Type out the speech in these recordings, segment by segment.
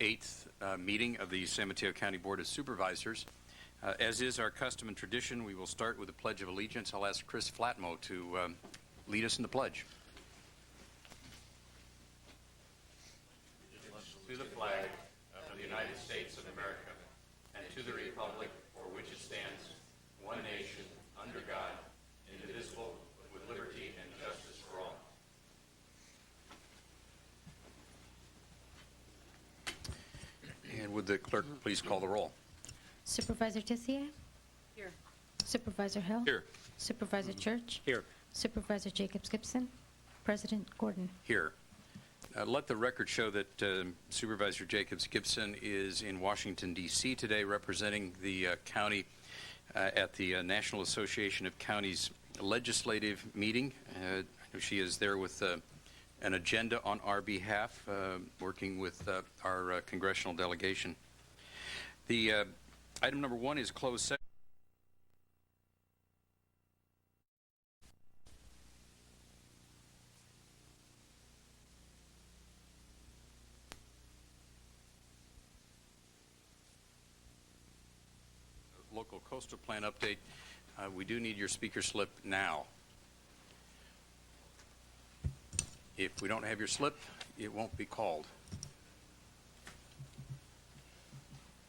8th meeting of the San Mateo County Board of Supervisors. As is our custom and tradition, we will start with the Pledge of Allegiance. I'll ask Chris Flatmo to lead us in the pledge. To the flag of the United States of America, and to the republic for which it stands, one nation, under God, indivisible, with liberty and justice for all. And would the clerk please call the roll? Supervisor Tissier? Here. Supervisor Hill? Here. Supervisor Church? Here. Supervisor Jacobs-Gibson? President Gordon? Here. Let the record show that Supervisor Jacobs-Gibson is in Washington, D.C. today representing the county at the National Association of Counties legislative meeting. She is there with an agenda on our behalf, working with our congressional delegation. The item number 1 is closed session. Local coastal plan update. We do need your speaker slip now. If we don't have your slip, it won't be called.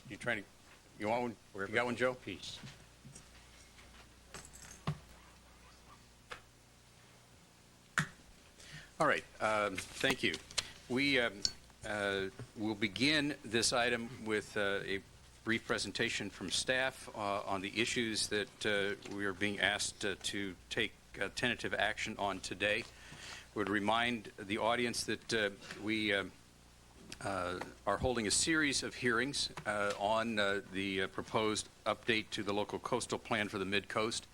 You want one? You got one, Joe? Peace. All right. Thank you. We will begin this item with a brief presentation from staff on the issues that we are being asked to take tentative action on today. I would remind the audience that we are holding a series of hearings on the proposed update to the local coastal plan for the Mid-Coast.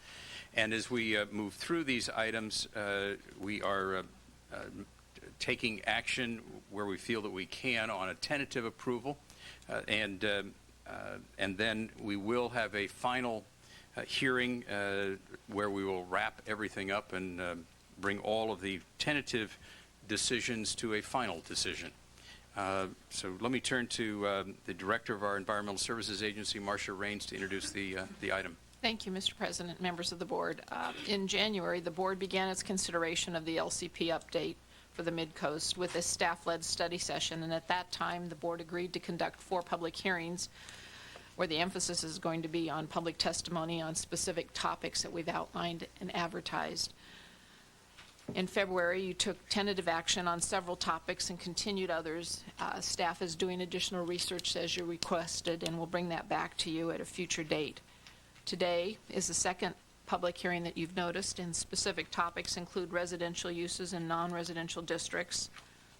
And as we move through these items, we are taking action where we feel that we can on a tentative approval, and then we will have a final hearing where we will wrap everything up and bring all of the tentative decisions to a final decision. So let me turn to the Director of our Environmental Services Agency, Marcia Raines, to introduce the item. Thank you, Mr. President, members of the board. In January, the board began its consideration of the LCP update for the Mid-Coast with a staff-led study session, and at that time, the board agreed to conduct 4 public hearings where the emphasis is going to be on public testimony on specific topics that we've outlined and advertised. In February, you took tentative action on several topics and continued others. Staff is doing additional research as you requested, and we'll bring that back to you at a future date. Today is the second public hearing that you've noticed, and specific topics include residential uses in non-residential districts,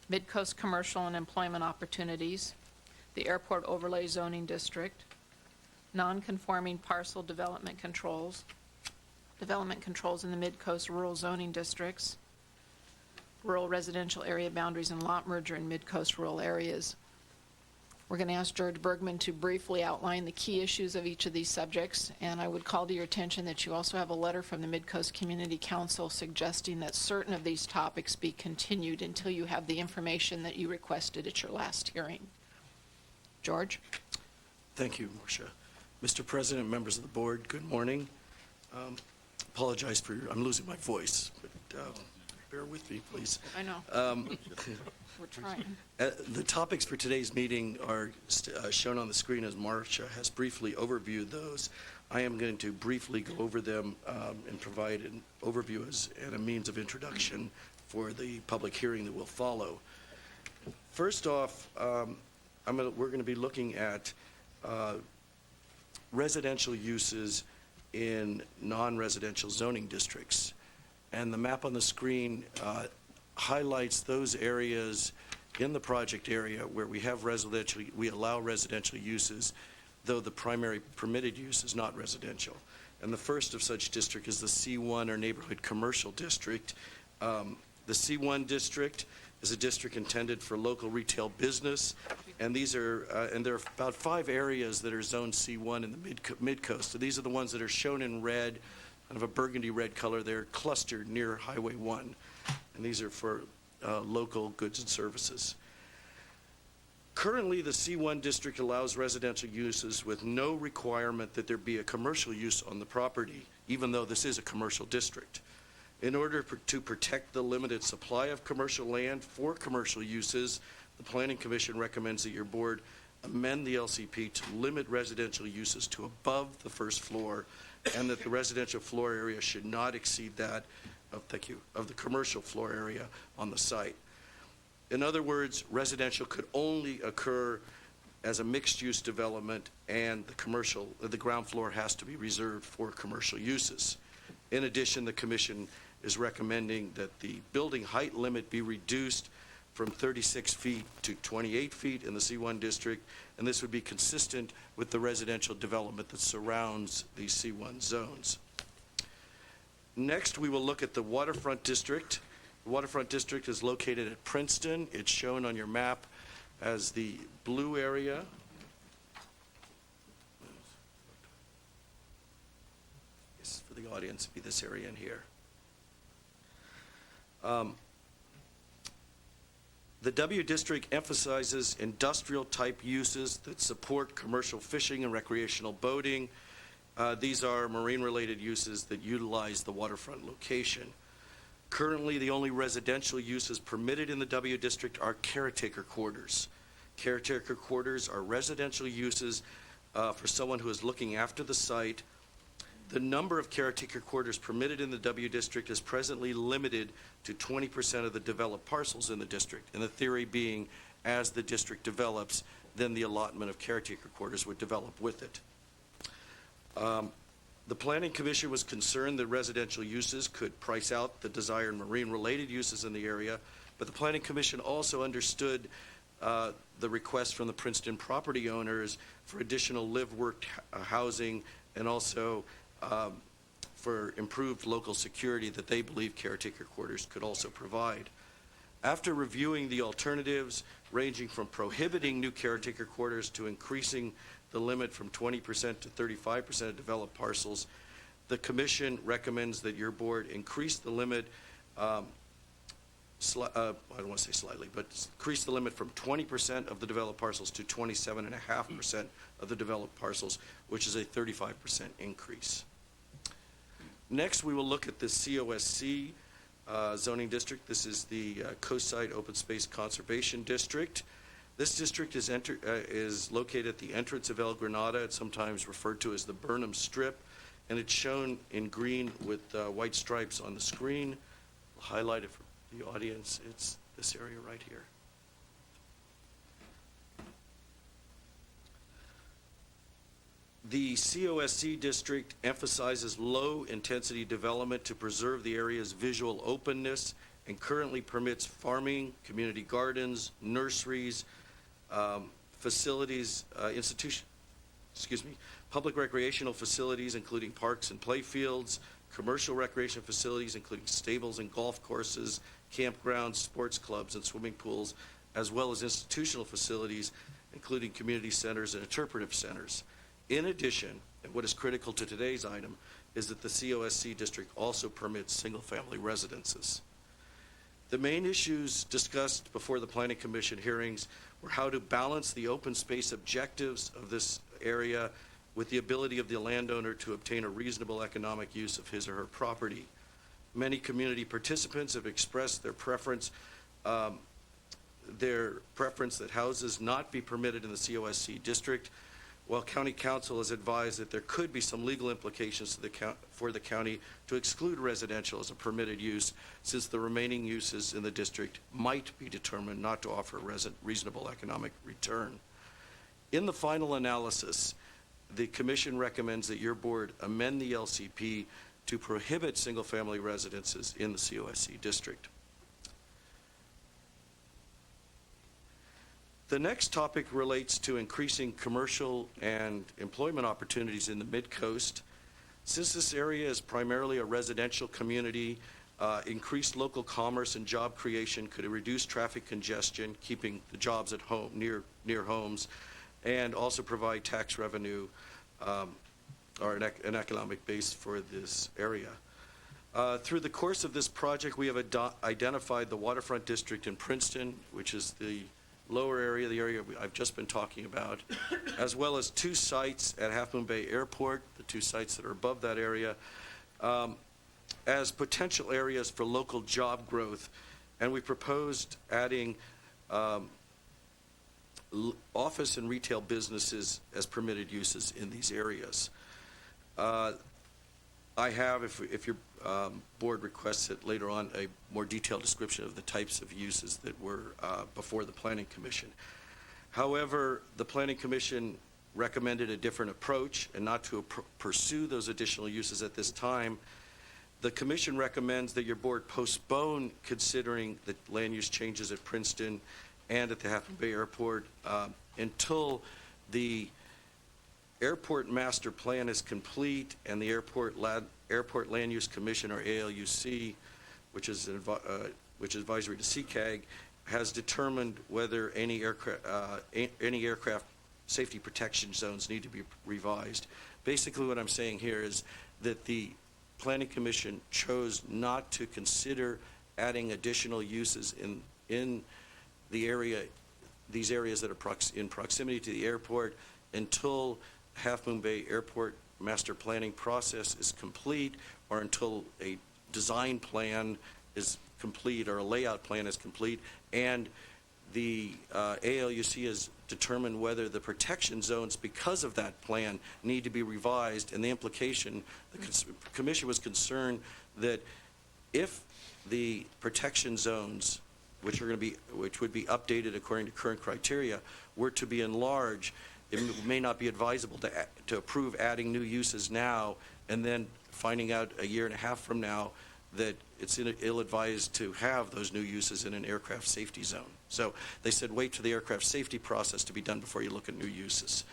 Mid-Coast commercial and employment opportunities, the airport overlay zoning district, non-conforming parcel development controls in the Mid-Coast rural zoning districts, rural residential area boundaries and lot merger in Mid-Coast rural areas. We're going to ask George Bergman to briefly outline the key issues of each of these subjects, and I would call to your attention that you also have a letter from the Mid-Coast Community Council suggesting that certain of these topics be continued until you have the information that you requested at your last hearing. George? Thank you, Marcia. Mr. President, members of the board, good morning. Apologize for I'm losing my voice, but bear with me, please. I know. We're trying. The topics for today's meeting are shown on the screen as Marcia has briefly overviewed those. I am going to briefly go over them and provide an overview and a means of introduction for the public hearing that will follow. First off, we're going to be looking at residential uses in non-residential zoning districts. And the map on the screen highlights those areas in the project area where we allow residential uses, though the primary permitted use is not residential. And the first of such district is the C1 or neighborhood commercial district. The C1 district is a district intended for local retail business, and these are and there are about 5 areas that are zoned C1 in the mid-coast. So these are the ones that are shown in red, kind of a burgundy red color. They're clustered near Highway 1, and these are for local goods and services. Currently, the C1 district allows residential uses with no requirement that there be a commercial use on the property, even though this is a commercial district. In order to protect the limited supply of commercial land for commercial uses, the Planning Commission recommends that your board amend the LCP to limit residential uses to above the first floor, and that the residential floor area should not exceed that of the commercial floor area on the site. In other words, residential could only occur as a mixed-use development, and the ground floor has to be reserved for commercial uses. In addition, the Commission is recommending that the building height limit be reduced from 36 feet to 28 feet in the C1 district, and this would be consistent with the residential development that surrounds these C1 zones. Next, we will look at the waterfront district. The waterfront district is located at Princeton. It's shown on your map as the blue area. Yes, for the audience, it'd be this area in here. The W District emphasizes industrial-type uses that support commercial fishing and recreational boating. These are marine-related uses that utilize the waterfront location. Currently, the only residential uses permitted in the W District are caretaker quarters. Caretaker quarters are residential uses for someone who is looking after the site. The number of caretaker quarters permitted in the W District is presently limited to 20% of the developed parcels in the district, and the theory being, as the district develops, then the allotment of caretaker quarters would develop with it. The Planning Commission was concerned that residential uses could price out the desired marine-related uses in the area, but the Planning Commission also understood the request from the Princeton property owners for additional live-work housing, and also for improved local security that they believe caretaker quarters could also provide. After reviewing the alternatives, ranging from prohibiting new caretaker quarters to increasing the limit from 20% to 35% of developed parcels, the Commission recommends that your board increase the limit, I don't want to say slightly, but increase the limit from 20% of the developed parcels to 27.5% of the developed parcels, which is a 35% increase. Next, we will look at the COSC zoning district. This is the Coastside Open Space Conservation District. This district is located at the entrance of El Granada. It's sometimes referred to as the Burnham Strip, and it's shown in green with white stripes on the screen. I'll highlight it for the audience. It's this area right here. The COSC district emphasizes low-intensity development to preserve the area's visual openness, and currently permits farming, community gardens, nurseries, facilities, public recreational facilities, including parks and playfields, commercial recreation facilities, including stables and golf courses, campgrounds, sports clubs, and swimming pools, as well as institutional facilities, including community centers and interpretive centers. In addition, and what is critical to today's item, is that the COSC district also permits single-family residences. The main issues discussed before the Planning Commission hearings were how to balance the open space objectives of this area with the ability of the landowner to obtain a reasonable economic use of his or her property. Many community participants have expressed their preference that houses not be permitted in the COSC district, while County Council has advised that there could be some legal implications for the county to exclude residential as a permitted use, since the remaining uses in the district might be determined not to offer a reasonable economic return. In the final analysis, the Commission recommends that your board amend the LCP to prohibit single-family residences in the COSC district. The next topic relates to increasing commercial and employment opportunities in the Mid-Coast. Since this area is primarily a residential community, increased local commerce and job creation could reduce traffic congestion, keeping the jobs at home near homes, and also provide tax revenue or an economic base for this area. Through the course of this project, we have identified the waterfront district in Princeton, which is the lower area, the area I've just been talking about, as well as 2 sites at Half Moon Bay Airport, the 2 sites that are above that area, as potential areas for local job growth. And we proposed adding office and retail businesses as permitted uses in these areas. I have, if your board requests it later on, a more detailed description of the types of uses that were before the Planning Commission. However, the Planning Commission recommended a different approach and not to pursue those additional uses at this time. The Commission recommends that your board postpone considering the land use changes at Princeton and at the Half Moon Bay Airport until the Airport Master Plan is complete and the Airport Land Use Commission, or ALUC, which is advisory to CCAG, has determined whether any aircraft safety protection zones need to be revised. Basically, what I'm saying here is that the Planning Commission chose not to consider adding additional uses in the area, these areas that are in proximity to the airport, until Half Moon Bay Airport master planning process is complete, or until a design plan is complete or a layout plan is complete, and the ALUC has determined whether the protection zones, because of that plan, need to be revised. And the implication, the Commission was concerned that if the protection zones, which would be updated according to current criteria, were to be enlarged, it may not be advisable to approve adding new uses now and then finding out a year and a half from now that it's ill-advised to have those new uses in an aircraft safety zone. So they said wait for the aircraft safety process to be done before you look at new uses.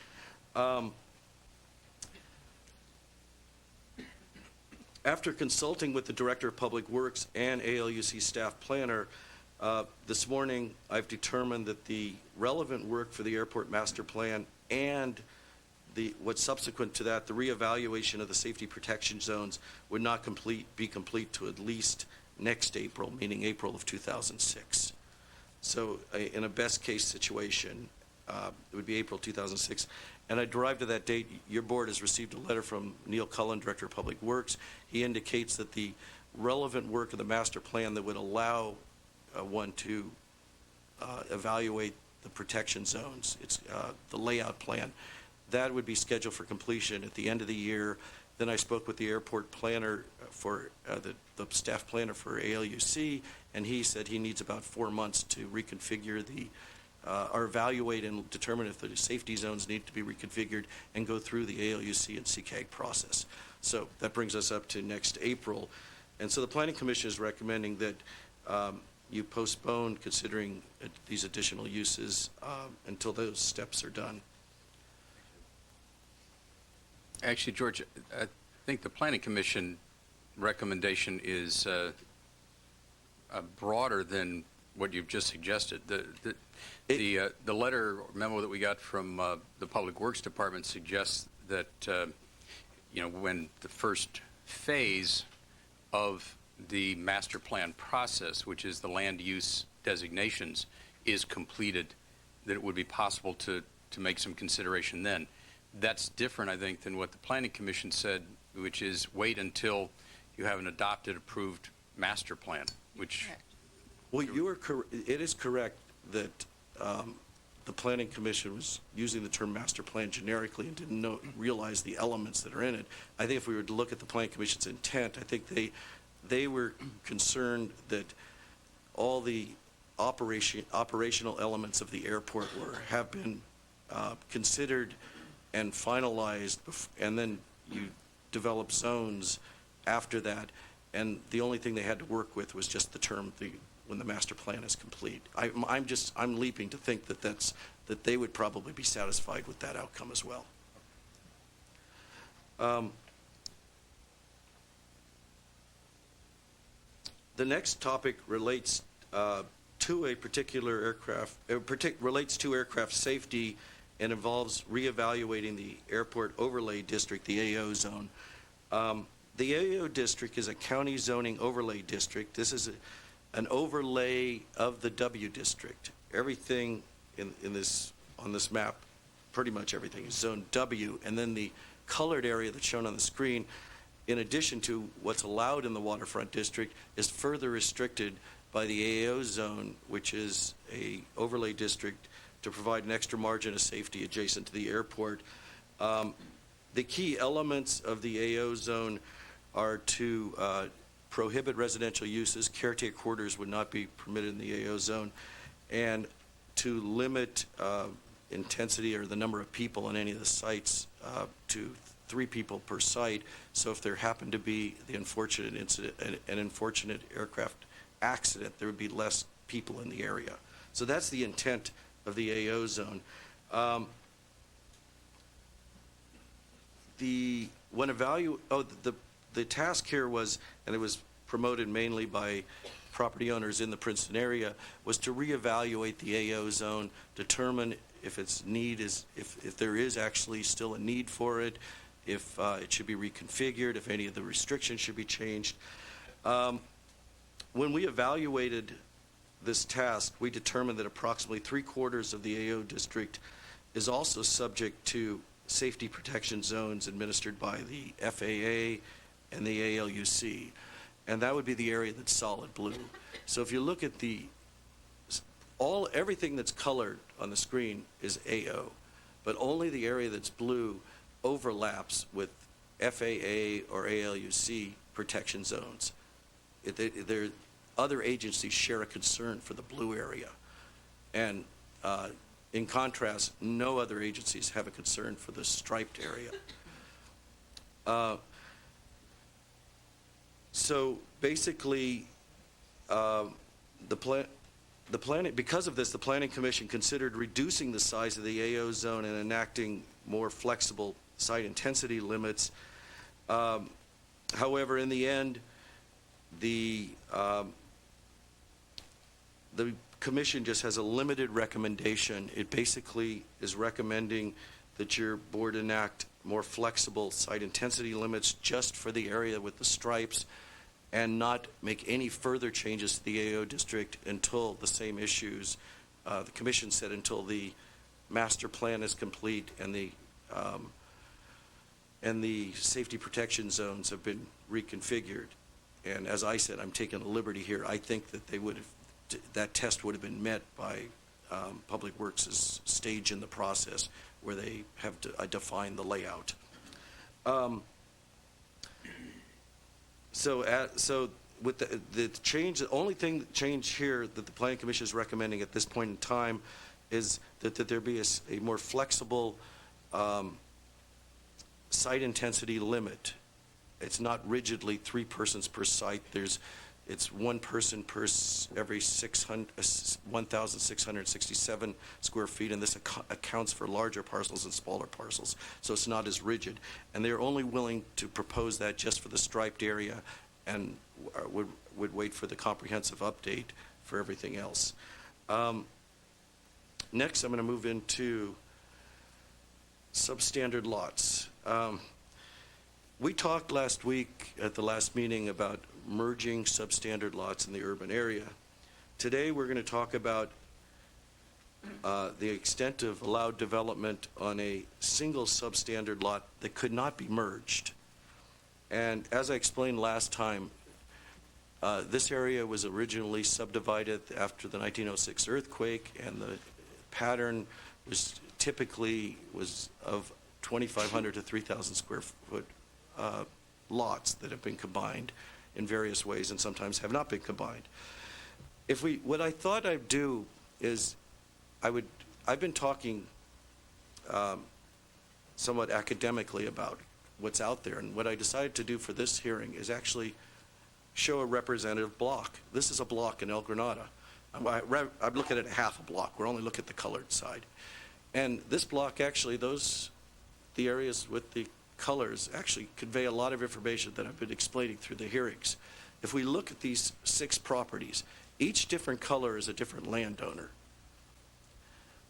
After consulting with the Director of Public Works and ALUC staff planner, this morning I've determined that the relevant work for the airport master plan and what's subsequent to that, the reevaluation of the safety protection zones, would not be complete to at least next April, meaning April of 2006. So in a best case situation, it would be April 2006. And I derived to that date, your board has received a letter from Neil Cullen, Director of Public Works. He indicates that the relevant work of the master plan that would allow one to evaluate the protection zones, it's the layout plan, that would be scheduled for completion at the end of the year. Then I spoke with the airport planner for the staff planner for ALUC, and he said he needs about 4 months to reconfigure or evaluate and determine if the safety zones need to be reconfigured and go through the ALUC and CCAG process. So that brings us up to next April. And so the Planning Commission is recommending that you postpone considering these additional uses until those steps are done. Actually, George, I think the Planning Commission recommendation is broader than what you've just suggested. The letter or memo that we got from the Public Works Department suggests that when the first phase of the master plan process, which is the land use designations, is completed, that it would be possible to make some consideration then. That's different, I think, than what the Planning Commission said, which is wait until you have an adopted, approved master plan, which... Correct. Well, it is correct that the Planning Commission was using the term master plan generically and didn't realize the elements that are in it. I think if we were to look at the Planning Commission's intent, I think they were concerned that all the operational elements of the airport have been considered and finalized, and then you develop zones after that, and the only thing they had to work with was just the term when the master plan is complete. I'm leaping to think that they would probably be satisfied with that outcome as well. The next topic relates to a particular aircraft, relates to aircraft safety, and involves reevaluating the airport overlay district, the AO zone. The AO district is a county zoning overlay district. This is an overlay of the W district. Everything in this, on this map, pretty much everything is Zone W, and then the colored area that's shown on the screen, in addition to what's allowed in the waterfront district, is further restricted by the AO zone, which is a overlay district to provide an extra margin of safety adjacent to the airport. The key elements of the AO zone are to prohibit residential uses. Caretaker quarters would not be permitted in the AO zone, and to limit intensity or the number of people on any of the sites to 3 people per site. So if there happened to be the unfortunate incident, an unfortunate aircraft accident, there would be less people in the area. So that's the intent of the AO zone. The task here was, and it was promoted mainly by property owners in the Princeton area, was to reevaluate the AO zone, determine if if there is actually still a need for it, if it should be reconfigured, if any of the restrictions should be changed. When we evaluated this task, we determined that approximately 3/4 of the AO district is also subject to safety protection zones administered by the FAA and the ALUC, and that would be the area that's solid blue. So if you look at everything that's colored on the screen is AO, but only the area that's blue overlaps with FAA or ALUC protection zones. Other agencies share a concern for the blue area, and in contrast, no other agencies have a concern for the striped area. So basically, because of this, the Planning Commission considered reducing the size of the AO zone and enacting more flexible site intensity limits. However, in the end, the Commission just has a limited recommendation. It basically is recommending that your board enact more flexible site intensity limits just for the area with the stripes, and not make any further changes to the AO district until the same issues, the Commission said, until the master plan is complete and the safety protection zones have been reconfigured. And as I said, I'm taking a liberty here. I think that that test would have been met by Public Works' stage in the process where they have defined the layout. So with the change, the only thing that changed here that the Planning Commission is recommending at this point in time is that there be a more flexible site intensity limit. It's not rigidly 3 persons per site. It's 1 person per every 1,667 square feet, and this accounts for larger parcels and smaller parcels, so it's not as rigid. And they're only willing to propose that just for the striped area, and would wait for the comprehensive update for everything else. Next, I'm going to move into substandard lots. We talked last week at the last meeting about merging substandard lots in the urban area. Today, we're going to talk about the extent of allowed development on a single substandard lot that could not be merged. And as I explained last time, this area was originally subdivided after the 1906 earthquake, and the pattern was typically of 2,500 to 3,000 square foot lots that have been combined in various ways and sometimes have not been combined. What I thought I'd do is I've been talking somewhat academically about what's out there, and what I decided to do for this hearing is actually show a representative block. This is a block in El Granada. I'm looking at half a block. We're only looking at the colored side. And this block actually, the areas with the colors actually convey a lot of information that I've been explaining through the hearings. If we look at these 6 properties, each different color is a different landowner.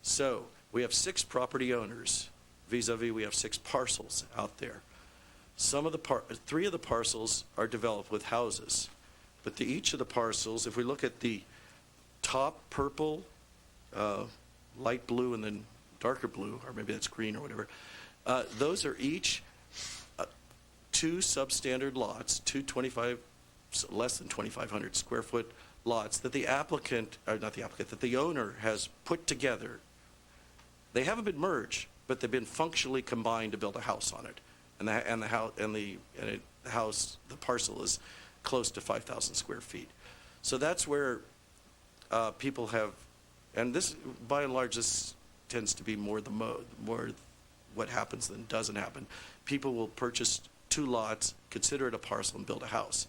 So we have 6 property owners. Vis-a-vis, we have 6 parcels out there. 3 of the parcels are developed with houses, but each of the parcels, if we look at the top purple light blue and then darker blue, or maybe that's green or whatever, those are each two substandard lots, less than 2,500 square foot lots that the applicant, or not the applicant, that the owner has put together. They haven't been merged, but they've been functionally combined to build a house on it. The parcel is close to 5,000 square feet. So that's where people have, and this, by and large, this tends to be more what happens than doesn't happen. People will purchase two lots, consider it a parcel, and build a house.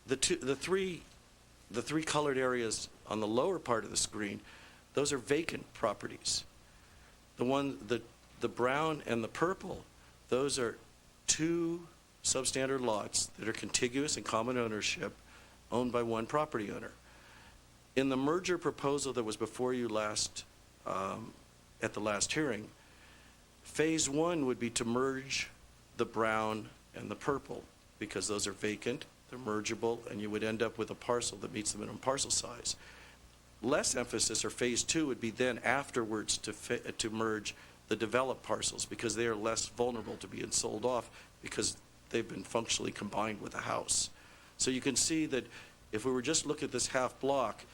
The three colored areas on the lower part of the screen, those are vacant properties. The brown and the purple, those are two substandard lots that are contiguous and common ownership, owned by one property owner. In the merger proposal that was before you at the last hearing, phase one would be to merge the brown and the purple, because those are vacant, they're mergeable, and you would end up with a parcel that meets the minimum parcel size. Less emphasis, or phase two, would be then afterwards to merge the developed parcels, because they are less vulnerable to being sold off because they've been functionally combined with a house. So you can see that if we were just looking at this half block,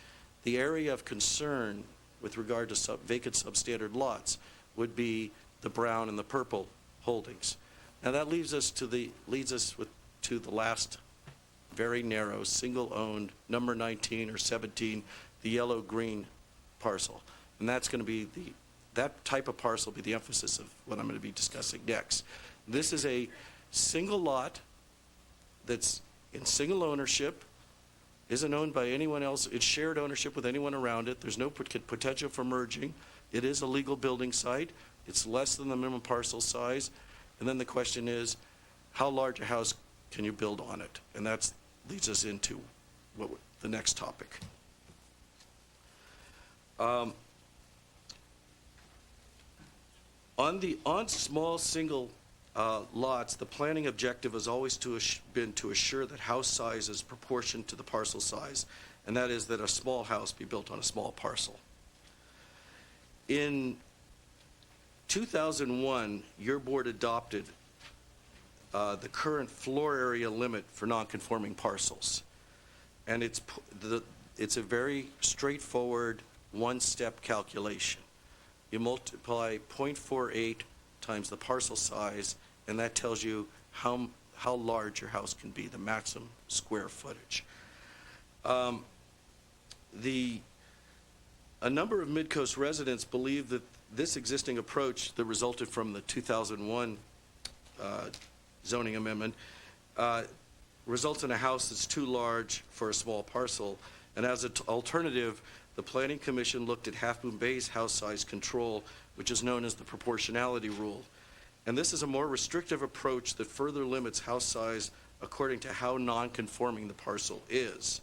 the area of concern with regard to vacant substandard lots would be the brown and the purple holdings. Now that leads us to the last very narrow, single-owned, number 19 or 17, the yellow-green parcel. And that's going to be that type of parcel will be the emphasis of what I'm going to be discussing next. This is a single lot that's in single ownership, isn't owned by anyone else. It's shared ownership with anyone around it. There's no potential for merging. It is a legal building site. It's less than the minimum parcel size. And then the question is, how large a house can you build on it? And that leads us into the next topic. On small single lots, the planning objective has always been to assure that house size is proportioned to the parcel size, and that is that a small house be built on a small parcel. In 2001, your board adopted the current floor area limit for non-conforming parcels, and it's a very straightforward one-step calculation. You multiply 0.48 times the parcel size, and that tells you how large your house can be, the maximum square footage. A number of Midcoast residents believe that this existing approach that resulted from the 2001 zoning amendment results in a house that's too large for a small parcel, and as an alternative, the Planning Commission looked at Half Moon Bay's house size control, which is known as the proportionality rule. And this is a more restrictive approach that further limits house size according to how non-conforming the parcel is.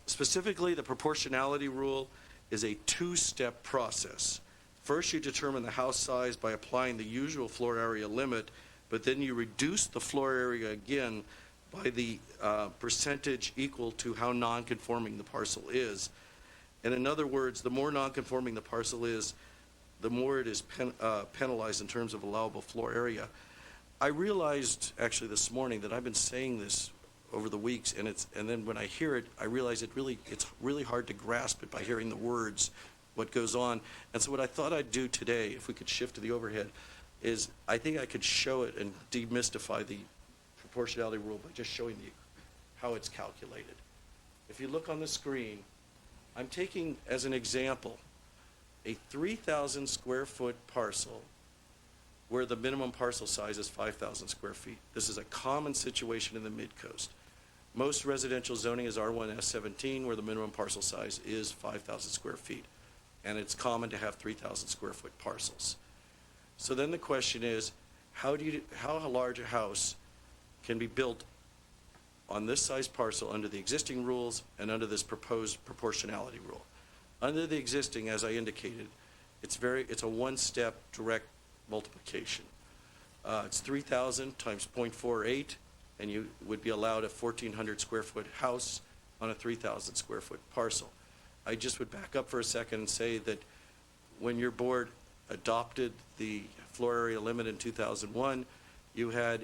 Specifically, the proportionality rule is a two-step process. First, you determine the house size by applying the usual floor area limit, but then you reduce the floor area again by the percentage equal to how non-conforming the parcel is. And in other words, the more non-conforming the parcel is, the more it is penalized in terms of allowable floor area. I realized actually this morning that I've been saying this over the weeks, and then when I hear it, I realize it's really hard to grasp it by hearing the words, what goes on. And so what I thought I'd do today, if we could shift to the overhead, is I think I could show it and demystify the proportionality rule by just showing you how it's calculated. If you look on the screen, I'm taking as an example a 3,000 square foot parcel where the minimum parcel size is 5,000 square feet. This is a common situation in the Mid-Coast. Most residential zoning is R1S17, where the minimum parcel size is 5,000 square feet. And it's common to have 3,000 square foot parcels. So then the question is, how large a house can be built on this size parcel under the existing rules and under this proposed proportionality rule? Under the existing, as I indicated, it's a one-step direct multiplication. It's 3,000 times 0.48, and you would be allowed a 1,400 square foot house on a 3,000 square foot parcel. I just would back up for a second and say that when your board adopted the floor area limit in 2001, you had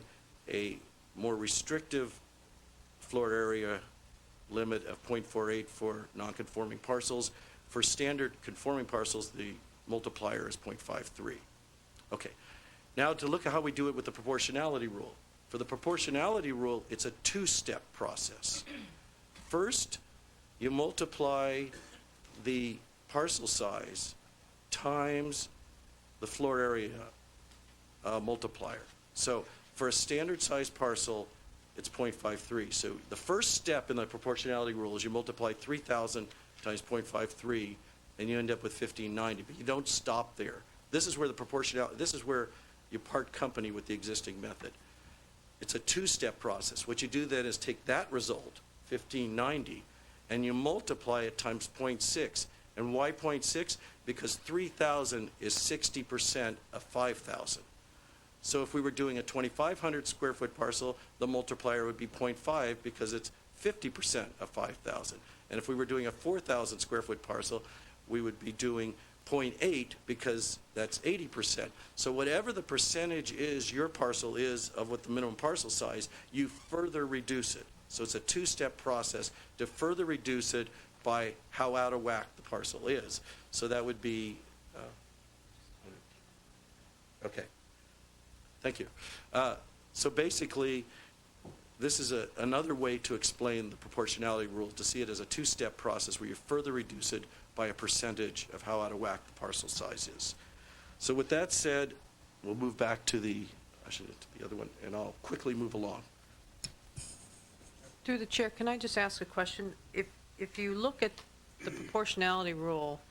a more restrictive floor area limit of .48 for non-conforming parcels. For standard conforming parcels, the multiplier is .53. Okay. Now to look at how we do it with the proportionality rule. For the proportionality rule, it's a two-step process. First, you multiply the parcel size times the floor area multiplier. So for a standard size parcel, it's .53. So the first step in the proportionality rule is you multiply 3,000 times .53, and you end up with 1590. But you don't stop there. This is where the proportionality, this is where you part company with the existing method. It's a two-step process. What you do then is take that result, 1590, and you multiply it times 0.6. And why 0.6? Because 3,000 is 60% of 5,000. So if we were doing a 2,500 square foot parcel, the multiplier would be 0.5 because it's 50% of 5,000. And if we were doing a 4,000 square foot parcel, we would be doing 0.8 because that's 80%. So whatever the percentage is your parcel is of what the minimum parcel size, you further reduce it. So it's a two-step process to further reduce it by how out of whack the parcel is. So that would be, okay. Thank you. So basically, this is another way to explain the proportionality rule, to see it as a two-step process where you further reduce it by a percentage of how out of whack the parcel size is. So with that said, we'll move back to the other one, and I'll quickly move along. Through the chair, can I just ask a question? If you look at the proportionality rule,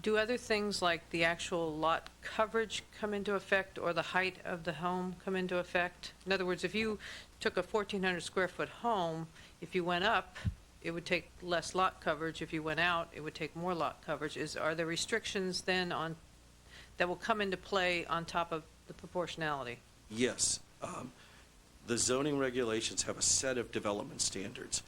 do other things like the actual lot coverage come into effect, or the height of the home come into effect? In other words, if you took a 1,400 square foot home, if you went up, it would take less lot coverage. If you went out, it would take more lot coverage. Are there restrictions then on that will come into play on top of the proportionality? Yes. The zoning regulations have a set of development standards.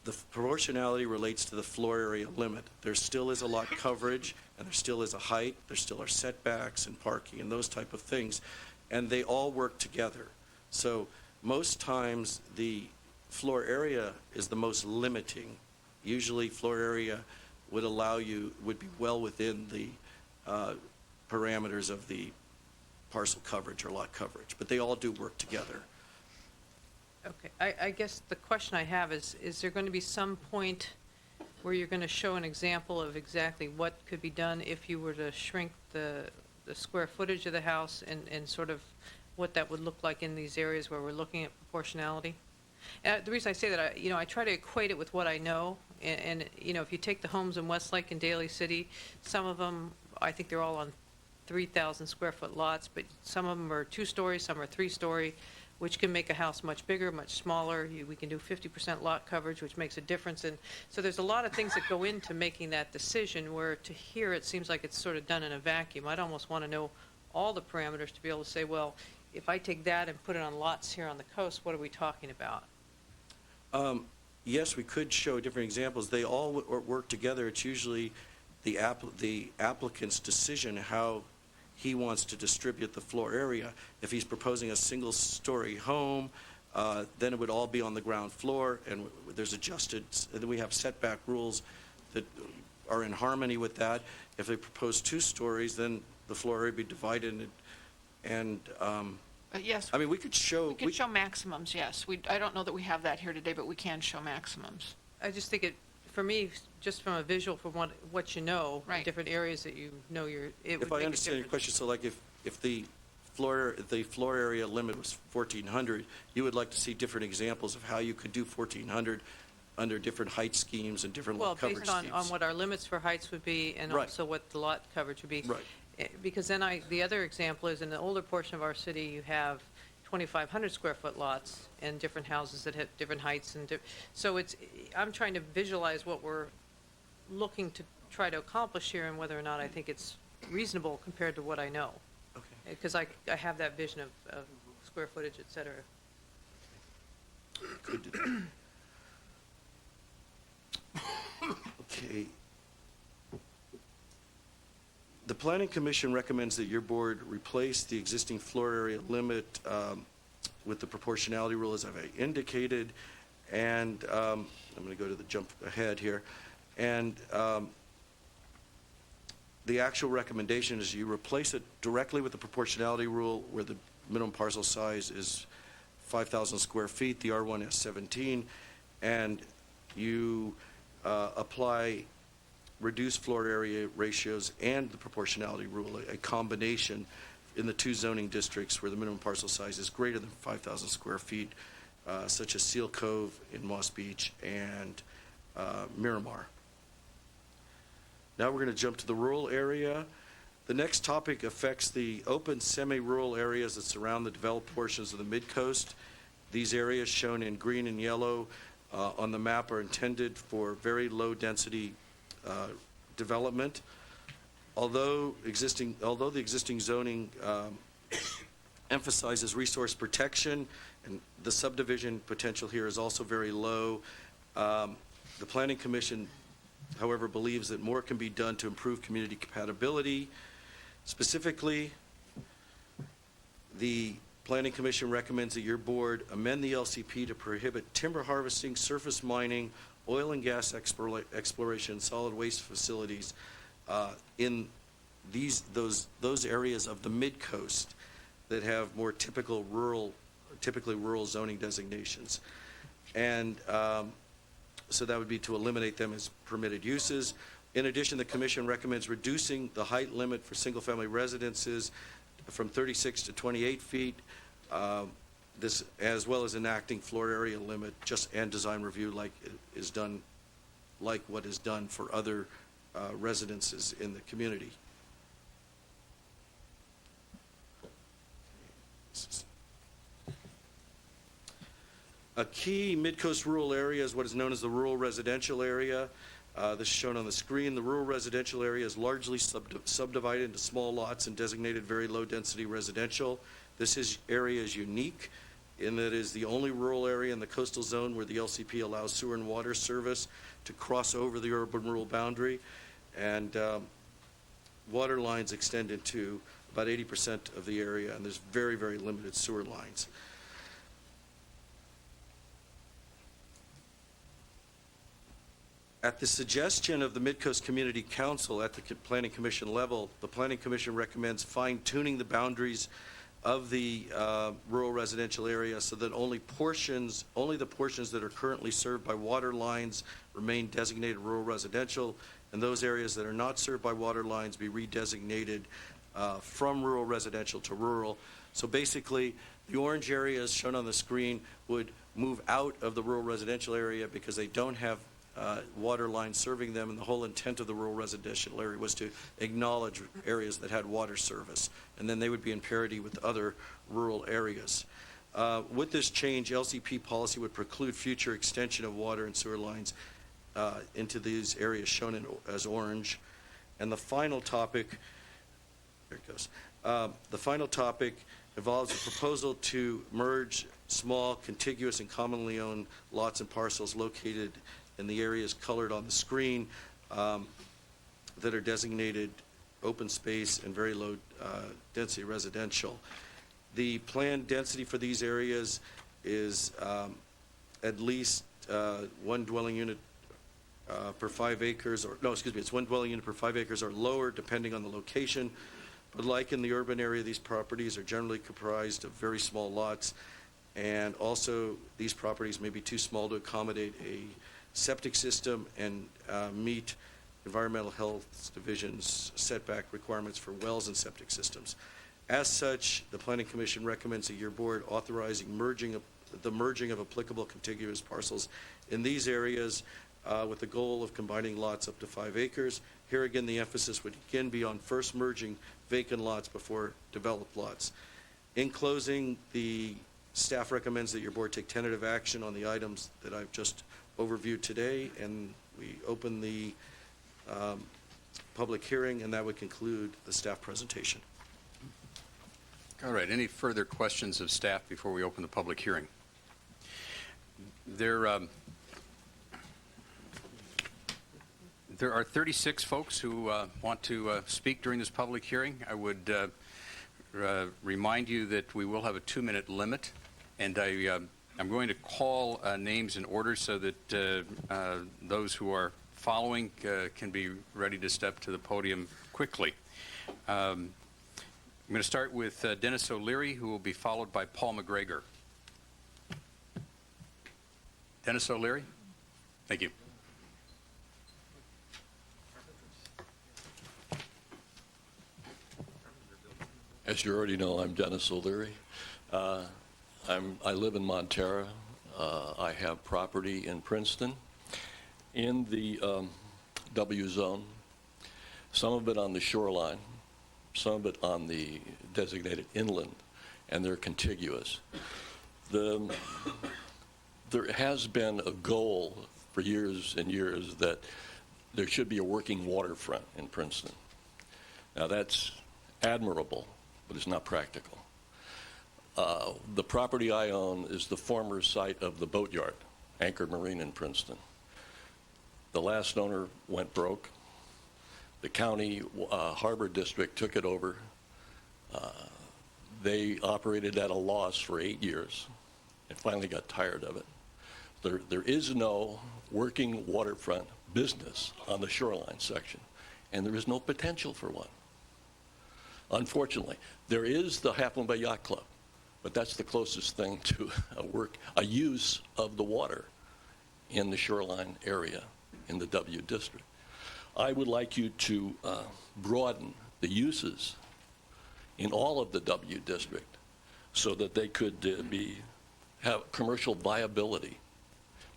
The proportionality relates to the floor area limit. There still is a lot coverage, and there still is a height, there still are setbacks and parking and those type of things, and they all work together. So most times the floor area is the most limiting. Usually floor area would be well within the parameters of the parcel coverage or lot coverage, but they all do work together. Okay, I guess the question I have is there going to be some point where you're going to show an example of exactly what could be done if you were to shrink the square footage of the house and sort of what that would look like in these areas where we're looking at proportionality? The reason I say that, I try to equate it with what I know, and if you take the homes in Westlake and Daly City, some of them, I think they're all on 3,000 square foot lots, but some of them are 2-story, some are 3-story, which can make a house much bigger, much smaller. We can do 50% lot coverage, which makes a difference. And so there's a lot of things that go into making that decision, where to here it seems like it's sort of done in a vacuum. I'd almost want to know all the parameters to be able to say, well, if I take that and put it on lots here on the coast, what are we talking about? Yes, we could show different examples. They all work together. It's usually the applicant's decision how he wants to distribute the floor area. If he's proposing a single-story home, then it would all be on the ground floor, and there's adjusted, and then we have setback rules that are in harmony with that. If they propose 2 stories, then the floor area would be divided, and Yes. I mean, we could show... We could show maximums, yes. I don't know that we have that here today, but we can show maximums. I just think for me, just from a visual, from what you know, Right. different areas that you know, it would If make I a understand your difference. question, so like if the floor area limit was 1,400, you would like to see different examples of how you could do 1,400 under different height schemes and different lot coverage Based on schemes. what our limits for heights would be, and Right. also what the lot coverage would be. Right. Because then the other example is in the older portion of our city, you have 2,500 square foot lots and different houses that have different heights, and so I'm trying to visualize what we're looking to try to accomplish here, and whether or not I think it's reasonable compared to what I know. Okay. Because I have that vision of square footage, et cetera. Could do that. Okay. The Planning Commission recommends that your board replace the existing floor area limit with the proportionality rule, as I've indicated, and I'm going to go to the jump ahead here. And the actual recommendation is you replace it directly with the proportionality rule, where the minimum parcel size is 5,000 square feet, the R1 is 17, and you apply reduced floor area ratios and the proportionality rule, a combination in the two zoning districts where the minimum parcel size is greater than 5,000 square feet, such as Seal Cove in Moss Beach and Miramar. Now we're going to jump to the rural area. The next topic affects the open semi-rural areas that surround the developed portions of the mid-coast. These areas shown in green and yellow on the map are intended for very low-density development. Although the existing zoning emphasizes resource protection, and the subdivision potential here is also very low, the Planning Commission, however, believes that more can be done to improve community compatibility. Specifically, the Planning Commission recommends that your board amend the LCP to prohibit timber harvesting, surface mining, oil and gas exploration, solid waste facilities in those areas of the mid-coast that have more typically rural zoning designations. And so that would be to eliminate them as permitted uses. In addition, the Commission recommends reducing the height limit for single-family residences from 36 to 28 feet, this, as well as enacting floor area limit and design review like what is done for other residences in the community. A key mid-coast rural area is what is known as the rural residential area. This is shown on the screen. The rural residential area is largely subdivided into small lots and designated very low-density residential. This area is unique in that it is the only rural area in the coastal zone where the LCP allows sewer and water service to cross over the urban-rural boundary, and water lines extend into about 80% of the area, and there's very, very limited sewer lines. At the suggestion of the Midcoast Community Council at the Planning Commission level, the Planning Commission recommends fine-tuning the boundaries of the rural residential area so that only the portions that are currently served by water lines remain designated rural residential, and those areas that are not served by water lines be redesignated from rural residential to rural. So basically, the orange areas shown on the screen would move out of the rural residential area because they don't have water lines serving them, and the whole intent of the rural residential area was to acknowledge areas that had water service, and then they would be in parity with other rural areas. With this change, LCP policy would preclude future extension of water and sewer lines into these areas shown as orange. And the final topic, there it goes. The final topic involves a proposal to merge small, contiguous, and commonly owned lots and parcels located in the areas colored on the screen that are designated open space and very low density residential. The planned density for these areas is at least one dwelling unit per 5 acres, or no, excuse me, it's one dwelling unit per 5 acres or lower depending on the location. But like in the urban area, these properties are generally comprised of very small lots, and also these properties may be too small to accommodate a septic system and meet Environmental Health Division's setback requirements for wells and septic systems. As such, the Planning Commission recommends that your board authorizing the merging of applicable contiguous parcels in these areas with the goal of combining lots up to 5 acres. Here again, the emphasis would again be on first merging vacant lots before developed lots. In closing, the staff recommends that your board take tentative action on the items that I've just overviewed today, and we open the public hearing, and that would conclude the staff presentation. All right, any further questions of staff before we open the public hearing? There are 36 folks who want to speak during this public hearing. I would remind you that we will have a 2-minute limit, and I'm going to call names in order so that those who are following can be ready to step to the podium quickly. I'm going to start with Dennis O'Leary, who will be followed by Paul McGregor. Dennis O'Leary? Thank you. As you already know, I'm Dennis O'Leary. I live in Montara. I have property in Princeton in the W zone, some of it on the shoreline, some of it on the designated inland, and they're contiguous. There has been a goal for years and years that there should be a working waterfront in Princeton. Now that's admirable, but it's not practical. The property I own is the former site of the boatyard, Anchor Marine in Princeton. The last owner went broke. The county harbor district took it over. They operated at a loss for 8 years and finally got tired of it. There is no working waterfront business on the shoreline section, and there is no potential for one. Unfortunately, there is the Half Moon Bay Yacht Club, but that's the closest thing to a use of the water in the shoreline area in the W district. I would like you to broaden the uses in all of the W district so that they could have commercial viability,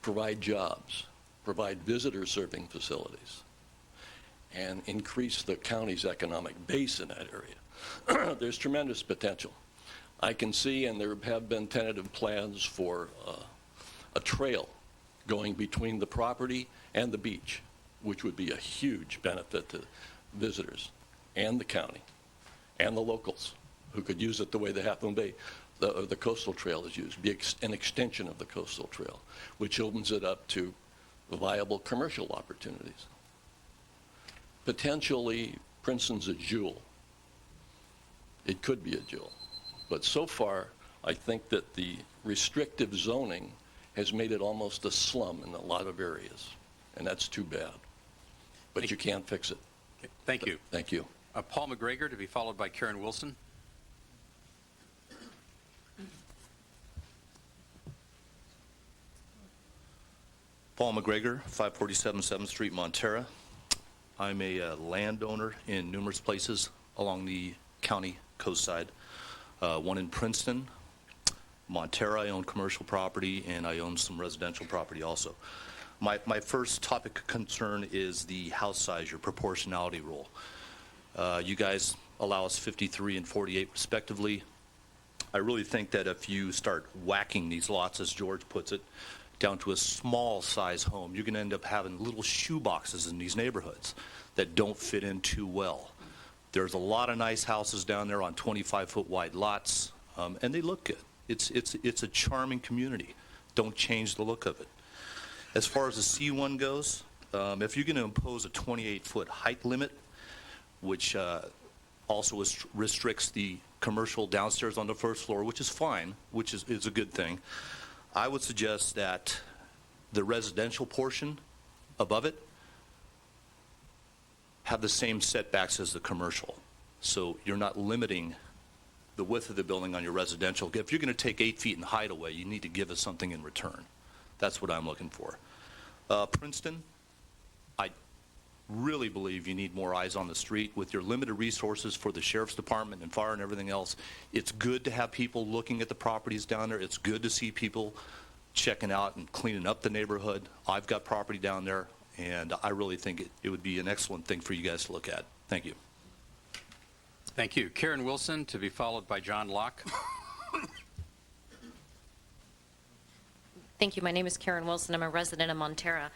provide jobs, provide visitor serving facilities, and increase the county's economic base in that area. There's tremendous potential. I can see, and there have been tentative plans for a trail going between the property and the beach, which would be a huge benefit to visitors and the county and the locals who could use it the way the Half Moon Bay, the coastal trail is used, be an extension of the coastal trail, which opens it up to viable commercial opportunities. Potentially, Princeton's a jewel. It could be a jewel. But so far, I think that the restrictive zoning has made it almost a slum in a lot of areas, and that's too bad. But you can't fix it. Okay, thank you. Thank you. Paul McGregor, to be followed by Karen Wilson. Paul McGregor, 547 7th Street, Montara. I'm a landowner in numerous places along the county coast side. One in Princeton, Montara. I own commercial property, and I own some residential property also. My first topic of concern is the house size, your proportionality rule. You guys allow us 53 and 48 respectively. I really think that if you start whacking these lots, as George puts it, down to a small size home, you're going to end up having little shoe boxes in these neighborhoods that don't fit in too well. There's a lot of nice houses down there on 25-foot wide lots, and they look good. It's a charming community. Don't change the look of it. As far as the C1 goes, if you're going to impose a 28-foot height limit, which also restricts the commercial downstairs on the first floor, which is fine, which is a good thing, I would suggest that the residential portion above it have the same setbacks as the commercial. So you're not limiting the width of the building on your residential. If you're going to take 8 feet in height away, you need to give us something in return. That's what I'm looking for. Princeton, I really believe you need more eyes on the street. With your limited resources for the sheriff's department and fire and everything else, it's good to have people looking at the properties down there. It's good to see people checking out and cleaning up the neighborhood. I've got property down there, and I really think it would be an excellent thing for you guys to look at. Thank you. Thank you. Karen Wilson, to be followed by John Locke. Thank you. My name is Karen Wilson. I'm a resident of Montara.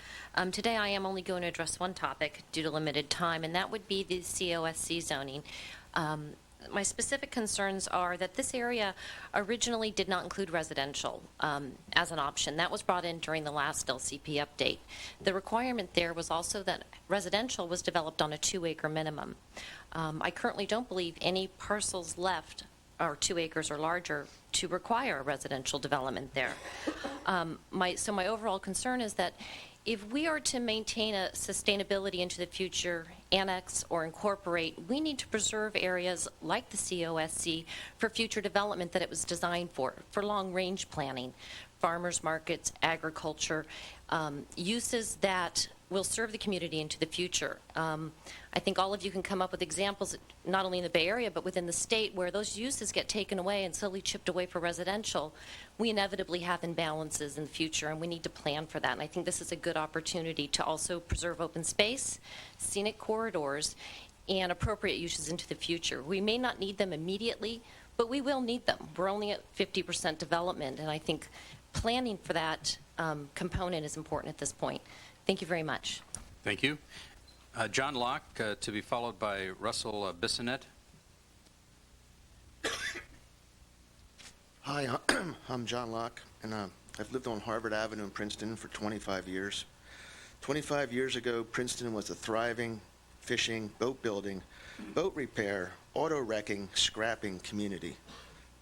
Today I am only going to address one topic due to limited time, and that would be the COSC zoning. my specific concerns are that this area originally did not include residential as an option. That was brought in during the last LCP update. The requirement there was also that residential was developed on a 2-acre minimum. I currently don't believe any parcels left are 2 acres or larger to require a residential development there. So my overall concern is that if we are to maintain a sustainability into the future, annex or incorporate, we need to preserve areas like the COSC for future development that it was designed for long-range planning, farmers markets, agriculture, uses that will serve the community into the future. I think all of you can come up with examples, not only in the Bay Area, but within the state, where those uses get taken away and slowly chipped away for residential. We inevitably have imbalances in the future, and we need to plan for that. And I think this is a good opportunity to also preserve open space, scenic corridors, and appropriate uses into the future. We may not need them immediately, but we will need them. We're only at 50% development, and I think planning for that component is important at this point. Thank you very much. Thank you. John Locke, to be followed by Russell Bissonnette. Hi, I'm John Locke, and I've lived on Harvard Avenue in Princeton for 25 years. 25 years ago, Princeton was a thriving fishing, boat building, boat repair, auto wrecking, scrapping community.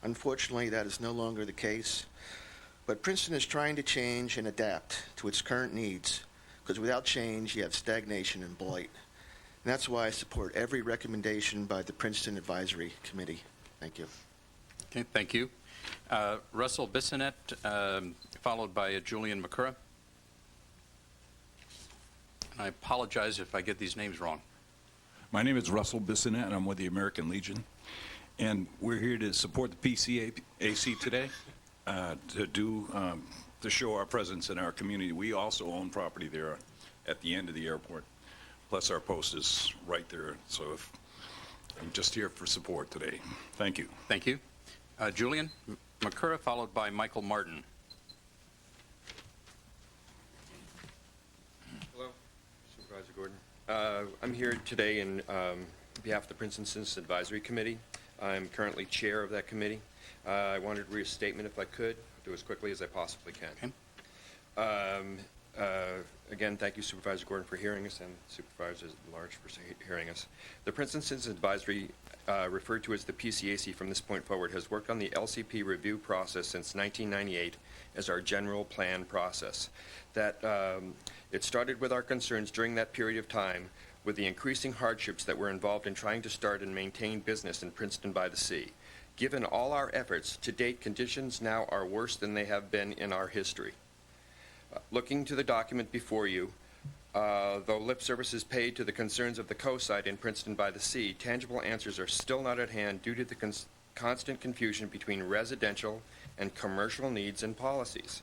Unfortunately, that is no longer the case, but Princeton is trying to change and adapt to its current needs, because without change, you have stagnation and blight. And that's why I support every recommendation by the Princeton Advisory Committee. Thank you. Okay, thank you. Russell Bissonnette, followed by Julian McCurra. I apologize if I get these names wrong. My name is Russell Bissonnette, and I'm with the American Legion. And we're here to support the PCAC today to show our presence in our community. We also own property there at the end of the airport, plus our post is right there. So I'm just here for support today. Thank you. Thank you. Julian McCurra, followed by Michael Martin. Hello, Supervisor Gordon. I'm here today in behalf of the Princeton Citizens Advisory Committee. I'm currently chair of that committee. I wanted to read a statement if I could, do as quickly as I possibly can. Okay. Again, thank you, Supervisor Gordon, for hearing us, and supervisors at large for hearing us. The Princeton Citizens Advisory, referred to as the PCAC from this point forward, has worked on the LCP review process since 1998 as our general plan process. It started with our concerns during that period of time with the increasing hardships that were involved in trying to start and maintain business in Princeton by the Sea. Given all our efforts, to date, conditions now are worse than they have been in our history. Looking to the document before you, though lip service is paid to the concerns of the coast side in Princeton by the Sea, tangible answers are still not at hand due to the constant confusion between residential and commercial needs and policies.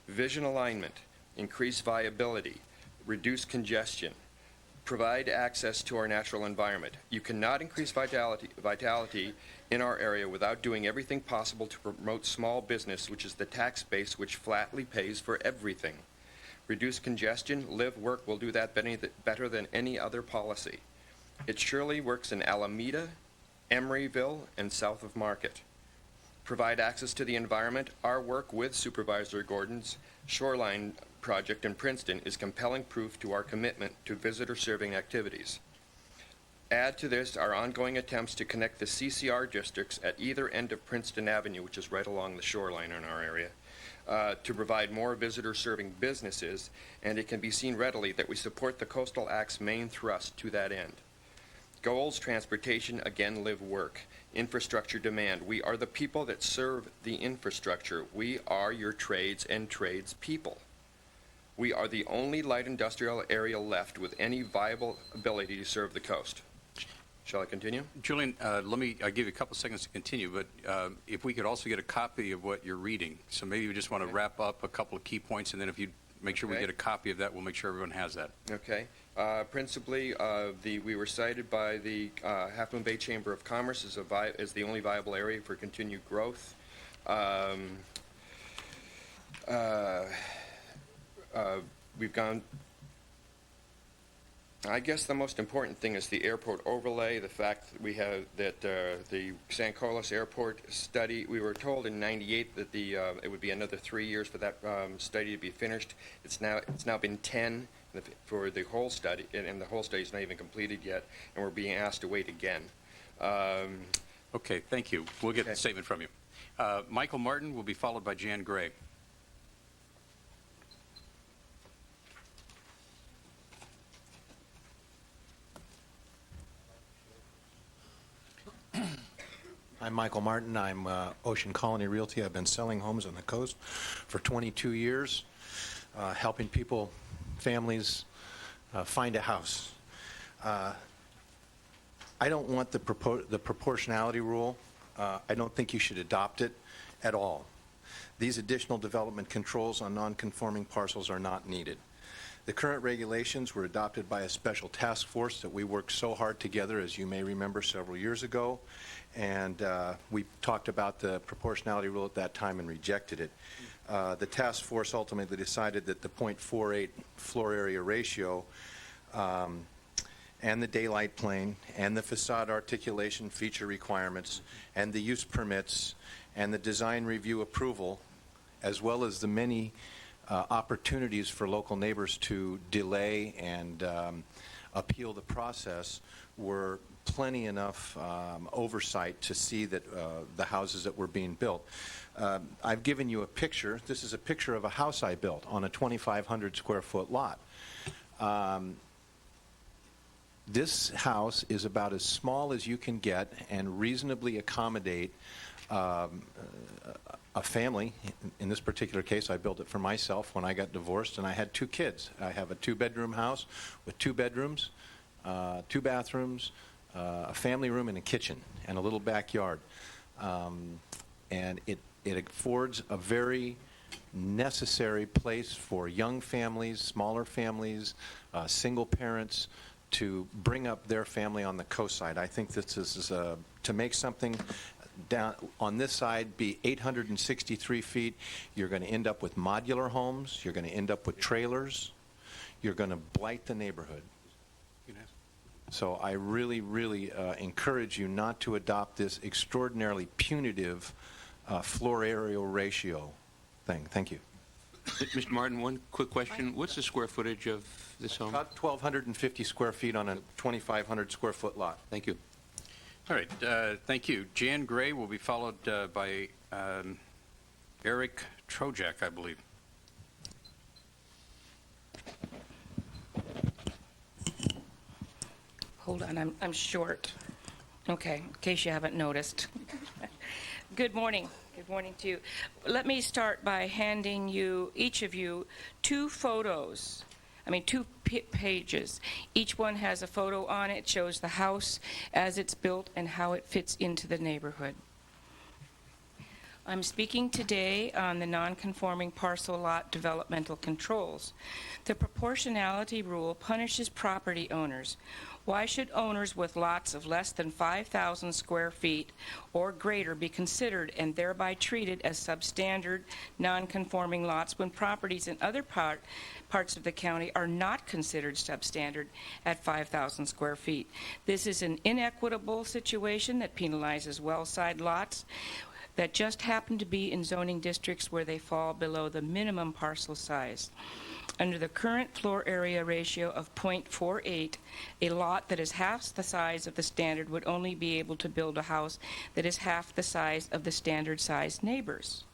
Vision alignment, increase viability, reduce congestion, provide access to our natural environment. You cannot increase vitality in our area without doing everything possible to promote small business, which is the tax base which flatly pays for everything. Reduce congestion, live, work will do that better than any other policy. It surely works in Alameda, Emeryville, and south of Market. Provide access to the environment. Our work with Supervisor Gordon's shoreline project in Princeton is compelling proof to our commitment to visitor-serving activities. Add to this our ongoing attempts to connect the CCR districts at either end of Princeton Avenue, which is right along the shoreline in our area, to provide more visitor-serving businesses, and it can be seen readily that we support the Coastal Act's main thrust to that end. Goals, transportation, again, live, work. Infrastructure demand. We are the people that serve the infrastructure. We are your trades and tradespeople. We are the only light industrial area left with any viable ability to serve the coast. Shall I continue? Julian, I'll give you a couple seconds to continue, but if we could also get a copy of what you're reading. So maybe we just want to wrap up a couple of key points, and then if you make sure we get a copy of that, we'll make sure everyone has that. Okay. Principally, we were cited by the Half Moon Bay Chamber of Commerce as the only viable area for continued growth. We've gone I guess the most important thing is the airport overlay, the fact that we have that the San Carlos Airport study, we were told in '98 that it would be another 3 years for that study to be finished. It's now been 10 for the whole study, and the whole study is not even completed yet, and we're being asked to wait again. Okay, thank you. We'll get Okay. a statement from you. Michael Martin will be followed by Jan Gray. I'm Michael Martin. I'm Ocean Colony Realty. I've been selling homes on the coast for 22 years, helping people, families, find a house. I don't want the proportionality rule. I don't think you should adopt it at all. These additional development controls on non-conforming parcels are not needed. The current regulations were adopted by a special task force that we worked so hard together, as you may remember, several years ago, and we talked about the proportionality rule at that time and rejected it. The task force ultimately decided that the .48 floor area ratio and the daylight plane and the facade articulation feature requirements and the use permits and the design review approval, as well as the many opportunities for local neighbors to delay and appeal the process, were plenty enough oversight to see that the houses that were being built. I've given you a picture. This is a picture of a house I built on a 2,500 square foot lot. This house is about as small as you can get and reasonably accommodate a family. In this particular case, I built it for myself when I got divorced, and I had 2 kids. I have a 2-bedroom house with 2 bedrooms, 2 bathrooms, a family room, and a kitchen, and a little backyard. And it affords a very necessary place for young families, smaller families, single parents, to bring up their family on the coast side. I think this is to make something down on this side be 863 feet. You're going to end up with modular homes. You're going to end up with trailers. You're going to blight the neighborhood. So I really, really encourage you not to adopt this extraordinarily punitive floor area ratio thing. Thank you. Mr. Martin, one quick question. What's the square footage of this home? About 1,250 square feet on a 2,500 square foot lot. Thank you. All right, thank you. Jan Gray will be followed by Eric Trojak, I believe. Hold on, I'm short. Okay, in case you haven't noticed. Good morning. Good morning to you. Let me start by handing you, each of you, 2 photos. 2 pages. Each one has a photo on it. It shows the house as it's built and how it fits into the neighborhood. I'm speaking today on the non-conforming parcel lot developmental controls. The proportionality rule punishes property owners. Why should owners with lots of less than 5,000 square feet or greater be considered and thereby treated as substandard non-conforming lots when properties in other parts of the county are not considered substandard at 5,000 square feet? This is an inequitable situation that penalizes well-sized lots that just happen to be in zoning districts where they fall below the minimum parcel size. Under the current floor area ratio of .48, a lot that is half the size of the standard would only be able to build a house that is half the size of the standard-sized neighbors.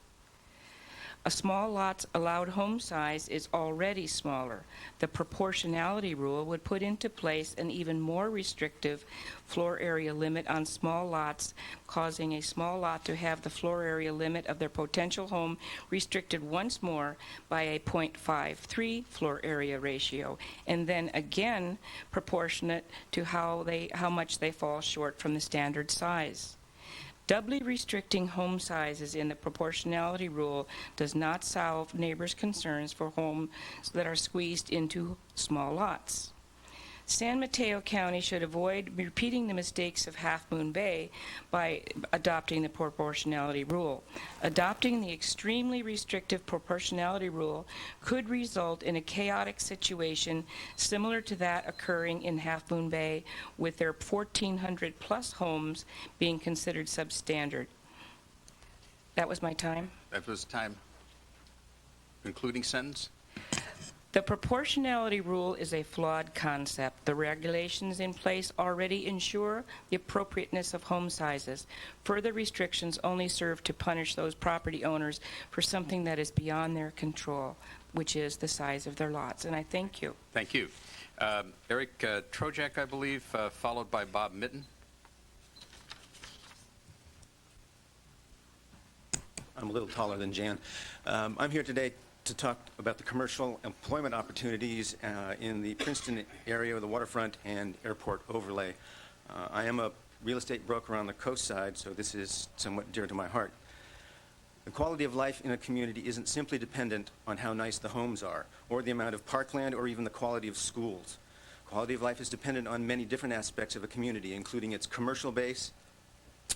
A small lot's allowed home size is already smaller. The proportionality rule would put into place an even more restrictive floor area limit on small lots, causing a small lot to have the floor area limit of their potential home restricted once more by a .53 floor area ratio, and then again proportionate to how much they fall short from the standard size. Doubly restricting home sizes in the proportionality rule does not solve neighbors' concerns for homes that are squeezed into small lots. San Mateo County should avoid repeating the mistakes of Half Moon Bay by adopting the proportionality rule. Adopting the extremely restrictive proportionality rule could result in a chaotic situation similar to that occurring in Half Moon Bay, with their 1,400-plus homes being considered substandard. That was my time. That was time. Concluding sentence? The proportionality rule is a flawed concept. The regulations in place already ensure the appropriateness of home sizes. Further restrictions only serve to punish those property owners for something that is beyond their control, which is the size of their lots. And I thank you. Thank you. Eric Trojak, I believe, followed by Bob Mitten. I'm a little taller than Jan. I'm here today to talk about the commercial employment opportunities in the Princeton area of the waterfront and airport overlay. I am a real estate broker on the coast side, so this is somewhat dear to my heart. The quality of life in a community isn't simply dependent on how nice the homes are, or the amount of parkland, or even the quality of schools. Quality of life is dependent on many different aspects of a community, including its commercial base.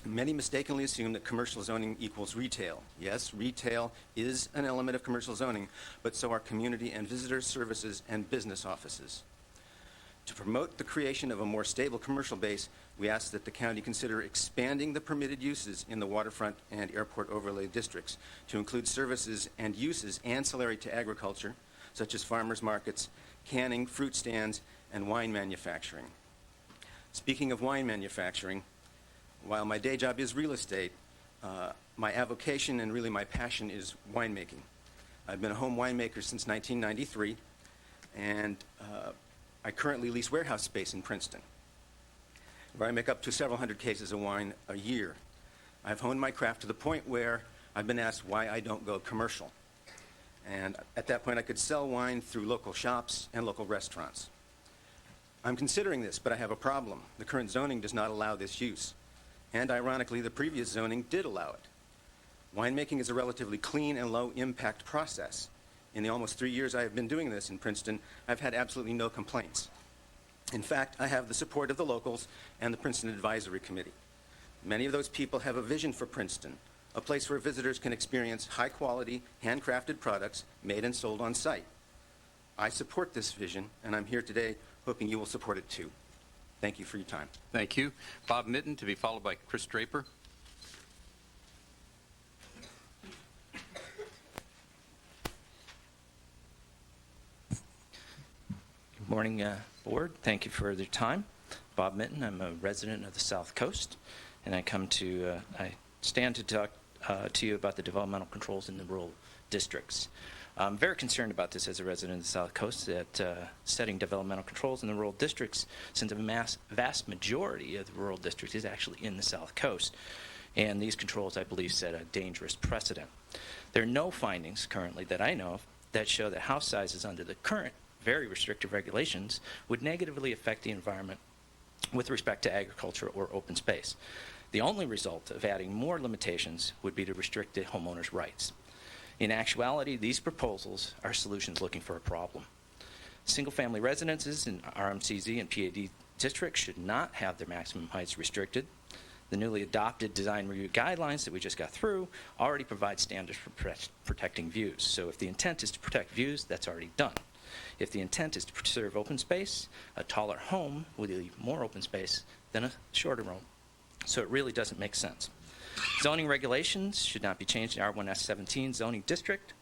Many mistakenly assume that commercial zoning equals retail. Yes, retail is an element of commercial zoning, but so are community and visitor services and business offices. To promote the creation of a more stable commercial base, we ask that the county consider expanding the permitted uses in the waterfront and airport overlay districts to include services and uses ancillary to agriculture, such as farmers markets, canning, fruit stands, and wine manufacturing. Speaking of wine manufacturing, while my day job is real estate, my avocation and really my passion is winemaking. I've been a home winemaker since 1993, and I currently lease warehouse space in Princeton, where I make up to several hundred cases of wine a year. I've honed my craft to the point where I've been asked why I don't go commercial. And at that point, I could sell wine through local shops and local restaurants. I'm considering this, but I have a problem. The current zoning does not allow this use. And ironically, the previous zoning did allow it. Winemaking is a relatively clean and low-impact process. In the almost 3 years I have been doing this in Princeton, I've had absolutely no complaints. In fact, I have the support of the locals and the Princeton Advisory Committee. Many of those people have a vision for Princeton, a place where visitors can experience high-quality, handcrafted products made and sold on site. I support this vision, and I'm here today hoping you will support it too. Thank you for your time. Thank you. Bob Mitten, to be followed by Chris Draper. Good morning, Board. Thank you for your time. Bob Mitten. I'm a resident of the South Coast, and I stand to talk to you about the developmental controls in the rural districts. I'm very concerned about this as a resident of the South Coast, that setting developmental controls in the rural districts, since the vast majority of the rural districts is actually in the South Coast. And these controls, I believe, set a dangerous precedent. There are no findings currently that I know of that show that house sizes under the current very restrictive regulations would negatively affect the environment with respect to agriculture or open space. The only result of adding more limitations would be to restrict the homeowner's rights. In actuality, these proposals are solutions looking for a problem. Single-family residences in RMCZ and PAD districts should not have their maximum heights restricted. The newly adopted design review guidelines that we just got through already provide standards for protecting views. So if the intent is to protect views, that's already done. If the intent is to preserve open space, a taller home would leave more open space than a shorter home. So it really doesn't make sense. Zoning regulations should not be changed in R1S17 zoning district.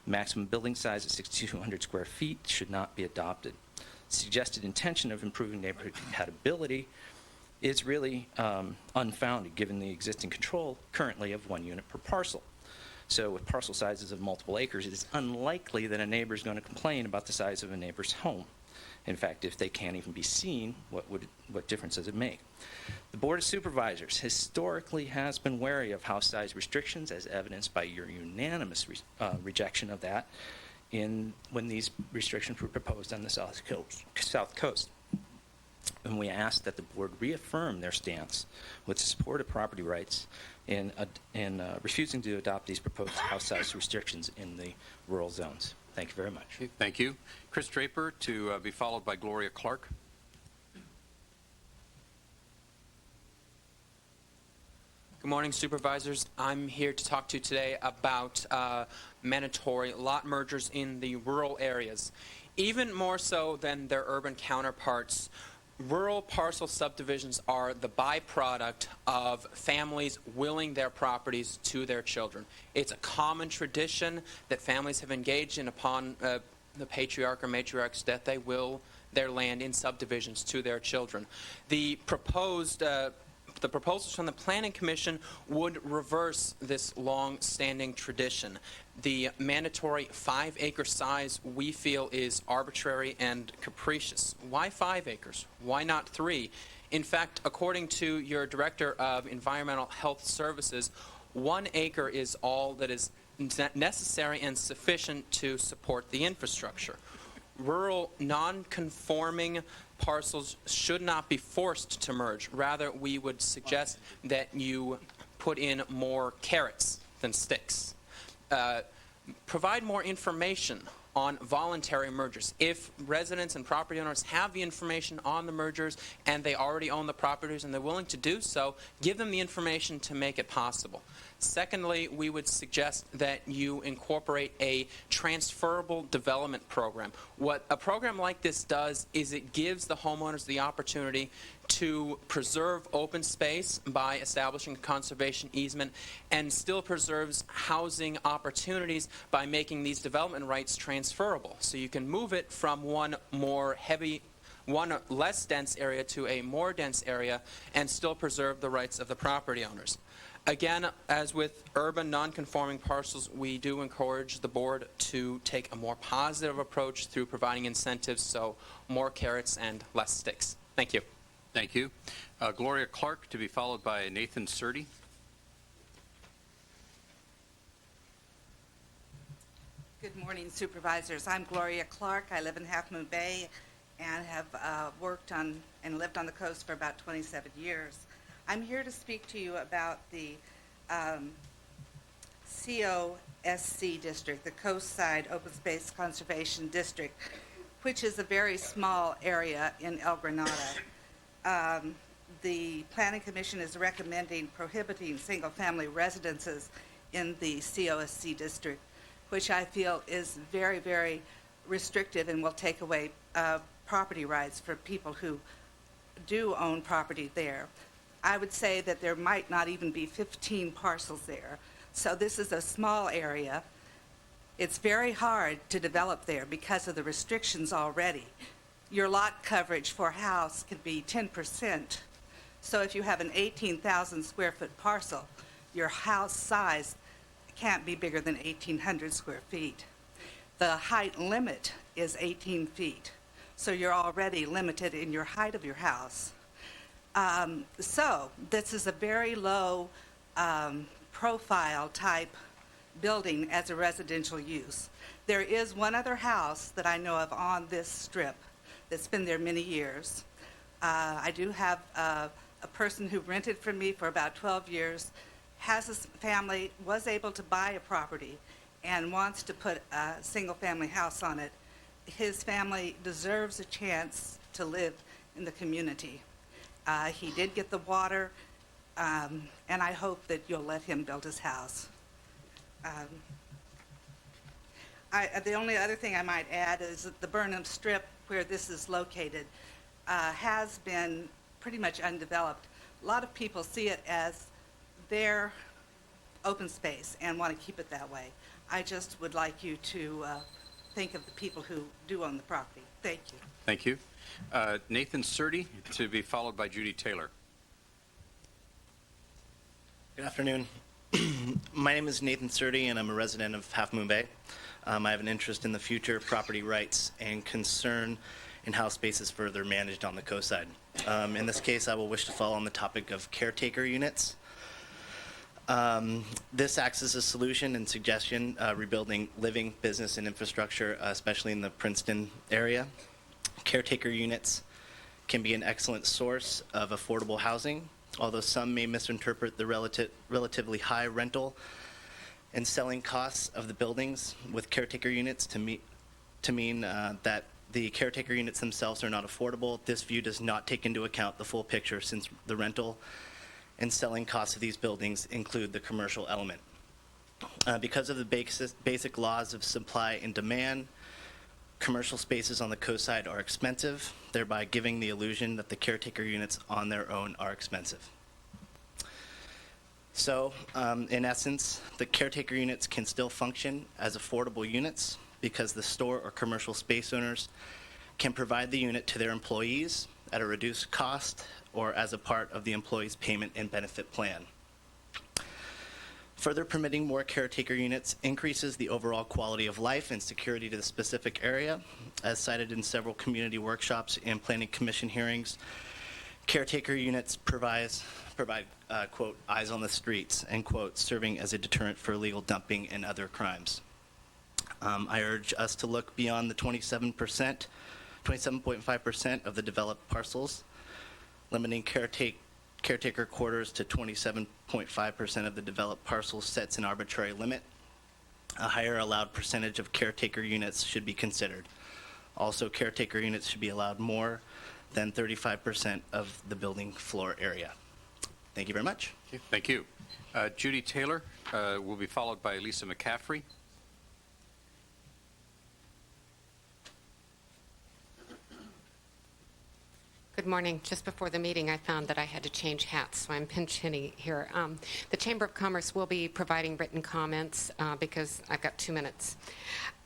Maximum building size of 6,200 square feet should not be adopted. Suggested intention of improving neighborhood compatibility is really unfounded given the existing control currently of 1 unit per parcel. So with parcel sizes of multiple acres, it is unlikely that a neighbor is going to complain about the size of a neighbor's home. In fact, if they can't even be seen, what difference does it make? The Board of Supervisors historically has been wary of house size restrictions, as evidenced by your unanimous rejection of that when these restrictions were proposed on the South Coast. And we ask that the Board reaffirm their stance with support of property rights in refusing to adopt these proposed house size restrictions in the rural zones. Thank you very much. Thank you. Chris Draper, to be followed by Gloria Clark. Good morning, Supervisors. I'm here to talk to you today about mandatory lot mergers in the rural areas. Even more so than their urban counterparts, rural parcel subdivisions are the byproduct of families willing their properties to their children. It's a common tradition that families have engaged in upon the patriarch or matriarch's death. They will their land in subdivisions to their children. The proposals from the Planning Commission would reverse this long-standing tradition. The mandatory 5-acre size we feel is arbitrary and capricious. Why 5 acres? Why not 3? In fact, according to your Director of Environmental Health Services, 1 acre is all that is necessary and sufficient to support the infrastructure. Rural non-conforming parcels should not be forced to merge. Rather, we would suggest that you put in more carrots than sticks. Provide more information on voluntary mergers. If residents and property owners have the information on the mergers and they already own the properties and they're willing to do so, give them the information to make it possible. Secondly, we would suggest that you incorporate a transferable development program. What a program like this does is it gives the homeowners the opportunity to preserve open space by establishing a conservation easement and still preserves housing opportunities by making these development rights transferable. So you can move it from one less dense area to a more dense area and still preserve the rights of the property owners. Again, as with urban non-conforming parcels, we do encourage the board to take a more positive approach through providing incentives, so more carrots and less sticks. Thank you. Thank you. Gloria Clark, to be followed by Nathan Surdy. Good morning, Supervisors. I'm Gloria Clark. I live in Half Moon Bay and have worked on and lived on the coast for about 27 years. I'm here to speak to you about the COSC district, the Coastside Open Space Conservation District, which is a very small area in El Granada. The Planning Commission is recommending prohibiting single-family residences in the COSC district, which I feel is very, very restrictive and will take away property rights for people who do own property there. I would say that there might not even be 15 parcels there. So this is a small area. It's very hard to develop there because of the restrictions already. Your lot coverage for a house can be 10%. So if you have an 18,000 square foot parcel, your house size can't be bigger than 1,800 square feet. The height limit is 18 feet. So you're already limited in your height of your house. So this is a very low profile type building as a residential use. There is one other house that I know of on this strip that's been there many years. I do have a person who rented from me for about 12 years, has a family, was able to buy a property, and wants to put a single-family house on it. His family deserves a chance to live in the community. He did get the water, and I hope that you'll let him build his house. The only other thing I might add is that the Burnham Strip, where this is located, has been pretty much undeveloped. A lot of people see it as their open space and want to keep it that way. I just would like you to think of the people who do own the property. Thank you. Thank you. Nathan Surdy, to be followed by Judy Taylor. Good afternoon. My name is Nathan Surdy, and I'm a resident of Half Moon Bay. I have an interest in the future property rights and concern in how space is further managed on the coast side. In this case, I will wish to follow on the topic of caretaker units. This acts as a solution and suggestion, rebuilding living, business, and infrastructure, especially in the Princeton area. Caretaker units can be an excellent source of affordable housing, although some may misinterpret the relatively high rental and selling costs of the buildings with caretaker units to mean that the caretaker units themselves are not affordable. This view does not take into account the full picture, since the rental and selling costs of these buildings include the commercial element. Because of the basic laws of supply and demand, commercial spaces on the coast side are expensive, thereby giving the illusion that the caretaker units on their own are expensive. So, in essence, the caretaker units can still function as affordable units because the store or commercial space owners can provide the unit to their employees at a reduced cost or as a part of the employee's payment and benefit plan. Further permitting more caretaker units increases the overall quality of life and security to the specific area. As cited in several community workshops and planning commission hearings, caretaker units provide quote, eyes on the streets, end quote, serving as a deterrent for illegal dumping and other crimes. I urge us to look beyond the 27.5% of the developed parcels, limiting caretaker quarters to 27.5% of the developed parcels sets an arbitrary limit. A higher allowed percentage of caretaker units should be considered. Also, caretaker units should be allowed more than 35% of the building floor area. Thank you very much. Okay, thank you. Judy Taylor will be followed by Lisa McCaffrey. Good morning. Just before the meeting, I found that I had to change hats, so I'm pinch hitting here. The Chamber of Commerce will be providing written comments because I've got 2 minutes.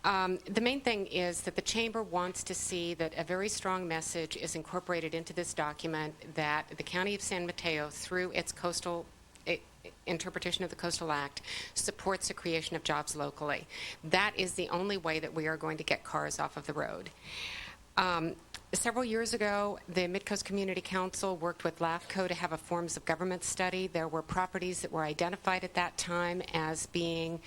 The main thing is that the Chamber wants to see that a very strong message is incorporated into this document that the County of San Mateo, through its coastal interpretation of the Coastal Act, supports the creation of jobs locally. That is the only way that we are going to get cars off of the road. Several years ago, the Midcoast Community Council worked with LAFCO to have a forms of government study. There were properties that were identified at that time as being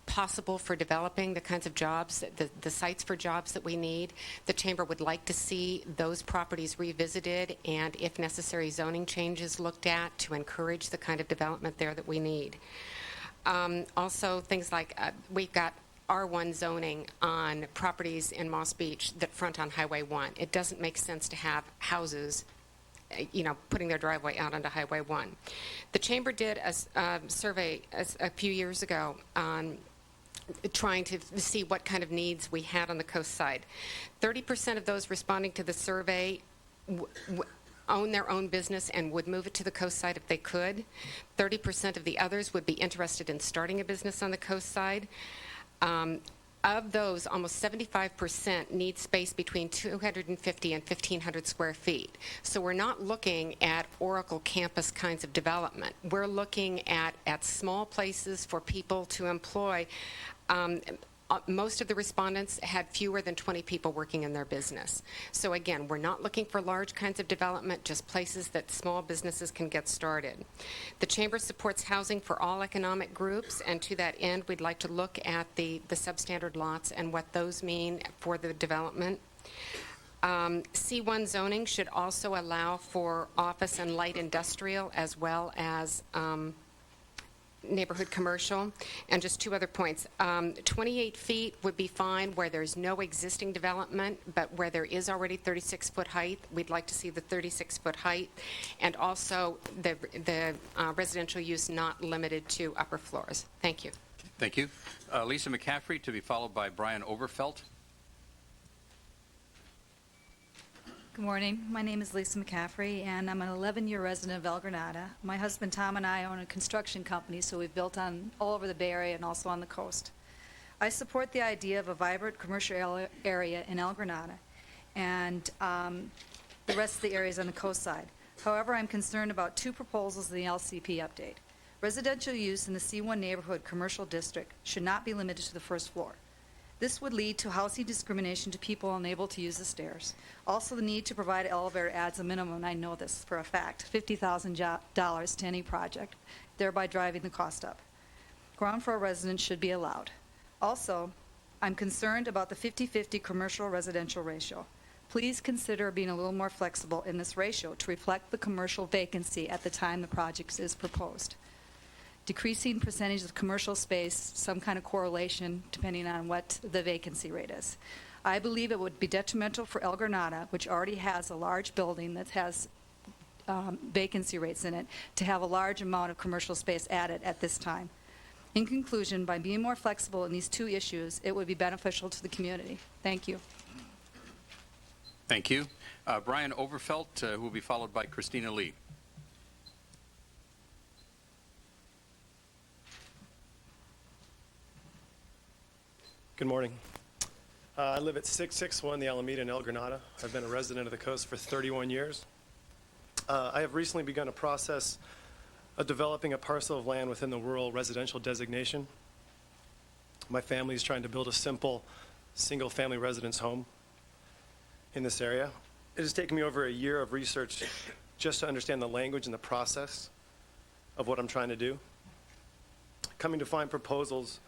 possible for developing the kinds of jobs, the sites for jobs that we need. The Chamber would like to see those properties revisited and, if necessary, zoning changes looked at to encourage the kind of development there that we need. Also, things like we've got R1 zoning on properties in Moss Beach that front on Highway 1. It doesn't make sense to have houses, putting their driveway out onto Highway 1. The Chamber did a survey a few years ago on trying to see what kind of needs we had on the coast side. 30% of those responding to the survey own their own business and would move it to the coast side if they could. 30% of the others would be interested in starting a business on the coast side. Of those, almost 75% need space between 250 and 1,500 square feet. So we're not looking at Oracle campus kinds of development. We're looking at small places for people to employ. Most of the respondents had fewer than 20 people working in their business. So again, we're not looking for large kinds of development, just places that small businesses can get started. The Chamber supports housing for all economic groups, and to that end, we'd like to look at the substandard lots and what those mean for the development. C1 zoning should also allow for office and light industrial as well as neighborhood commercial. And just 2 other points. 28 feet would be fine where there's no existing development, but where there is already 36-foot height, we'd like to see the 36-foot height. And also the residential use not limited to upper floors. Thank you. Thank you. Lisa McCaffrey to be followed by Brian Overfelt. Good morning. My name is Lisa McCaffrey, and I'm an 11-year resident of El Granada. My husband Tom and I own a construction company, so we've built all over the Bay Area and also on the coast. I support the idea of a vibrant commercial area in El Granada and the rest of the areas on the coast side. However, I'm concerned about 2 proposals in the LCP update. Residential use in the C1 neighborhood commercial district should not be limited to the first floor. This would lead to housing discrimination to people unable to use the stairs. Also, the need to provide an elevator adds a minimum, and I know this for a fact, $50,000 to any project, thereby driving the cost up. Ground floor residents should be allowed. Also, I'm concerned about the 50-50 commercial residential ratio. Please consider being a little more flexible in this ratio to reflect the commercial vacancy at the time the project is proposed. Decreasing percentage of commercial space, some kind of correlation depending on what the vacancy rate is. I believe it would be detrimental for El Granada, which already has a large building that has vacancy rates in it to have a large amount of commercial space added at this time. In conclusion, by being more flexible in these two issues, it would be beneficial to the community. Thank you. Thank you. Brian Overfelt, who will be followed by Christina Lee. Good morning. I live at 661 the Alameda in El Granada. I've been a resident of the coast for 31 years. I have recently begun a process of developing a parcel of land within the rural residential designation. My family is trying to build a simple single-family residence home in this area. It has taken me over a year of research just to understand the language and the process of what I'm trying to do. Coming to find proposals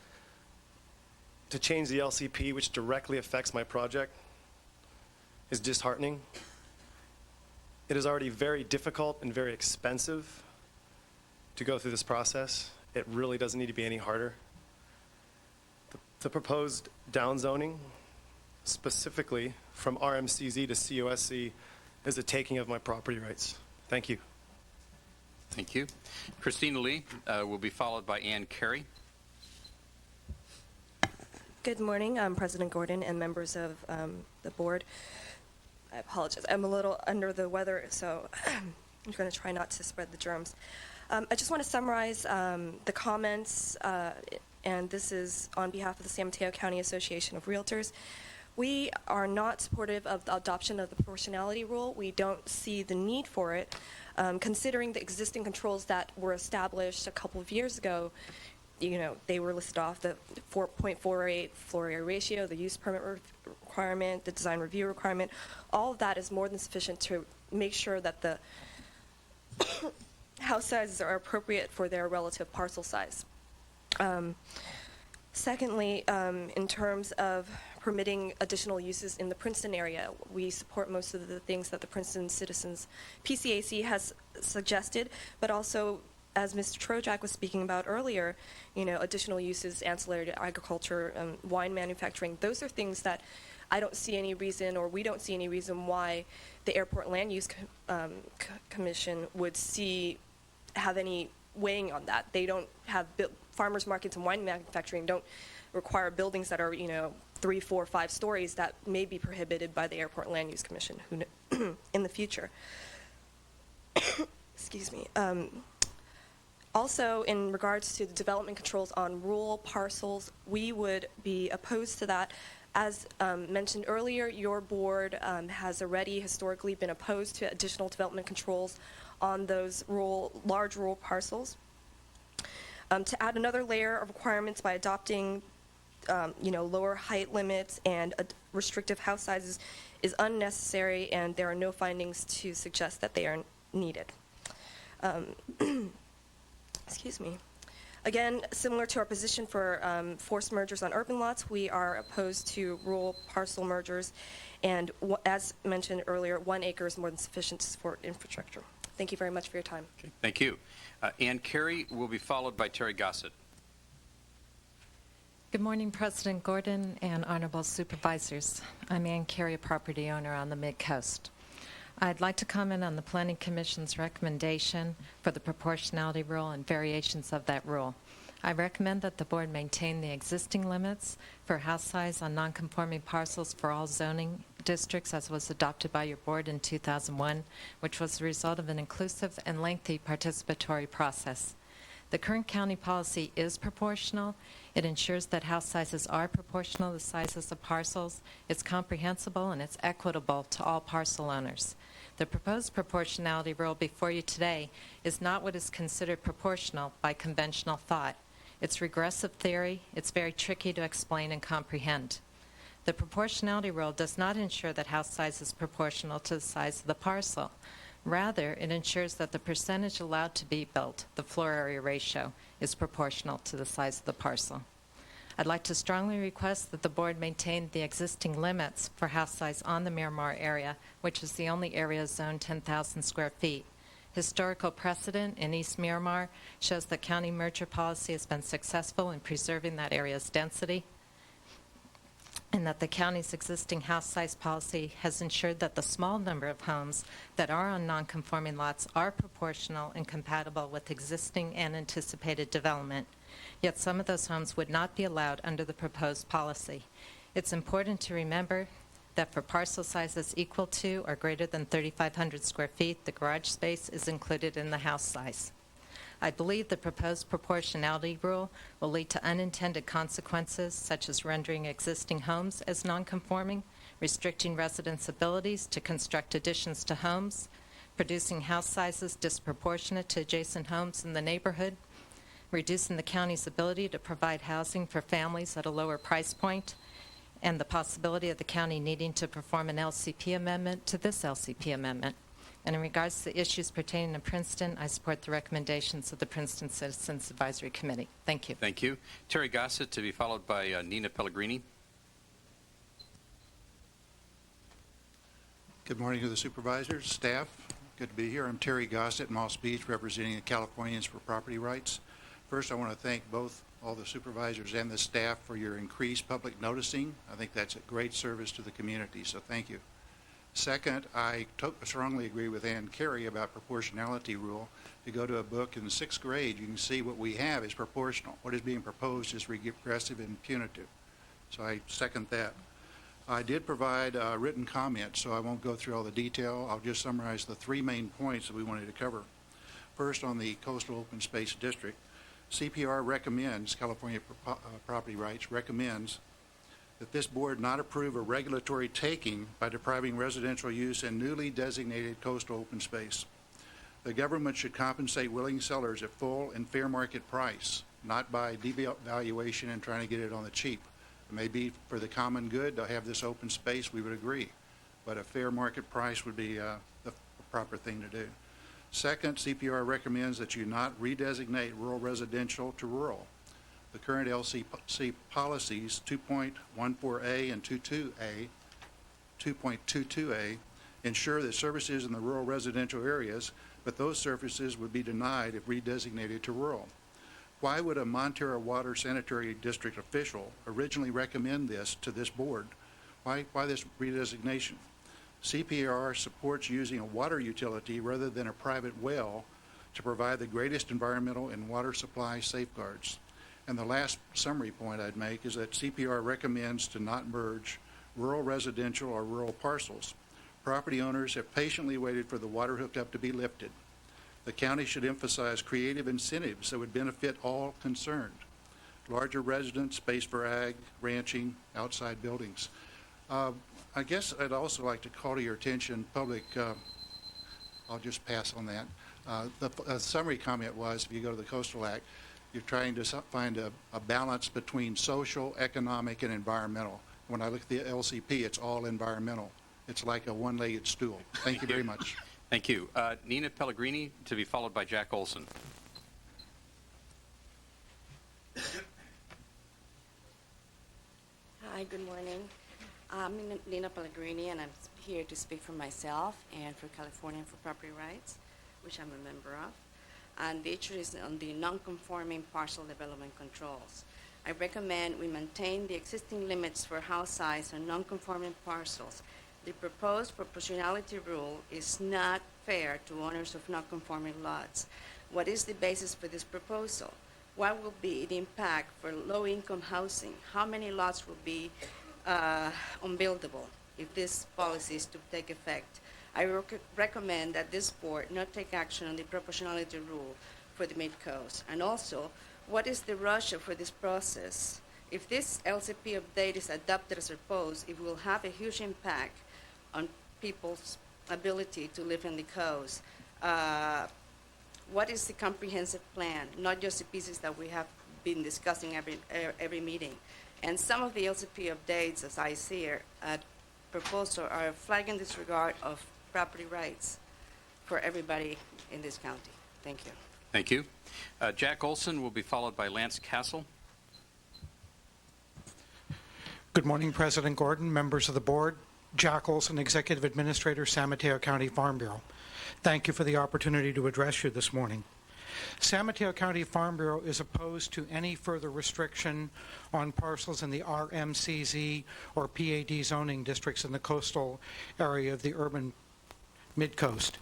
to change the LCP, which directly affects my project, is disheartening. It is already very difficult and very expensive to go through this process. It really doesn't need to be any harder. The proposed downzoning, specifically from RMCZ to COSC, is a taking of my property rights. Thank you. Thank you. Christina Lee will be followed by Ann Carey. Good morning, President Gordon and members of the board. I apologize. I'm a little under the weather, so I'm going to try not to spread the germs. I just want to summarize the comments, and this is on behalf of the San Mateo County Association of Realtors. We are not supportive of the adoption of the proportionality rule. We don't see the need for it, considering the existing controls that were established a couple of years ago. You know, they were listed off, the 4.48 floor area ratio, the use permit requirement, the design review requirement. All of that is more than sufficient to make sure that the house sizes are appropriate for their relative parcel size. Secondly, in terms of permitting additional uses in the Princeton area, we support most of the things that the Princeton Citizens PCAC has suggested, but also, as Mr. Trojak was speaking about earlier, you know, additional uses, ancillary to agriculture, wine manufacturing. Those are things that I don't see any reason, or we don't see any reason why the Airport Land Use Commission would have any weighing on that. They don't have farmers markets and wine manufacturing don't require buildings that are, you know, 3, 4, 5 stories that may be prohibited by the Airport Land Use Commission in the future. Excuse me. Also, in regards to the development controls on rural parcels, we would be opposed to that. As mentioned earlier, your board has already historically been opposed to additional development controls on those large rural parcels. To add another layer of requirements by adopting lower height limits and restrictive house sizes is unnecessary, and there are no findings to suggest that they are needed. Excuse me. Again, similar to our position for forced mergers on urban lots, we are opposed to rural parcel mergers, and as mentioned earlier, 1 acre is more than sufficient to support infrastructure. Thank you very much for your time. Okay, thank you. Ann Carey will be followed by Terry Gossett. Good morning, President Gordon and honorable supervisors. I'm Ann Carey, a property owner on the Mid-Coast. I'd like to comment on the Planning Commission's recommendation for the proportionality rule and variations of that rule. I recommend that the board maintain the existing limits for house size on nonconforming parcels for all zoning districts as was adopted by your board in 2001, which was the result of an inclusive and lengthy participatory process. The current county policy is proportional. It ensures that house sizes are proportional to the sizes of parcels. It's comprehensible and it's equitable to all parcel owners. The proposed proportionality rule before you today is not what is considered proportional by conventional thought. It's regressive theory. It's very tricky to explain and comprehend. The proportionality rule does not ensure that house size is proportional to the size of the parcel. Rather, it ensures that the percentage allowed to be built, the floor area ratio, is proportional to the size of the parcel. I'd like to strongly request that the board maintain the existing limits for house size on the Miramar area, which is the only area zoned 10,000 square feet. Historical precedent in East Miramar shows that county merger policy has been successful in preserving that area's density. and that the county's existing house size policy has ensured that the small number of homes that are on nonconforming lots are proportional and compatible with existing and anticipated development. Yet some of those homes would not be allowed under the proposed policy. It's important to remember that for parcel sizes equal to or greater than 3,500 square feet, the garage space is included in the house size. I believe the proposed proportionality rule will lead to unintended consequences, such as rendering existing homes as nonconforming, restricting residents' abilities to construct additions to homes, producing house sizes disproportionate to adjacent homes in the neighborhood, reducing the county's ability to provide housing for families at a lower price point, and the possibility of the county needing to perform an LCP amendment to this LCP amendment. And in regards to the issues pertaining to Princeton, I support the recommendations of the Princeton Citizens Advisory Committee. Thank you. Thank you. Terry Gossett, to be followed by Nina Pellegrini. Good morning to the supervisors, staff. Good to be here. I'm Terry Gossett, Moss Beach, representing the Californians for Property Rights. First, I want to thank all the supervisors and the staff for your increased public noticing. I think that's a great service to the community, so thank you. Second, I strongly agree with Ann Carey about proportionality rule. If you go to a book in the 6th grade, you can see what we have is proportional. What is being proposed is regressive and punitive. So I second that. I did provide written comments, so I won't go through all the detail. I'll just summarize the 3 main points that we wanted to cover. First, on the Coastal Open Space District, CPR recommends, California Property Rights recommends, that this board not approve a regulatory taking by depriving residential use in newly designated coastal open space. The government should compensate willing sellers at full and fair market price, not by devaluation and trying to get it on the cheap. It may be for the common good to have this open space, we would agree, but a fair market price would be the proper thing to do. Second, CPR recommends that you not redesignate rural residential to rural. The current LCC policies 2.14A and 2.22A ensure that services in the rural residential areas, but those services would be denied if redesignated to rural. Why would a Montero Water Sanitary District official originally recommend this to this board? Why this redesignation? CPR supports using a water utility rather than a private well to provide the greatest environmental and water supply safeguards. And the last summary point I'd make is that CPR recommends to not merge rural residential or rural parcels. Property owners have patiently waited for the water hookup to be lifted. The county should emphasize creative incentives that would benefit all concerned. Larger residence, space for ag, ranching, outside buildings. I guess I'd also like to call to your attention, public, I'll just pass on that. The summary comment was, if you go to the Coastal Act, you're trying to find a balance between social, economic, and environmental. When I look at the LCP, it's all environmental. It's like a one-legged stool. Thank you very much. Thank you. Nina Pellegrini, to be followed by Jack Olson. Hi, good morning. I'm Nina Pellegrini, and I'm here to speak for myself and for California for Property Rights, which I'm a member of. And the issue is on the non-conforming parcel development controls. I recommend we maintain the existing limits for house size on non-conforming parcels. The proposed proportionality rule is not fair to owners of non-conforming lots. What is the basis for this proposal? What will be the impact for low-income housing? How many lots will be unbuildable if this policy is to take effect? I recommend that this board not take action on the proportionality rule for the Mid-Coast. And also, what is the rush for this process? If this LCP update is adopted as proposed, it will have a huge impact on people's ability to live in the coast. What is the comprehensive plan? Not just the pieces that we have been discussing every meeting. And some of the LCP updates, as I see it, proposal are flagging disregard of property rights for everybody in this county. Thank you. Thank you. Jack Olson will be followed by Lance Castle. Good morning, President Gordon, members of the board. Jack Olson, Executive Administrator, San Mateo County Farm Bureau. Thank you for the opportunity to address you this morning. San Mateo County Farm Bureau is opposed to any further restriction on parcels in the RMCZ or PAD zoning districts in the coastal area of the urban mid-coast.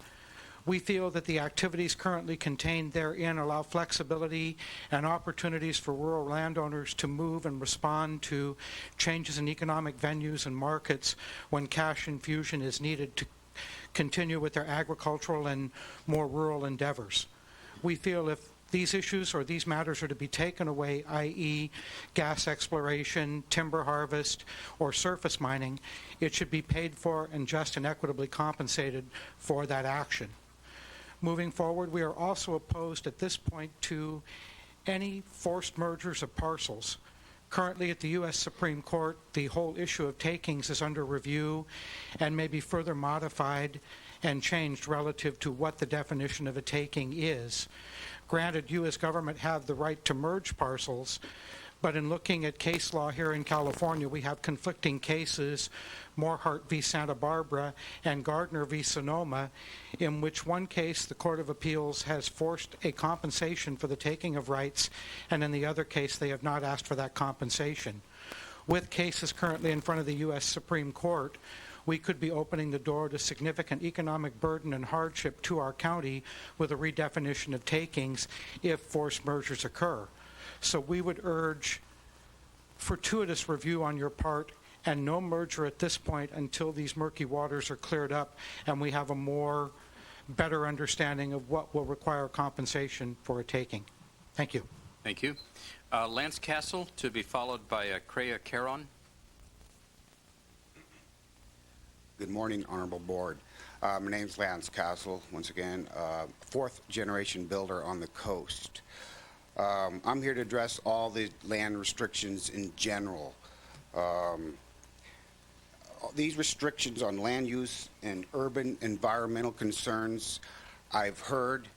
We feel that the activities currently contained therein allow flexibility and opportunities for rural landowners to move and respond to changes in economic venues and markets when cash infusion is needed to continue with their agricultural and more rural endeavors. We feel if these issues or these matters are to be taken away, i.e. gas exploration, timber harvest, or surface mining, it should be paid for and just and equitably compensated for that action. Moving forward, we are also opposed at this point to any forced mergers of parcels. Currently at the U.S. Supreme Court, the whole issue of takings is under review and may be further modified and changed relative to what the definition of a taking is. Granted, you as government have the right to merge parcels, but in looking at case law here in California, we have conflicting cases, Morehart v. Santa Barbara and Gardner v. Sonoma, in which one case the Court of Appeals has forced a compensation for the taking of rights, and in the other case they have not asked for that compensation. With cases currently in front of the U.S. Supreme Court, we could be opening the door to significant economic burden and hardship to our county with a redefinition of takings if forced mergers occur. So we would urge fortuitous review on your part and no merger at this point until these murky waters are cleared up and we have a better understanding of what will require compensation for a taking. Thank you. Thank you. Lance Castle, to be followed by Crea Caron. Good morning, Honorable Board. My name's Lance Castle, once again, fourth generation builder on the coast. I'm here to address all the land restrictions in general. These restrictions on land use and urban environmental concerns I've heard,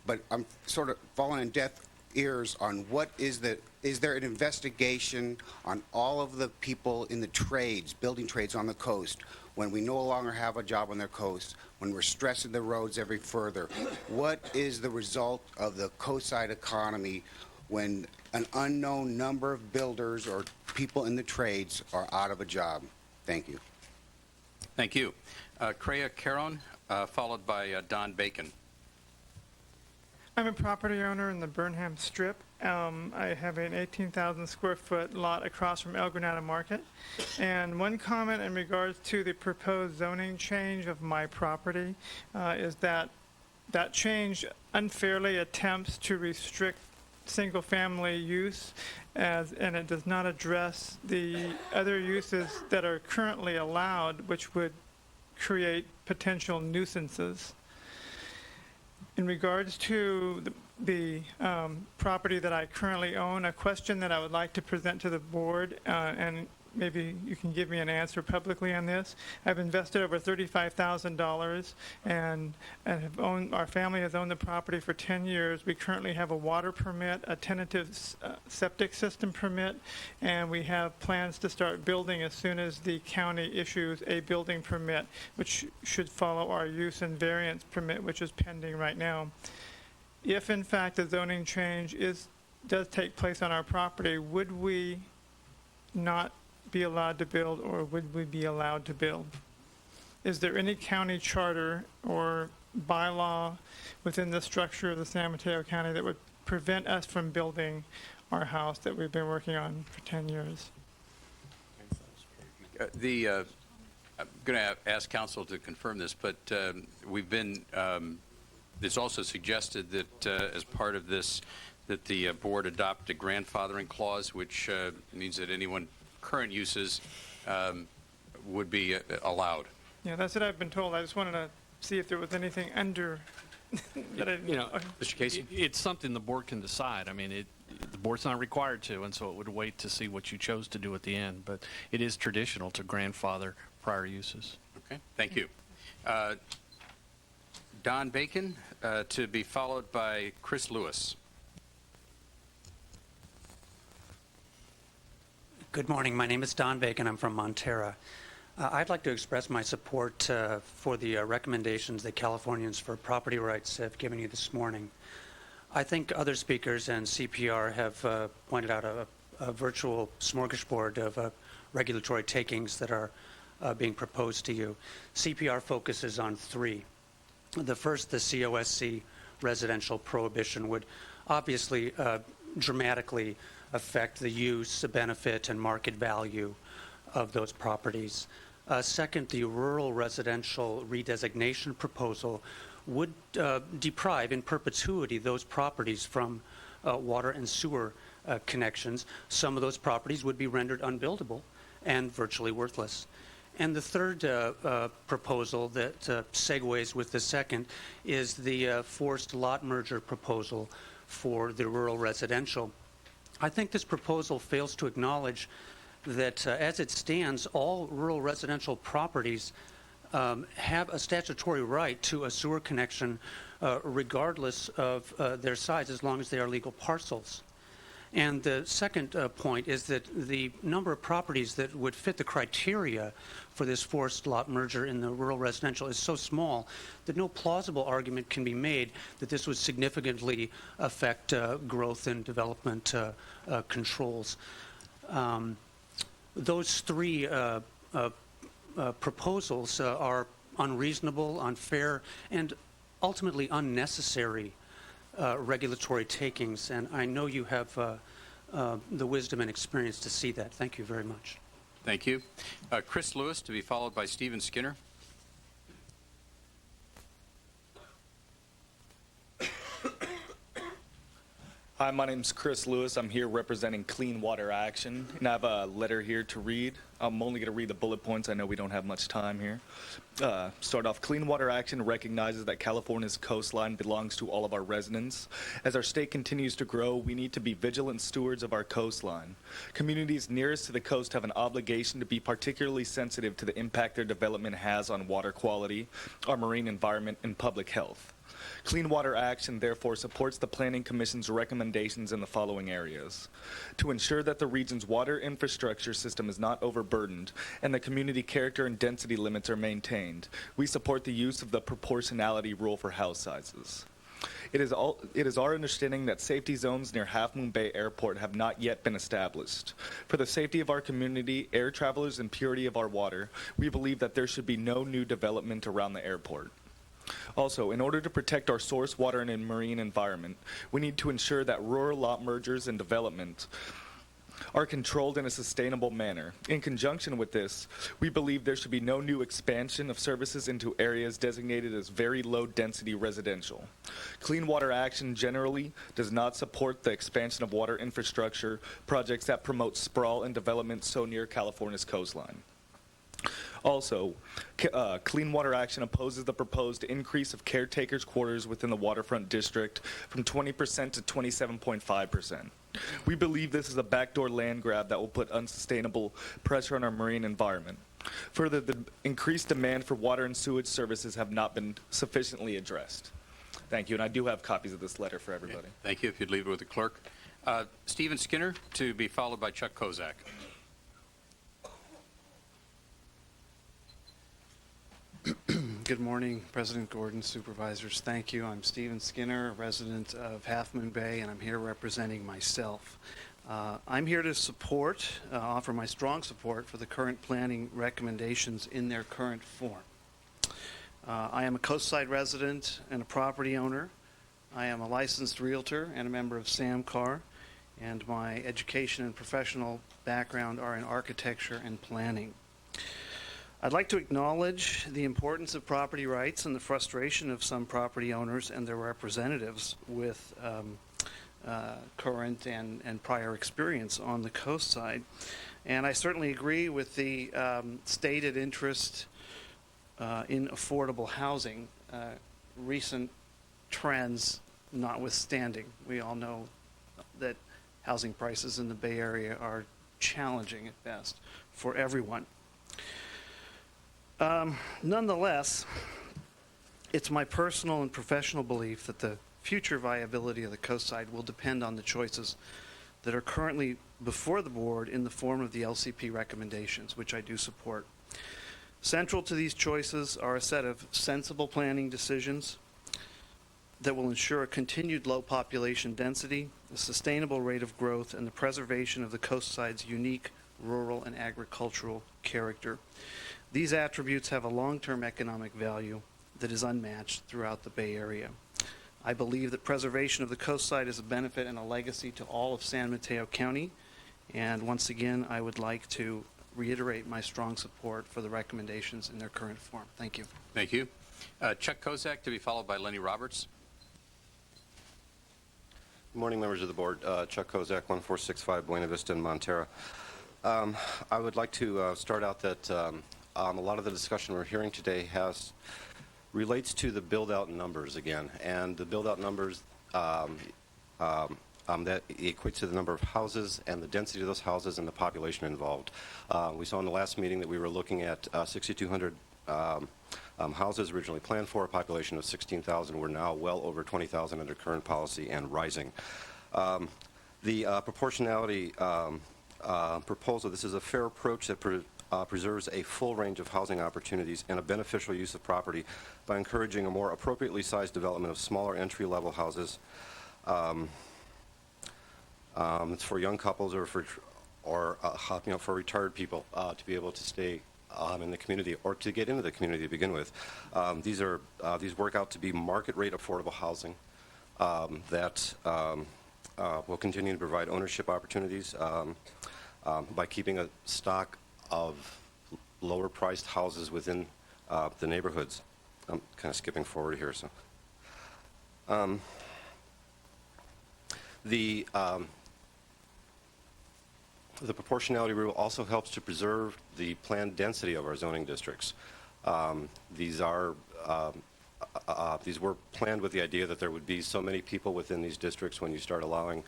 but I'm sort of falling on deaf ears on is there an investigation on all of the people in the trades, building trades on the coast, when we no longer have a job on their coast, when we're stressing the roads every further? What is the result of the coastside economy when an unknown number of builders or people in the trades are out of a job? Thank you. Thank you. Crea Caron, followed by Don Bacon. I'm a property owner in the Burnham Strip. I have an 18,000 square foot lot across from El Granada Market. And one comment in regards to the proposed zoning change of my property is that that change unfairly attempts to restrict single-family use, and it does not address the other uses that are currently allowed, which would create potential nuisances. In regards to the property that I currently own, a question that I would like to present to the board, and maybe you can give me an answer publicly on this. I've invested over $35,000 and our family has owned the property for 10 years. We currently have a water permit, a tentative septic system permit, and we have plans to start building as soon as the county issues a building permit, which should follow our use and variance permit, which is pending right now. If in fact the zoning change does take place on our property, would we not be allowed to build, or would we be allowed to build? Is there any county charter or bylaw within the structure of the San Mateo County that would prevent us from building our house that we've been working on for 10 years? I'm going to ask council to confirm this, but we've been, it's also suggested that as part of this, that the board adopt a grandfathering clause, which means that anyone current uses would be allowed. Yeah, that's what I've been told. I just wanted to see if there was anything under that I, Mr. Casey? It's something the board can decide. I mean, the board's not required to, and so it would wait to see what you chose to do at the end. But it is traditional to grandfather prior uses. Okay, thank you. Don Bacon, to be followed by Chris Lewis. Good morning. My name is Don Bacon. I'm from Montera. I'd like to express my support for the recommendations that Californians for Property Rights have given you this morning. I think other speakers and CPR have pointed out a virtual smorgasbord of regulatory takings that are being proposed to you. CPR focuses on three. The first, the COSC residential prohibition, would obviously dramatically affect the use, the benefit, and market value of those properties. Second, the rural residential redesignation proposal would deprive in perpetuity those properties from water and sewer connections. Some of those properties would be rendered unbuildable and virtually worthless. And the third proposal that segues with the second is the forced lot merger proposal for the rural residential. I think this proposal fails to acknowledge that as it stands, all rural residential properties have a statutory right to a sewer connection regardless of their size, as long as they are legal parcels. And the second point is that the number of properties that would fit the criteria for this forced lot merger in the rural residential is so small that no plausible argument can be made that this would significantly affect growth and development controls. Those three proposals are unreasonable, unfair, and ultimately unnecessary regulatory takings, and I know you have the wisdom and experience to see that. Thank you very much. Thank you. Chris Lewis, to be followed by Stephen Skinner. Hi, my name's Chris Lewis. I'm here representing Clean Water Action, and I have a letter here to read. I'm only going to read the bullet points. I know we don't have much time here. Start off, Clean Water Action recognizes that California's coastline belongs to all of our residents. As our state continues to grow, we need to be vigilant stewards of our coastline. Communities nearest to the coast have an obligation to be particularly sensitive to the impact their development has on water quality, our marine environment, and public health. Clean Water Action therefore supports the Planning Commission's recommendations in the following areas. To ensure that the region's water infrastructure system is not overburdened and the community character and density limits are maintained, we support the use of the proportionality rule for house sizes. It is our understanding that safety zones near Half Moon Bay Airport have not yet been established. For the safety of our community, air travelers, and purity of our water, we believe that there should be no new development around the airport. Also, in order to protect our source water and marine environment, we need to ensure that rural lot mergers and development are controlled in a sustainable manner. In conjunction with this, we believe there should be no new expansion of services into areas designated as very low-density residential. Clean Water Action generally does not support the expansion of water infrastructure projects that promote sprawl and development so near California's coastline. Also, Clean Water Action opposes the proposed increase of caretakers' quarters within the waterfront district from 20% to 27.5%. We believe this is a backdoor land grab that will put unsustainable pressure on our marine environment. Further, the increased demand for water and sewage services have not been sufficiently addressed. Thank you, and I do have copies of this letter for everybody. Okay. Thank you. If you'd leave it with the clerk. Stephen Skinner, to be followed by Chuck Kozak. Good morning, President Gordon, Supervisors. Thank you. I'm Stephen Skinner, a resident of Half Moon Bay, and I'm here representing myself. I'm here to offer my strong support for the current planning recommendations in their current form. I am a coastside resident and a property owner. I am a licensed realtor and a member of SAMCAR, and my education and professional background are in architecture and planning. I'd like to acknowledge the importance of property rights and the frustration of some property owners and their representatives with current and prior experience on the coast side. And I certainly agree with the stated interest in affordable housing, recent trends notwithstanding. We all know that housing prices in the Bay Area are challenging at best for everyone. Nonetheless, it's my personal and professional belief that the future viability of the coast side will depend on the choices that are currently before the board in the form of the LCP recommendations, which I do support. Central to these choices are a set of sensible planning decisions that will ensure a continued low population density, a sustainable rate of growth, and the preservation of the coastside's unique rural and agricultural character. These attributes have a long-term economic value that is unmatched throughout the Bay Area. I believe that preservation of the coastside is a benefit and a legacy to all of San Mateo County. And once again, I would like to reiterate my strong support for the recommendations in their current form. Thank you. Thank you. Chuck Kozak, to be followed by Lenny Roberts. Good morning, members of the board. Chuck Kozak, 1465 Buena Vista in Montera. I would like to start out that a lot of the discussion we're hearing today relates to the build-out numbers again, and the build-out numbers that equates to the number of houses and the density of those houses and the population involved. We saw in the last meeting that we were looking at 6,200 houses originally planned for, a population of 16,000. We're now well over 20,000 under current policy and rising. The proportionality proposal, this is a fair approach that preserves a full range of housing opportunities and a beneficial use of property by encouraging a more appropriately sized development of smaller entry-level houses. It's for young couples or for retired people to be able to stay in the community or to get into the community to begin with. These work out to be market rate affordable housing that will continue to provide ownership opportunities by keeping a stock of lower priced houses within the neighborhoods. I'm kind of skipping forward here. So the proportionality rule also helps to preserve the planned density of our zoning districts. These were planned with the idea that there would be so many people within these districts. When you start allowing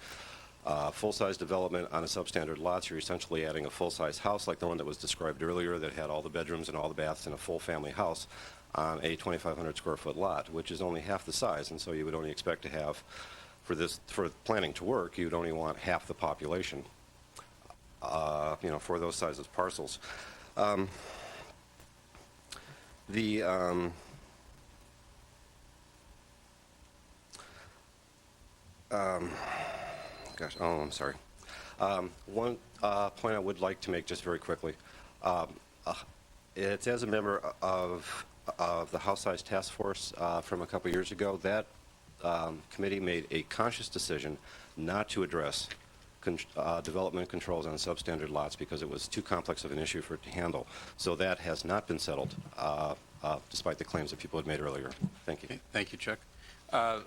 full-size development on a substandard lot, you're essentially adding a full-size house like the one that was described earlier that had all the bedrooms and all the baths in a full family house on a 2,500 square foot lot, which is only half the size. And so you would only expect to have, for planning to work, you'd only want half the population. For those sizes parcels. I'm sorry. One point I would like to make just very quickly. It's as a member of the House Size Task Force from a couple years ago, that committee made a conscious decision not to address development controls on substandard lots because it was too complex of an issue for it to handle. So that has not been settled, despite the claims that people had made earlier. Thank you. Okay. Thank you, Chuck.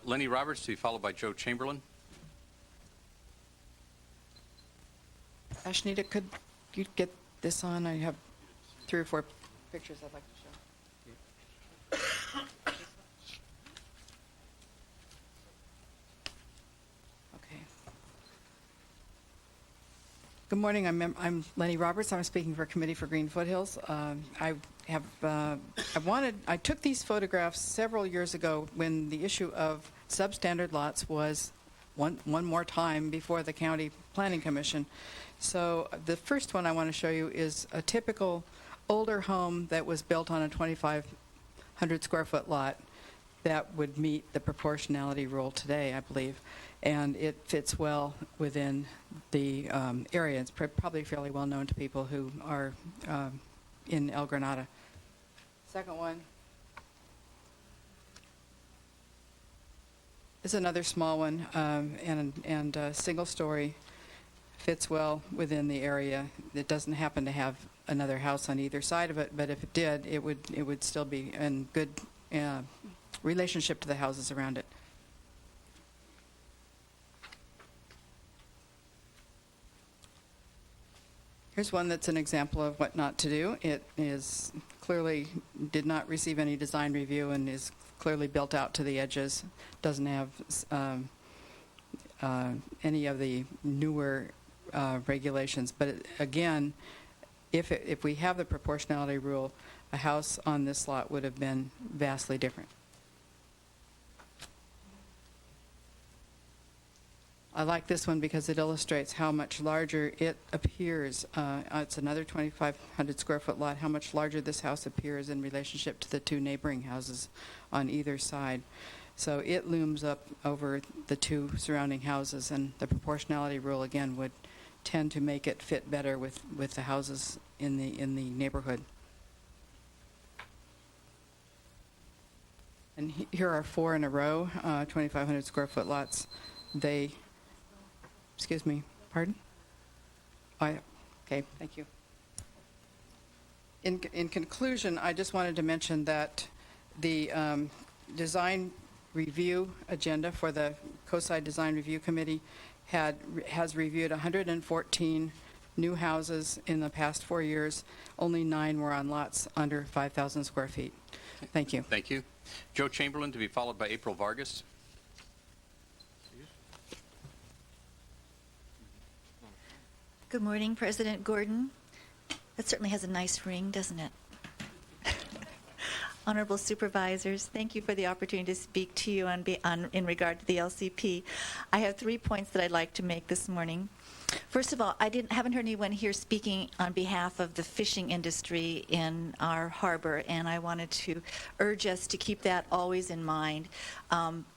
Lenny Roberts, to be followed by Joe Chamberlain. Ashnita, could you get this on? I have 3 or 4 pictures I'd like to show. Okay. Good morning. I'm Lenny Roberts. I'm speaking for Committee for Green Foothills. I took these photographs several years ago when the issue of substandard lots was one more time before the County Planning Commission. So the first one I want to show you is a typical older home that was built on a 2,500 square foot lot that would meet the proportionality rule today, I believe. And it fits well within the area. It's probably fairly well known to people who are in El Granada. Second one is another small one, and single story. Fits well within the area. It doesn't happen to have another house on either side of it, but if it did, it would still be in good relationship to the houses around it. Here's one that's an example of what not to do. It is clearly did not receive any design review and is clearly built out to the edges. Doesn't have any of the newer regulations. But again, if we have the proportionality rule, a house on this lot would have been vastly different. I like this one because it illustrates how much larger it appears. It's another 2,500 square foot lot, how much larger this house appears in relationship to the 2 neighboring houses on either side. So it looms up over the two surrounding houses, and the proportionality rule, again, would tend to make it fit better with the houses in the neighborhood. And here are 4 in a row, 2,500 square foot lots. They, excuse me, pardon? Okay, thank you. In conclusion, I just wanted to mention that the design review agenda for the Coastside Design Review Committee has reviewed 114 new houses in the past 4 years. Only 9 were on lots under 5,000 square feet. Thank you. Thank you. Joe Chamberlain, to be followed by April Vargas. Good morning, President Gordon. That certainly has a nice ring, doesn't it? Honorable Supervisors, thank you for the opportunity to speak to you in regard to the LCP. I have 3 points that I'd like to make this morning. First of all, haven't heard anyone here speaking on behalf of the fishing industry in our harbor, and I wanted to urge us to keep that always in mind.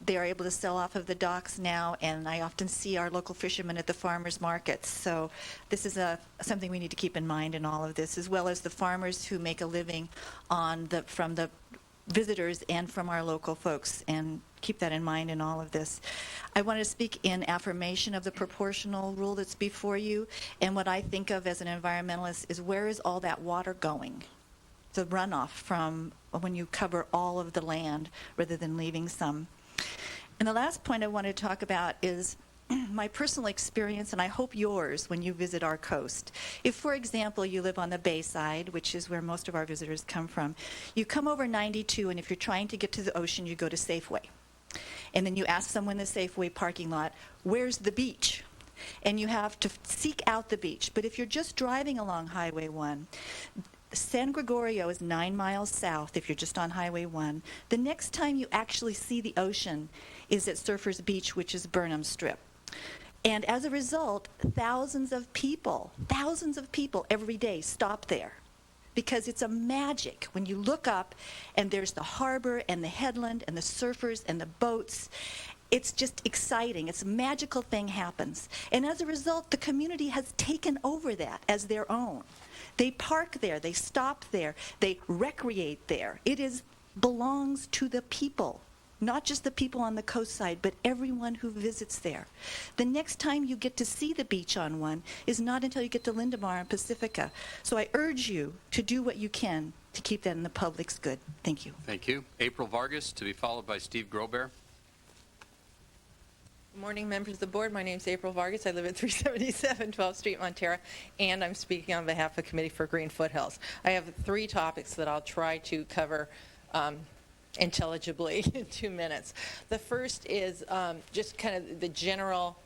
They are able to sell off of the docks now, and I often see our local fishermen at the farmers markets. So this is something we need to keep in mind in all of this, as well as the farmers who make a living from the visitors and from our local folks, and keep that in mind in all of this. I want to speak in affirmation of the proportional rule that's before you, and what I think of as an environmentalist is, where is all that water going? The runoff from when you cover all of the land rather than leaving some. And the last point I want to talk about is my personal experience, and I hope yours, when you visit our coast. If, for example, you live on the Bayside, which is where most of our visitors come from, you come over 92, and if you're trying to get to the ocean, you go to Safeway. And then you ask someone in the Safeway parking lot, where's the beach? And you have to seek out the beach. But if you're just driving along Highway 1, San Gregorio is 9 miles south if you're just on Highway 1. The next time you actually see the ocean is at Surfers Beach, which is Burnham Strip. And as a result, thousands of people every day stop there, because it's a magic when you look up and there's the harbor and the headland and the surfers and the boats. It's just exciting. It's a magical thing happens. And as a result, the community has taken over that as their own. They park there, they stop there, they recreate there. It belongs to the people. Not just the people on the coast side, but everyone who visits there. The next time you get to see the beach on one is not until you get to Lindemar and Pacifica. So I urge you to do what you can to keep that in the public's good. Thank you. Thank you. April Vargas, to be followed by Steve Grobert. Good morning, members of the board. My name is April Vargas. I live at 377 12th Street, Montera, and I'm speaking on behalf of the Committee for Green Foothills. I have 3 topics that I'll try to cover intelligibly in 2 minutes. The first is just kind of the general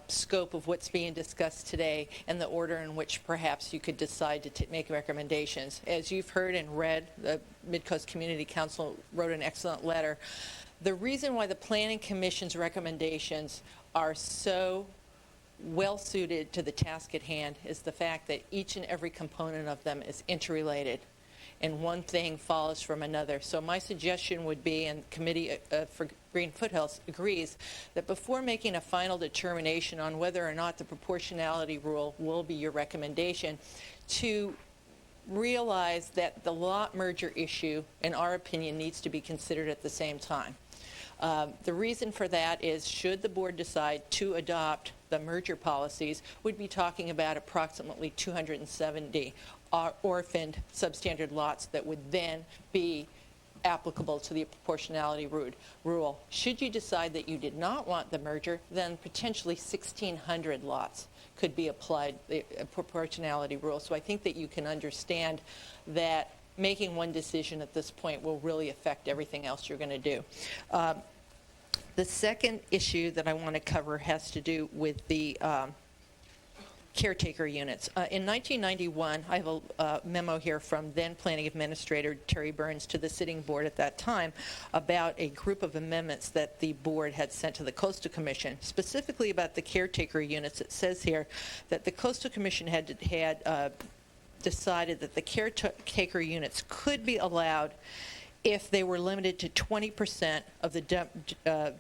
scope of what's being discussed today and the order in which perhaps you could decide to make recommendations. As you've heard and read, the Mid-Coast Community Council wrote an excellent letter. The reason why the Planning Commission's recommendations are so well suited to the task at hand is the fact that each and every component of them is interrelated, and one thing follows from another. So my suggestion would be, and the Committee for Green Foothills agrees, that before making a final determination on whether or not the proportionality rule will be your recommendation, to realize that the lot merger issue, in our opinion, needs to be considered at the same time. The reason for that is, should the board decide to adopt the merger policies, we'd be talking about approximately 270 orphaned substandard lots that would then be applicable to the proportionality rule. Should you decide that you did not want the merger, then potentially 1,600 lots could be applied the proportionality rule. So I think that you can understand that making one decision at this point will really affect everything else you're going to do. The second issue that I want to cover has to do with the caretaker units. In 1991, I have a memo here from then Planning Administrator Terry Burns to the sitting board at that time about a group of amendments that the board had sent to the Coastal Commission, specifically about the caretaker units. It says here that the Coastal Commission had decided that the caretaker units could be allowed if they were limited to 20% of the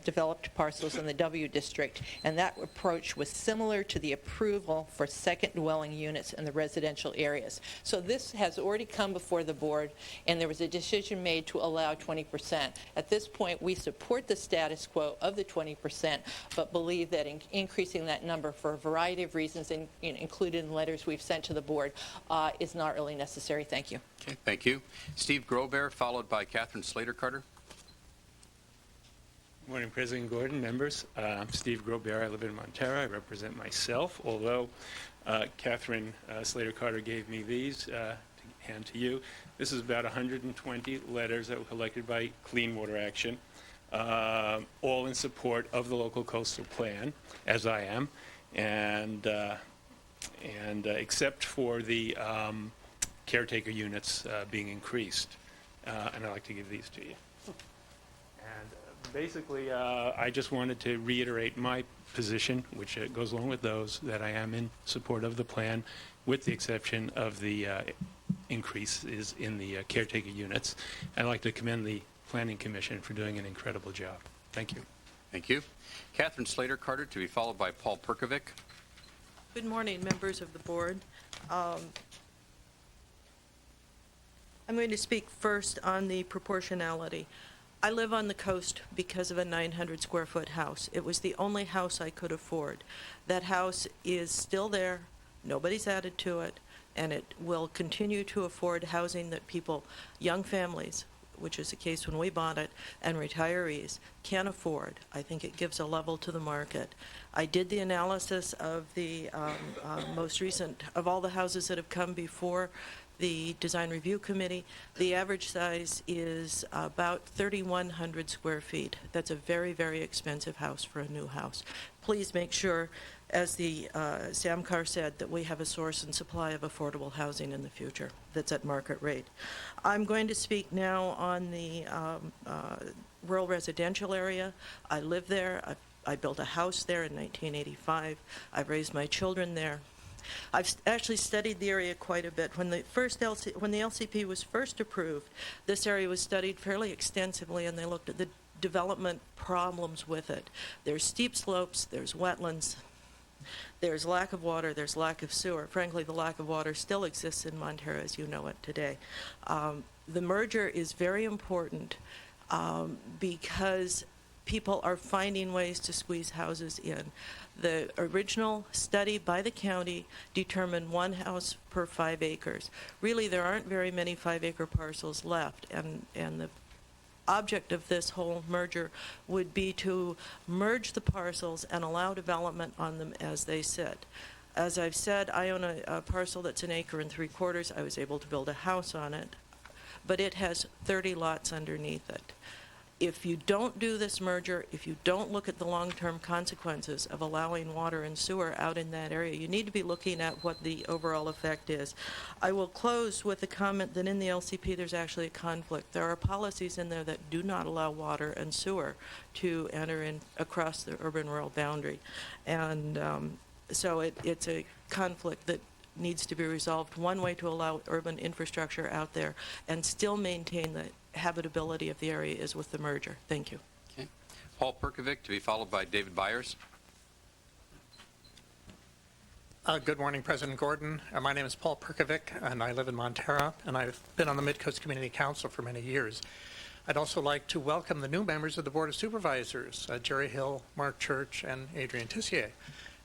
developed parcels in the W district, and that approach was similar to the approval for second dwelling units in the residential areas. So this has already come before the board, and there was a decision made to allow 20%. At this point, we support the status quo of the 20%, but believe that increasing that number for a variety of reasons, included in letters we've sent to the board, is not really necessary. Thank you. Okay, thank you. Steve Grobear, followed by Catherine Slater-Carter. Morning, President Gordon, members. I'm Steve Grobear. I live in Montero. I represent myself, although Catherine Slater-Carter gave me these to hand to you. This is about 120 letters that were collected by Clean Water Action, all in support of the local coastal plan, as I am, and except for the caretaker units being increased. And I'd like to give these to you. And basically, I just wanted to reiterate my position, which goes along with those, that I am in support of the plan, with the exception of the increases in the caretaker units. I'd like to commend the Planning Commission for doing an incredible job. Thank you. Thank you. Catherine Slater-Carter, to be followed by Paul Perkovic. Good morning, members of the board. I'm going to speak first on the proportionality. I live on the coast because of a 900 square foot house. It was the only house I could afford. That house is still there, nobody's added to it, and it will continue to afford housing that people, young families, which is the case when we bought it, and retirees can afford. I think it gives a level to the market. I did the analysis of the most recent, of all the houses that have come before the Design Review Committee. The average size is about 3,100 square feet. That's a very, very expensive house for a new house. Please make sure, as the Samcar said, that we have a source and supply of affordable housing in the future that's at market rate. I'm going to speak now on the rural residential area. I live there. I built a house there in 1985. I've raised my children there. I've actually studied the area quite a bit. When the LCP was first approved, this area was studied fairly extensively, and they looked at the development problems with it. There's steep slopes, there's wetlands, there's lack of water, there's lack of sewer. Frankly, the lack of water still exists in Montero as you know it today. The merger is very important because people are finding ways to squeeze houses in. The original study by the county determined one house per 5 acres. Really, there aren't very many 5-acre parcels left, and the object of this whole merger would be to merge the parcels and allow development on them as they sit. As I've said, I own a parcel that's 1 3/4 acres. I was able to build a house on it, but it has 30 lots underneath it. If you don't do this merger, if you don't look at the long-term consequences of allowing water and sewer out in that area, you need to be looking at what the overall effect is. I will close with a comment that in the LCP there's actually a conflict. There are policies in there that do not allow water and sewer to enter in across the urban-rural boundary. And so it's a conflict that needs to be resolved. One way to allow urban infrastructure out there and still maintain the habitability of the area is with the merger. Thank you. Okay. Paul Perkovic, to be followed by David Byers. Good morning, President Gordon. My name is Paul Perkovic, and I live in Montero, and I've been on the Mid-Coast Community Council for many years. I'd also like to welcome the new members of the Board of Supervisors, Jerry Hill, Mark Church, and Adrian Tissier.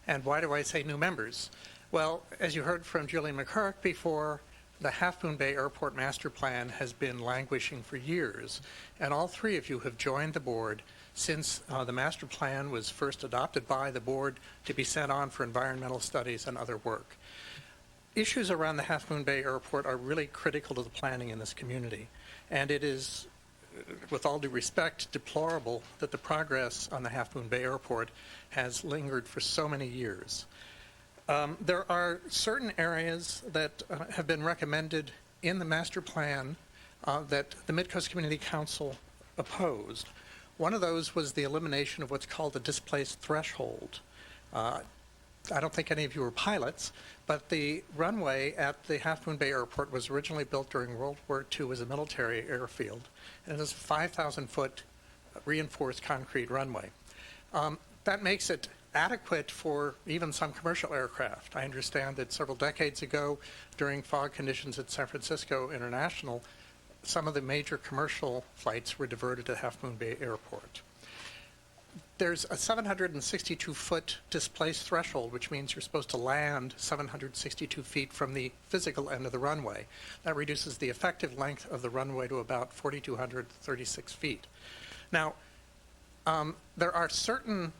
And why do I say new members? Well, as you heard from Julian McCurk before, the Half Moon Bay Airport Master Plan has been languishing for years, and all three of you have joined the board since the master plan was first adopted by the board to be sent on for environmental studies and other work. Issues around the Half Moon Bay Airport are really critical to the planning in this community, and it is, with all due respect, deplorable that the progress on the Half Moon Bay Airport has lingered for so many years. There are certain areas that have been recommended in the master plan that the Mid-Coast Community Council opposed. One of those was the elimination of what's called the displaced threshold. I don't think any of you were pilots, but the runway at the Half Moon Bay Airport was originally built during World War II as a military airfield, and it is a 5,000-foot reinforced concrete runway. That makes it adequate for even some commercial aircraft. I understand that several decades ago, during fog conditions at San Francisco International, some of the major commercial flights were diverted to Half Moon Bay Airport. There's a 762-foot displaced threshold, which means you're supposed to land 762 feet from the physical end of the runway. That reduces the effective length of the runway to about 4,236 feet. Now, there are certain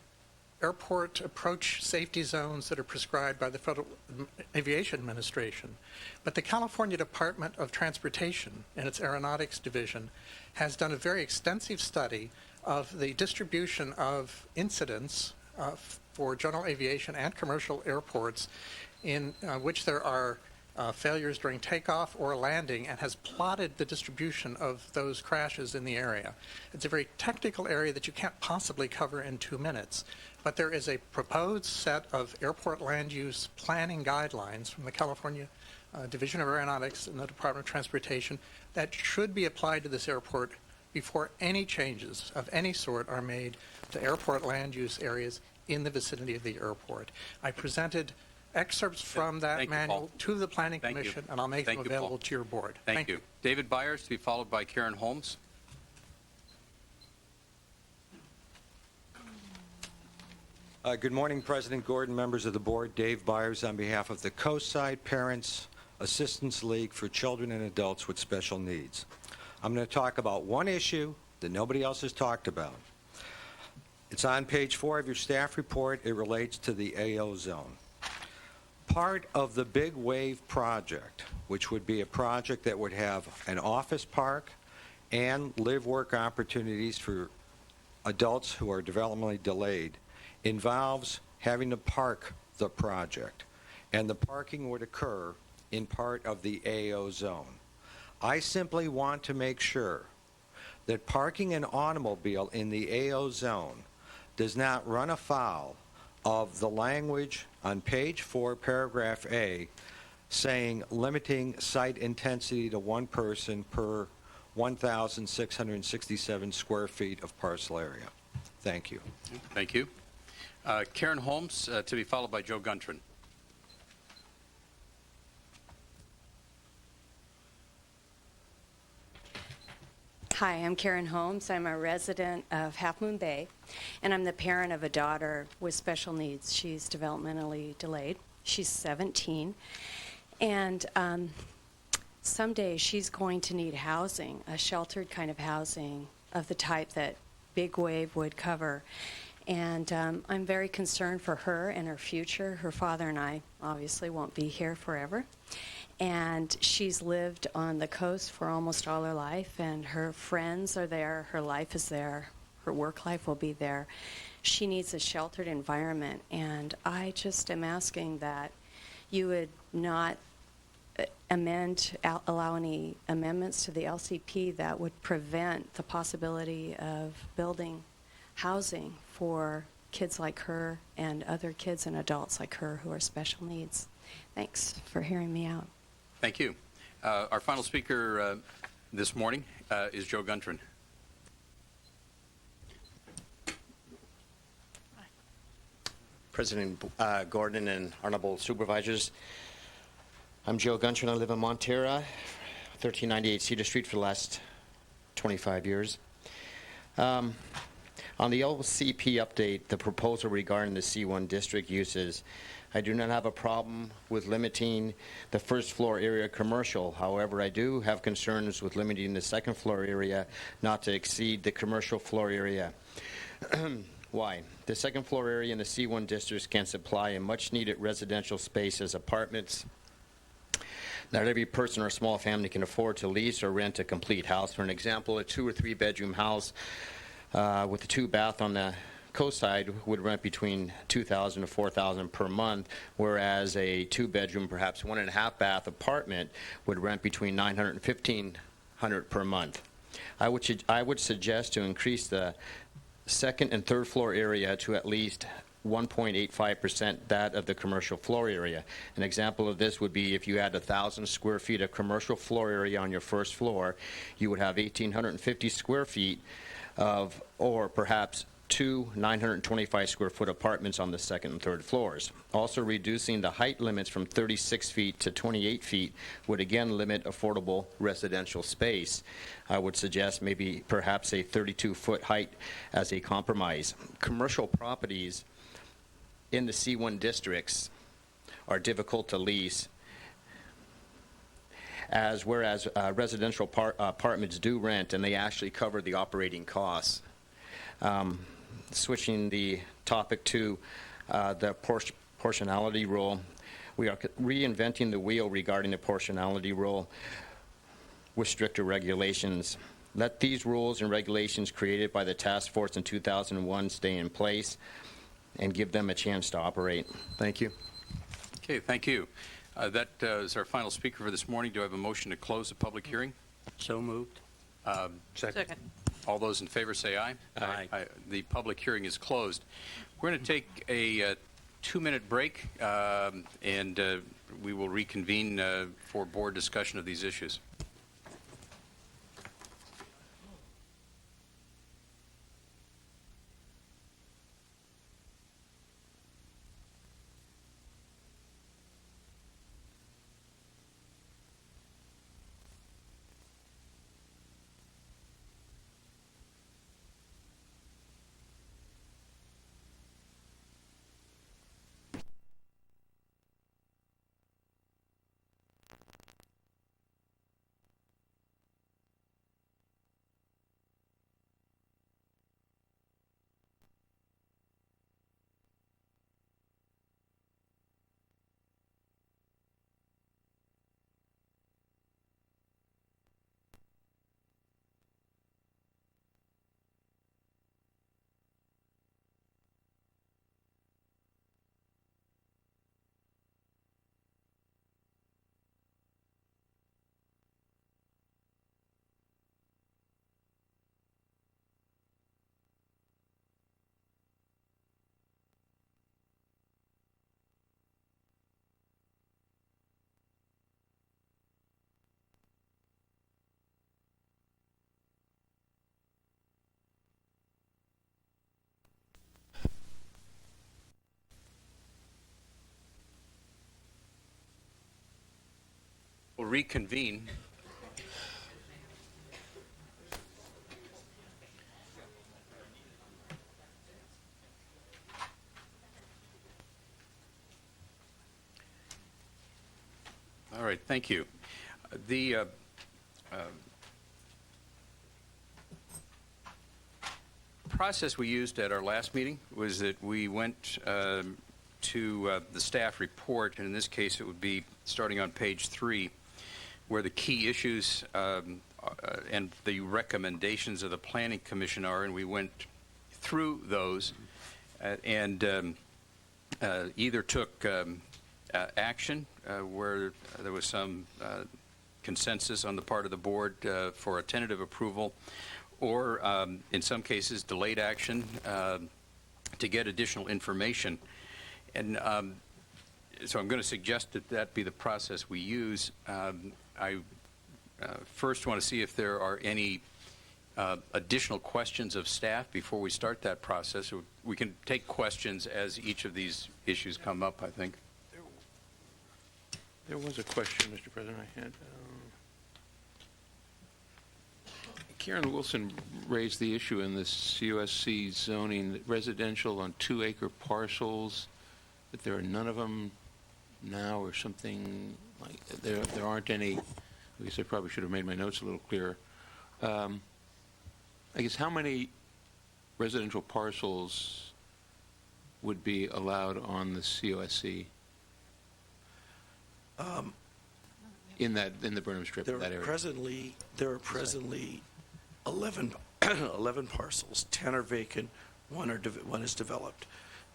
airport approach safety zones that are prescribed by the Federal Aviation Administration, but the California Department of Transportation and its Aeronautics Division has done a very extensive study of the distribution of incidents for general aviation and commercial airports in which there are failures during takeoff or landing, and has plotted the distribution of those crashes in the area. It's a very technical area that you can't possibly cover in 2 minutes, but there is a proposed set of airport land use planning guidelines from the California Division of Aeronautics and the Department of Transportation that should be applied to this airport before any changes of any sort are made to airport land use areas in the vicinity of the airport. I presented excerpts from that manual to the Planning Commission, and I'll make them available to your board. Thank you. David Byers, to be followed by Karen Holmes. Good morning, President Gordon, members of the board. Dave Byers on behalf of the Coastside Parents Assistance League for Children and Adults with Special Needs. I'm going to talk about one issue that nobody else has talked about. It's on page 4 of your staff report. It relates to the AO zone. Part of the Big Wave project, which would be a project that would have an office park and live-work opportunities for adults who are developmentally delayed, involves having to park the project, and the parking would occur in part of the AO zone. I simply want to make sure that parking an automobile in the AO zone does not run afoul of the language on page 4, paragraph A, saying limiting site intensity to one person per 1,667 square feet of parcel area. Thank you. Thank you. Karen Holmes, to be followed by Joe Guntran. Hi, I'm Karen Holmes. I'm a resident of Half Moon Bay, and I'm the parent of a daughter with special needs. She's developmentally delayed. She's 17, and someday she's going to need housing, a sheltered kind of housing of the type that Big Wave would cover. And I'm very concerned for her and her future. Her father and I obviously won't be here forever. And she's lived on the coast for almost all her life, and her friends are there, her life is there, her work life will be there. She needs a sheltered environment, and I just am asking that you would not allow any amendments to the LCP that would prevent the possibility of building housing for kids like her and other kids and adults like her who are special needs. Thanks for hearing me out. Thank you. Our final speaker this morning is Joe Guntran. President Gordon and honorable supervisors, I'm Joe Guntran. I live in Montera, 1398 Cedar Street for the last 25 years. On the LCP update, the proposal regarding the C1 district uses, I do not have a problem with limiting the first floor area commercial. However, I do have concerns with limiting the second floor area not to exceed the commercial floor area. Why? The second floor area in the C1 districts can supply a much needed residential space as apartments. Not every person or small family can afford to lease or rent a complete house. For an example, a 2 or 3 bedroom house with a 2-bath on the coast side would rent between $2,000 to $4,000 per month, whereas a 2-bedroom, perhaps 1.5-bath apartment would rent between $900 and $1,500 per month. I would suggest to increase the second and third floor area to at least 1.85% that of the commercial floor area. An example of this would be if you had 1,000 square feet of commercial floor area on your first floor, you would have 1,850 square feet of, or perhaps two 925 square foot apartments on the second and third floors. Also, reducing the height limits from 36 feet to 28 feet would again limit affordable residential space. I would suggest maybe perhaps a 32-foot height as a compromise. Commercial properties in the C1 districts are difficult to lease, whereas residential apartments do rent, and they actually cover the operating costs. Switching the topic to the proportionality rule, we are reinventing the wheel regarding the proportionality rule with stricter regulations. Let these rules and regulations created by the task force in 2001 stay in place and give them a chance to operate. Thank you. Okay, thank you. That is our final speaker for this morning. Do I have a motion to close the public hearing? So moved. Second. All those in favor say aye. Aye. The public hearing is closed. We're going to take a 2-minute break, and we will reconvene for board discussion of these issues. We'll reconvene. All right, thank you. The process we used at our last meeting was that we went to the staff report, and in this case it would be starting on page 3, where the key issues and the recommendations of the Planning Commission are, and we went through those and either took action where there was some consensus on the part of the board for a tentative approval, or in some cases delayed action to get additional information. And so I'm going to suggest that that be the process we use. I first want to see if there are any additional questions of staff before we start that process. We can take questions as each of these issues come up, I think. There was a question, Mr. President, I had. Karen Wilson raised the issue in the CUSC zoning that residential on 2-acre parcels, that there are none of them now or something like there aren't any. I guess I probably should have made my notes a little clearer. I guess how many residential parcels would be allowed on the COSC in the Burnham Strip, that area? There are presently 11 parcels. 10 are vacant. One is developed.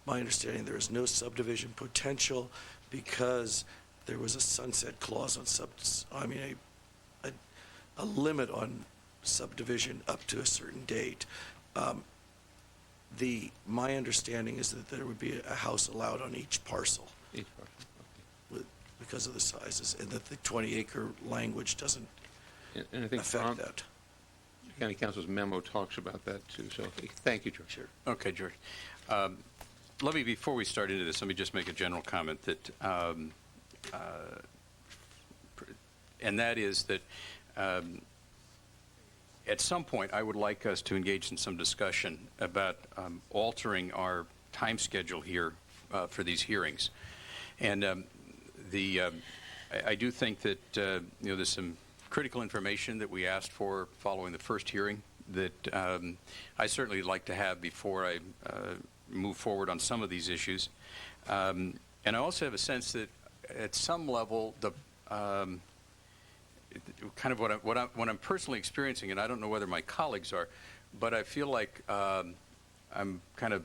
My understanding, there is no subdivision potential because there was a sunset clause on a limit on subdivision up to a certain date. My understanding is that there would be a house allowed on each parcel because of the sizes, and that the 20-acre language doesn't And I think affect that. County Council's memo talks about that too. So thank you, George. Sure. Okay, George. Let me, before we start into this, let me just make a general comment that, and that is that at some point I would like us to engage in some discussion about altering our time schedule here for these hearings. And I do think that there's some critical information that we asked for following the first hearing that I certainly like to have before I move forward on some of these issues. And I also have a sense that at some level, the kind of what I'm personally experiencing, and I don't know whether my colleagues are, but I feel like I'm kind of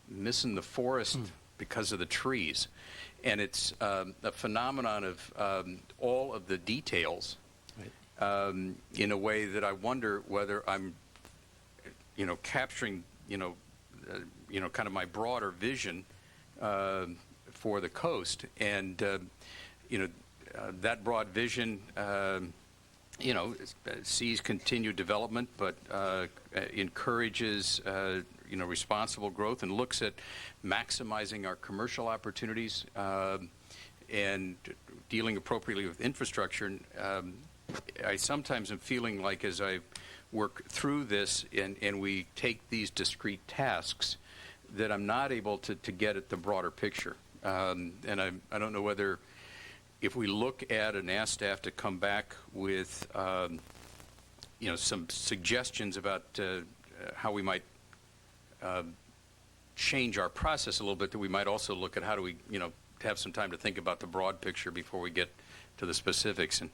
missing the forest because of the trees. And it's a phenomenon of all of the details in a way that I wonder whether I'm, capturing, kind of my broader vision for the coast. And, that broad vision, sees continued development, but encourages, responsible growth and looks at maximizing our commercial opportunities and dealing appropriately with infrastructure. I sometimes am feeling like as I work through this and we take these discrete tasks that I'm not able to get at the broader picture. And I don't know whether if we look at and ask staff to come back with some suggestions about how we might change our process a little bit, that we might also look at how do we have some time to think about the broad picture before we get to the specifics. And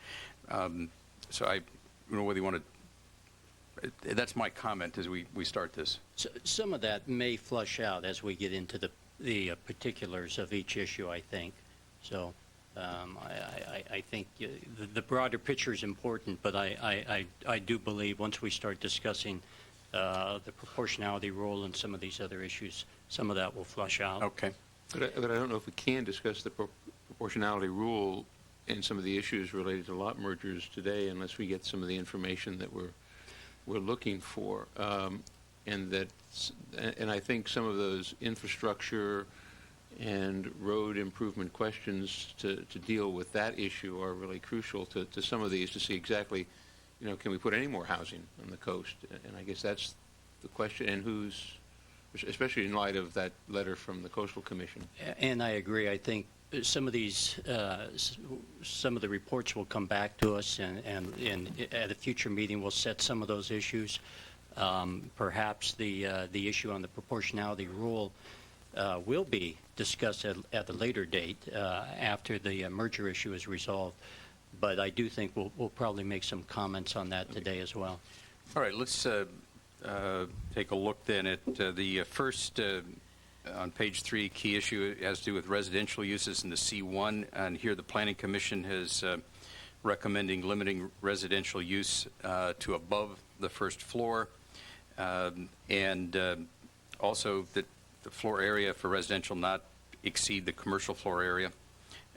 so I don't know whether you want to. That's my comment as we start this. So some of that may flush out as we get into the particulars of each issue, I think. So I think the broader picture is important, but I do believe once we start discussing the proportionality rule and some of these other issues, some of that will flush out. Okay. But I don't know if we can discuss the proportionality rule and some of the issues related to lot mergers today unless we get some of the information that we're looking for. And I think some of those infrastructure and road improvement questions to deal with that issue are really crucial to some of these, to see exactly, can we put any more housing on the coast? And I guess that's the question, and especially in light of that letter from the Coastal Commission. And I agree. I think some of these, some of the reports will come back to us, and at a future meeting we'll set some of those issues. Perhaps the issue on the proportionality rule will be discussed at a later date after the merger issue is resolved. But I do think we'll probably make some comments on that today as well. All right, let's take a look then at the first, on page 3, key issue has to do with residential uses in the C1. And here the Planning Commission is recommending limiting residential use to above the first floor. And also that the floor area for residential not exceed the commercial floor area,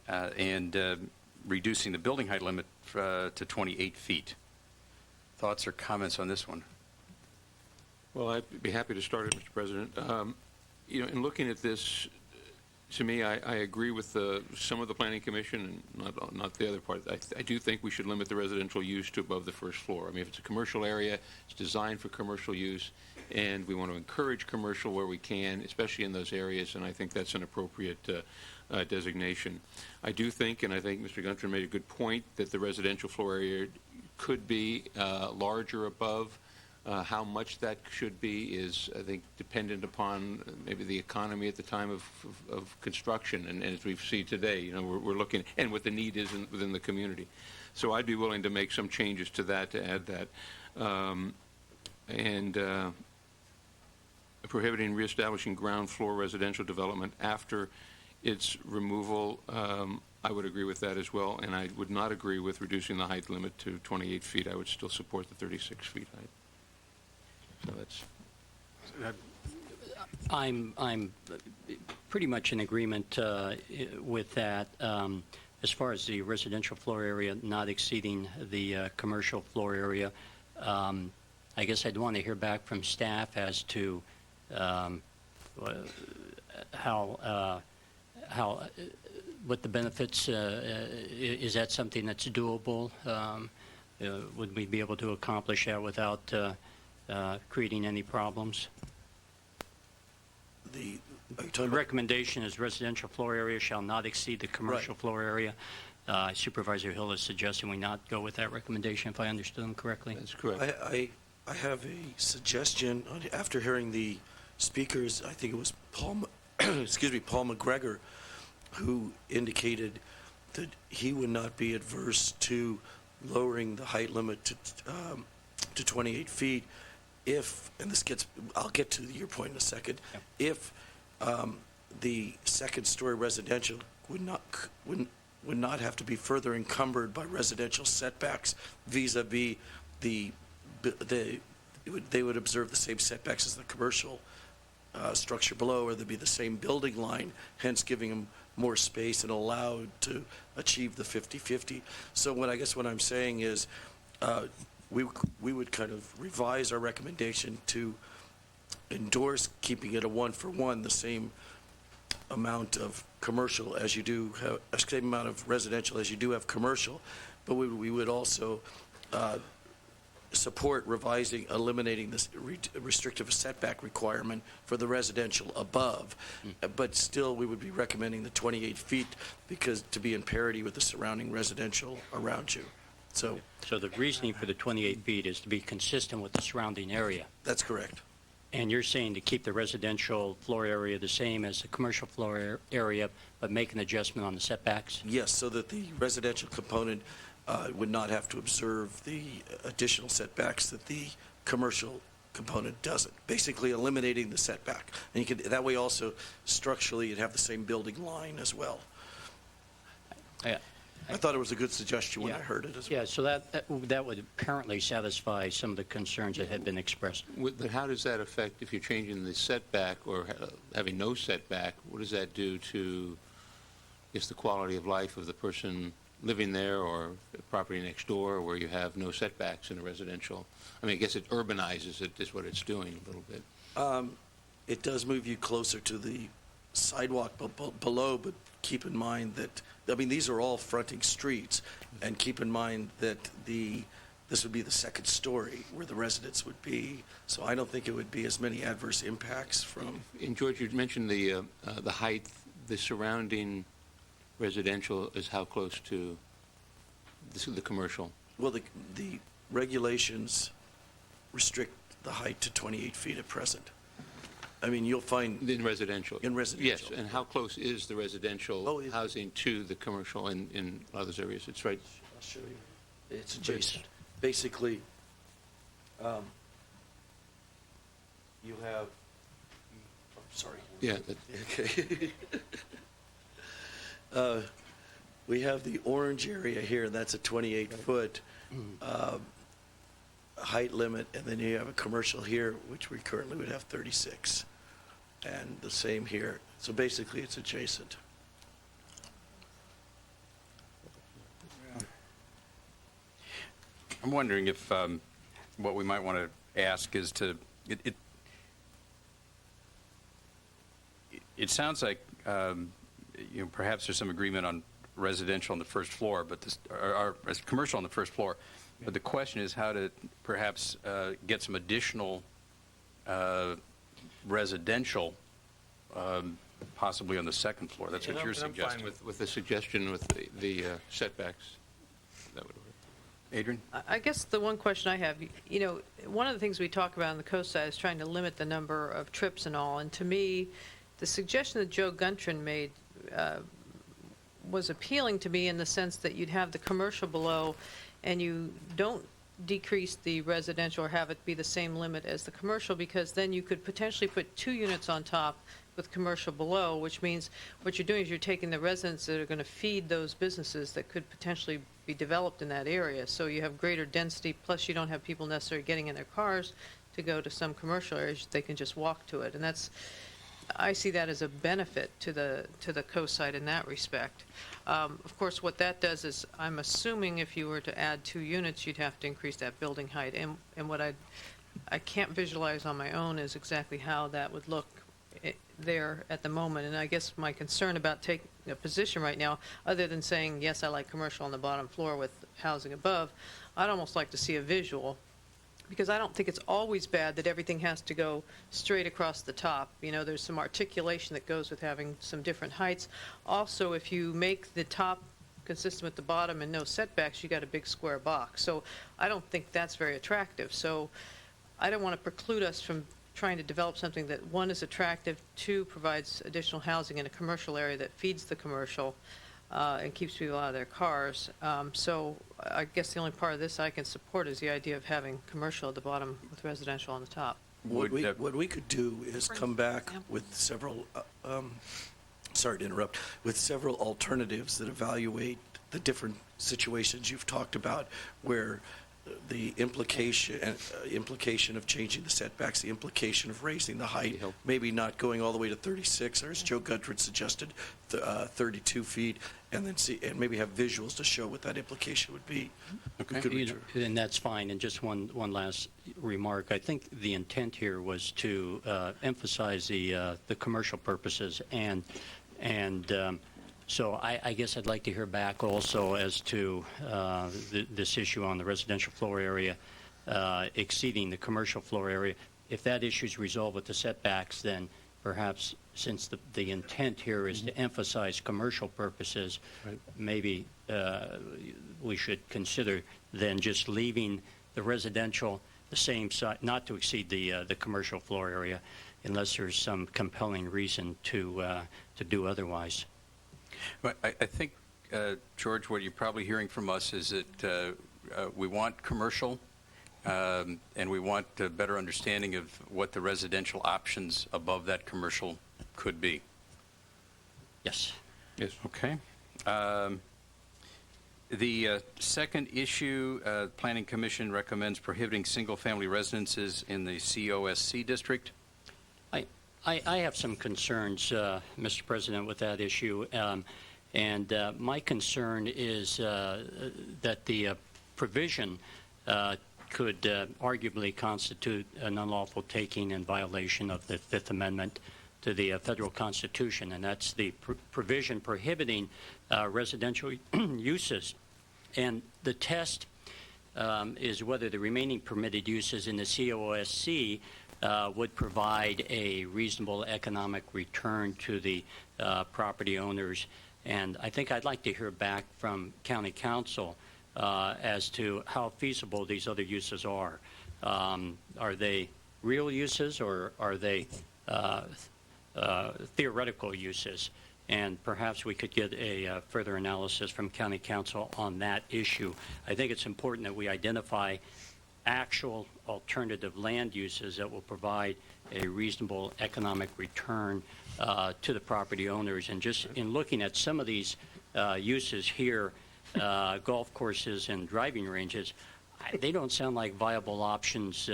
and reducing the building height limit to 28 feet. Thoughts or comments on this one? Well, I'd be happy to start it, Mr. President. In looking at this, to me, I agree with some of the Planning Commission and not the other part. I do think we should limit the residential use to above the first floor. I mean, if it's a commercial area, it's designed for commercial use, and we want to encourage commercial where we can, especially in those areas, and I think that's an appropriate designation. I do think, and I think Mr. Gunther made a good point, that the residential floor area could be larger above. How much that should be is, I think, dependent upon maybe the economy at the time of construction. And as we see today, we're looking, and what the need is within the community. So I'd be willing to make some changes to that, to add that. Prohibiting reestablishing ground floor residential development after its removal, I would agree with that as well. And I would not agree with reducing the height limit to 28 feet. I would still support the 36 feet height. So that's. I'm pretty much in agreement with that. As far as the residential floor area not exceeding the commercial floor area, I guess I'd want to hear back from staff as to how what the benefits, is that something that's doable? Would we be able to accomplish that without creating any problems? The The recommendation is residential floor area shall not exceed the commercial floor area. Supervisor Hill is suggesting we not go with that recommendation, if I understood him correctly. That's correct. I have a suggestion. After hearing the speakers, I think it was Paul McGregor, who indicated that he would not be adverse to lowering the height limit to 28 feet if, and I'll get to your point in a second, if the second-story residential would not have to be further encumbered by residential setbacks vis-a-vis they would observe the same setbacks as the commercial structure below, or there'd be the same building line, hence giving them more space and allowed to achieve the 50-50. So what I'm saying is we would kind of revise our recommendation to endorse keeping it a 1-for-1, the same amount of commercial as you do have, same amount of residential as you do have commercial, but we would also support eliminating this restrictive setback requirement for the residential above, but still we would be recommending the 28 feet because to be in parity with the surrounding residential around you. So the reasoning for the 28 feet is to be consistent with the surrounding area. That's correct. And you're saying to keep the residential floor area the same as the commercial floor area, but make an adjustment on the setbacks? Yes, so that the residential component would not have to observe the additional setbacks that the commercial component doesn't. Basically eliminating the setback. And you could, that way also structurally you'd have the same building line as well. I thought it was a good suggestion when I heard it as well. Yeah, so that would apparently satisfy some of the concerns that had been expressed. But how does that affect, if you're changing the setback or having no setback, what does that do to, I guess, the quality of life of the person living there or the property next door where you have no setbacks in a residential? I mean, I guess it urbanizes it, is what it's doing a little bit. It does move you closer to the sidewalk below, but keep in mind that, I mean, these are all fronting streets, and keep in mind that this would be the second story where the residents would be, so I don't think it would be as many adverse impacts from... And George, you mentioned the height, the surrounding residential is how close to the commercial? Well, the regulations restrict the height to 28 feet at present. I mean, you'll find... In residential? In residential. Yes, and how close is the residential housing to the commercial in a lot of those areas? It's right... I'll show you. It's adjacent. Basically, you have... sorry. Yeah. Okay. We have the orange area here, and that's a 28-foot height limit, and then you have a commercial here, which we currently would have 36, and the same here. So basically, it's adjacent. I'm wondering if what we might want to ask is to, it sounds like perhaps there's some agreement on residential on the first floor, but or commercial on the first floor. But the question is how to perhaps get some additional residential, possibly on the second floor. That's what you're suggesting. I'm fine with the suggestion with the setbacks. That would work. Adrian? I guess the one question I have, one of the things we talk about on the coast side is trying to limit the number of trips and all. And to me, the suggestion that Joe Guntrin made was appealing to me in the sense that you'd have the commercial below and you don't decrease the residential or have it be the same limit as the commercial, because then you could potentially put 2 units on top with commercial below, which means what you're doing is you're taking the residents that are going to feed those businesses that could potentially be developed in that area. So you have greater density, plus you don't have people necessarily getting in their cars to go to some commercial areas, they can just walk to it. And I see that as a benefit to the coast side in that respect. Of course, what that does is, I'm assuming if you were to add 2 units, you'd have to increase that building height. And what I can't visualize on my own is exactly how that would look there at the moment. And I guess my concern about taking a position right now, other than saying, yes, I like commercial on the bottom floor with housing above, I'd almost like to see a visual, because I don't think it's always bad that everything has to go straight across the top. You know, there's some articulation that goes with having some different heights. Also, if you make the top consistent with the bottom and no setbacks, you got a big square box. So I don't think that's very attractive. So I don't want to preclude us from trying to develop something that, 1, is attractive, 2, provides additional housing in a commercial area that feeds the commercial and keeps people out of their cars. So I guess the only part of this I can support is the idea of having commercial at the bottom with residential on the top. What we could do is come back with several, sorry to interrupt, with several alternatives that evaluate the different situations you've talked about, where the implication of changing the setbacks, the implication of raising the height, maybe not going all the way to 36, or as Joe Gunther suggested, 32 feet, and then and maybe have visuals to show what that implication would be. Okay. And that's fine. And just one last remark. I think the intent here was to emphasize the commercial purposes, and so I guess I'd like to hear back also as to this issue on the residential floor area exceeding the commercial floor area. If that issue is resolved with the setbacks, then perhaps, since the intent here is to emphasize commercial purposes, maybe we should consider then just leaving the residential the same size, not to exceed the commercial floor area, unless there's some compelling reason to do otherwise. But I think, George, what you're probably hearing from us is that we want commercial, and we want a better understanding of what the residential options above that commercial could be. Yes. Yes. Okay. The second issue, Planning Commission recommends prohibiting single-family residences in the COSC district. I have some concerns, Mr. President, with that issue. And my concern is that the provision could arguably constitute an unlawful taking in violation of the Fifth Amendment to the federal Constitution, and that's the provision prohibiting residential uses. And the test is whether the remaining permitted uses in the COSC would provide a reasonable economic return to the property owners. And I think I'd like to hear back from County Council as to how feasible these other uses are. Are they real uses, or are they theoretical uses? And perhaps we could get a further analysis from County Council on that issue. I think it's important that we identify actual alternative land uses that will provide a reasonable economic return to the property owners. And just in looking at some of these uses here, golf courses and driving ranges, they don't sound like viable options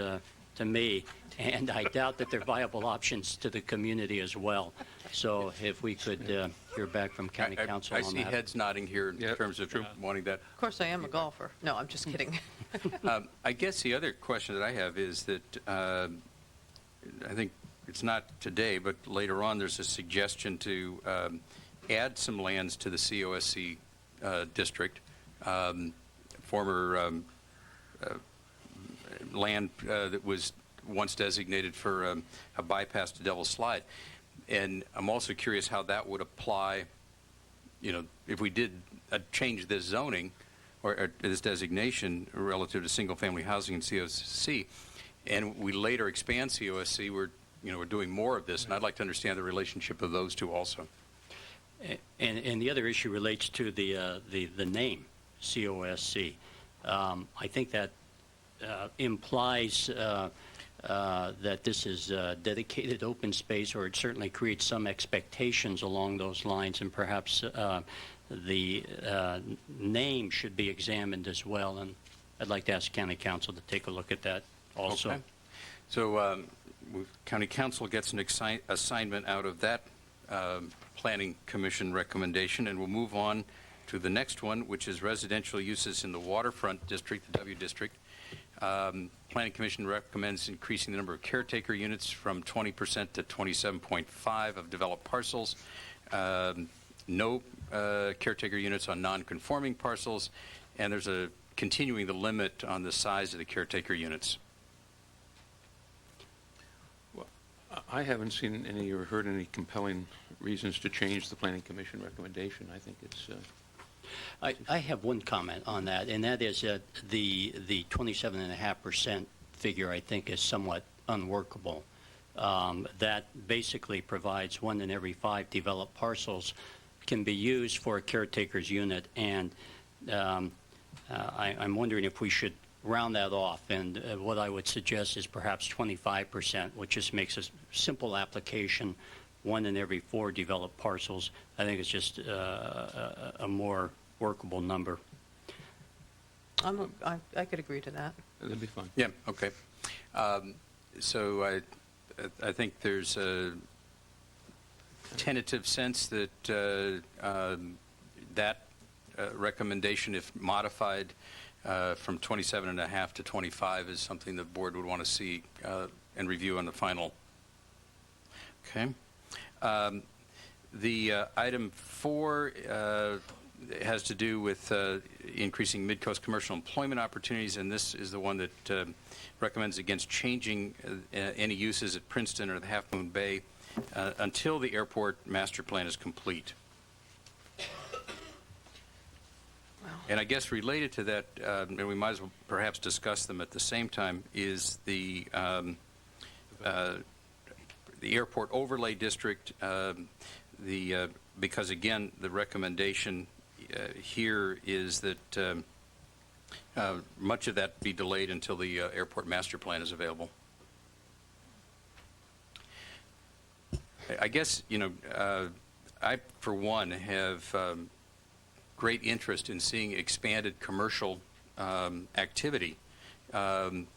to me, and I doubt that they're viable options to the community as well. So if we could hear back from County Council on that. I see heads nodding here in terms of wanting that. Of course, I am a golfer. No, I'm just kidding. I guess the other question that I have is that I think it's not today, but later on there's a suggestion to add some lands to the COSC district, former land that was once designated for a bypass to Devil's Slide. And I'm also curious how that would apply, you know, if we did change this zoning or this designation relative to single-family housing in COSC, and we later expand COSC, we're doing more of this, and I'd like to understand the relationship of those two also. And the other issue relates to the name, COSC. I think that implies that this is dedicated open space, or it certainly creates some expectations along those lines, and perhaps the name should be examined as well. And I'd like to ask County Council to take a look at that also. Okay. So County Council gets an assignment out of that Planning Commission recommendation, and we'll move on to the next one, which is residential uses in the waterfront district, the W district. Planning Commission recommends increasing the number of caretaker units from 20% to 27.5 of developed parcels. No caretaker units on non-conforming parcels, and there's a continuing the limit on the size of the caretaker units. Well, I haven't seen any or heard any compelling reasons to change the Planning Commission recommendation. I think it's... I have one comment on that, and that is that the 27.5% figure, I think, is somewhat unworkable. That basically provides 1 in every 5 developed parcels can be used for a caretaker's unit, and I'm wondering if we should round that off, and what I would suggest is perhaps 25%, which just makes a simple application, 1 in every 4 developed parcels. I think it's just a more workable number. I could agree to that. That'd be fine. Yeah, okay. So I think there's a tentative sense that that recommendation, if modified from 27.5 to 25, is something the board would want to see and review on the final. Okay. The item 4 has to do with increasing mid-coast commercial employment opportunities, and this is the one that recommends against changing any uses at Princeton or the Half Moon Bay until the airport master plan is complete. And I guess related to that, and we might as well perhaps discuss them at the same time, is the airport overlay district. Because again, the recommendation here is that much of that be delayed until the airport master plan is available. I guess, I, for one, have great interest in seeing expanded commercial activity on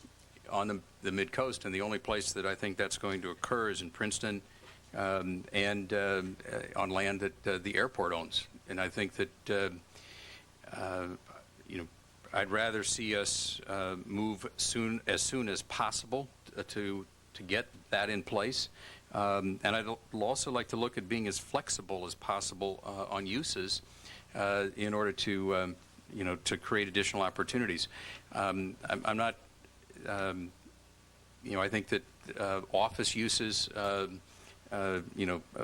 the mid-coast, and the only place that I think that's going to occur is in Princeton and on land that the airport owns. And I think that, I'd rather see us move as soon as possible to get that in place. And I'd also like to look at being as flexible as possible on uses in order to, to create additional opportunities. I'm not, I think that office uses,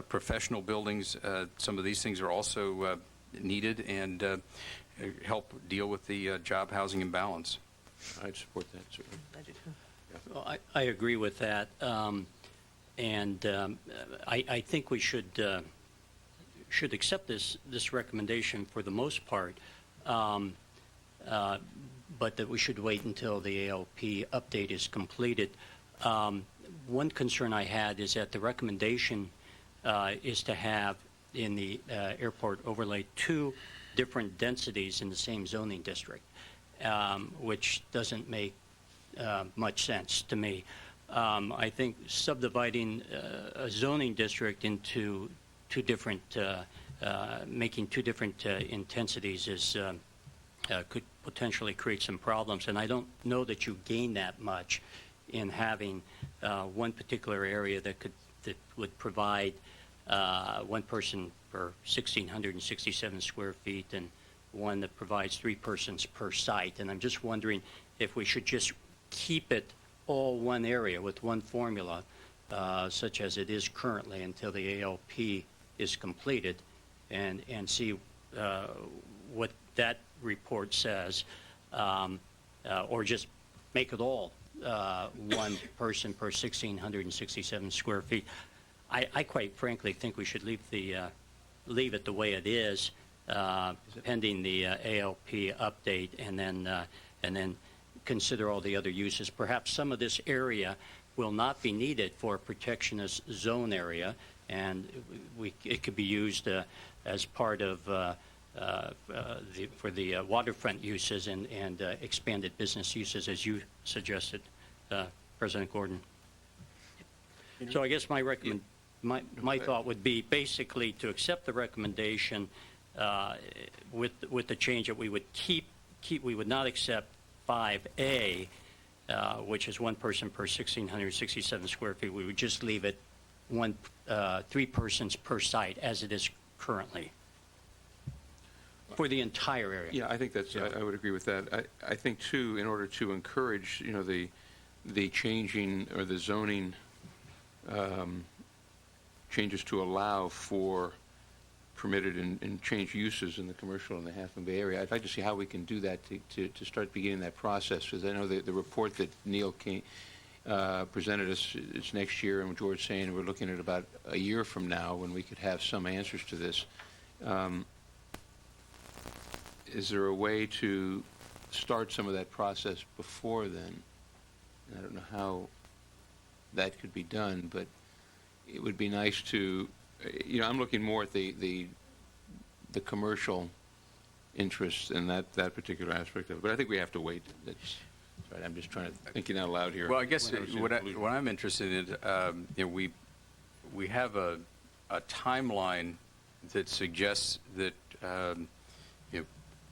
professional buildings, some of these things are also needed and help deal with the job housing imbalance. I'd support that, certainly. I do too. Well, I agree with that. I think we should accept this recommendation for the most part, but that we should wait until the ALP update is completed. One concern I had is that the recommendation is to have in the airport overlay 2 different densities in the same zoning district, which doesn't make much sense to me. I think subdividing a zoning district into 2 different, making 2 different intensities is could potentially create some problems, and I don't know that you gain that much in having one particular area that would provide 1 person per 1,667 square feet, and one that provides 3 persons per site. And I'm just wondering if we should just keep it all one area with one formula, such as it is currently, until the ALP is completed, and see what that report says, or just make it all 1 person per 1,667 square feet. I quite frankly think we should leave it the way it is, pending the ALP update, and then consider all the other uses. Perhaps some of this area will not be needed for a protectionist zone area, and it could be used as part of for the waterfront uses and expanded business uses, as you suggested, President Gordon. So I guess my thought would be basically to accept the recommendation with the change that we would we would not accept 5A, which is one person per 1,667 square feet. We would just leave it 3 persons per site as it is currently for the entire area. Yeah, I think that's, I would agree with that. I think, too, in order to encourage, the changing or the zoning changes to allow for permitted and changed uses in the commercial and the Half Moon Bay area, I'd like to see how we can do that to start beginning that process, because I know the report that Neil presented us is next year, and George's saying we're looking at about a year from now when we could have some answers to this. Is there a way to start some of that process before then? I don't know how that could be done, but it would be nice to, I'm looking more at the commercial interests in that particular aspect of it. But I think we have to wait. That's right. I'm just thinking out loud here. Well, I guess what I'm interested in, we have a timeline that suggests that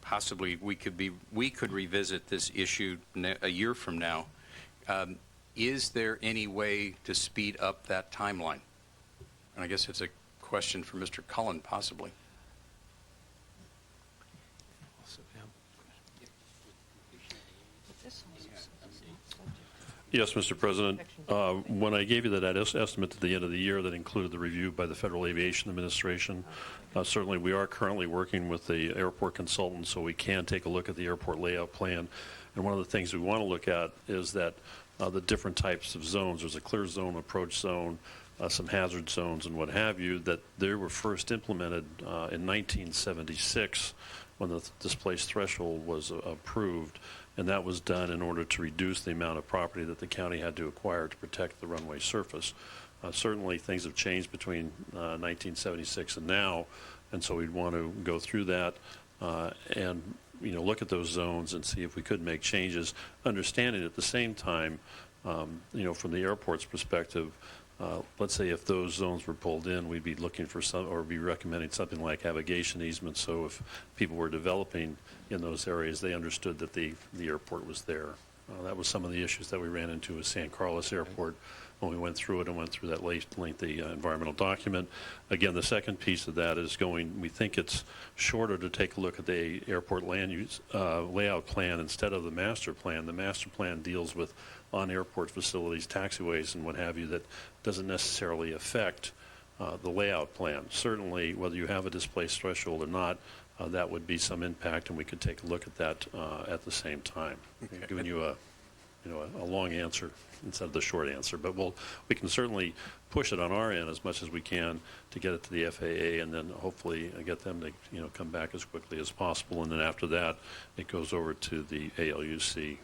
possibly we could revisit this issue a year from now. Is there any way to speed up that timeline? And I guess it's a question for Mr. Cullen, possibly. Yes, Mr. President. When I gave you that estimate at the end of the year that included the review by the Federal Aviation Administration, certainly we are currently working with the airport consultant so we can take a look at the airport layout plan. And one of the things we want to look at is that the different types of zones. There's a clear zone, approach zone, some hazard zones, and what have you, that they were first implemented in 1976 when the displaced threshold was approved. And that was done in order to reduce the amount of property that the county had to acquire to protect the runway surface. Certainly things have changed between 1976 and now, and so we'd want to go through that and look at those zones and see if we could make changes, understanding at the same time, from the airport's perspective, let's say if those zones were pulled in, we'd be looking for or be recommending something like navigation easements, so if people were developing in those areas, they understood that the airport was there. That was some of the issues that we ran into with San Carlos Airport when we went through it and went through that lengthy environmental document. Again, the second piece of that is we think it's shorter to take a look at the airport land use layout plan instead of the master plan. The master plan deals with on-airport facilities, taxiways, and what have you, that doesn't necessarily affect the layout plan. Certainly, whether you have a displaced threshold or not, that would be some impact, and we could take a look at that at the same time. Okay. Giving you a long answer instead of the short answer, but we can certainly push it on our end as much as we can to get it to the FAA, and then hopefully get them to come back as quickly as possible. And then after that, it goes over to the ALUC,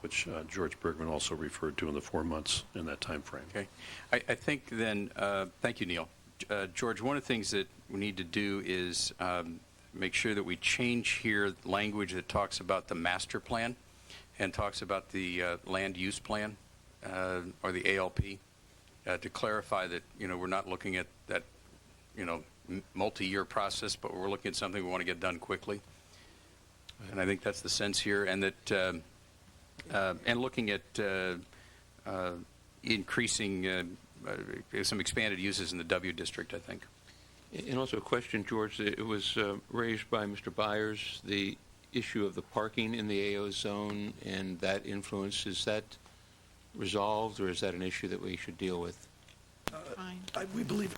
which George Bergman also referred to in the 4 months in that time frame. Okay. I think then, thank you, Neil. George, one of the things that we need to do is make sure that we change here language that talks about the master plan and talks about the land use plan or the ALP to clarify that we're not looking at that multi-year process, but we're looking at something we want to get done quickly. And I think that's the sense here, and that and looking at increasing some expanded uses in the W district, I think. And also a question, George, it was raised by Mr. Byers, the issue of the parking in the AO zone and that influence. Is that resolved, or is that an issue that we should deal with? We believe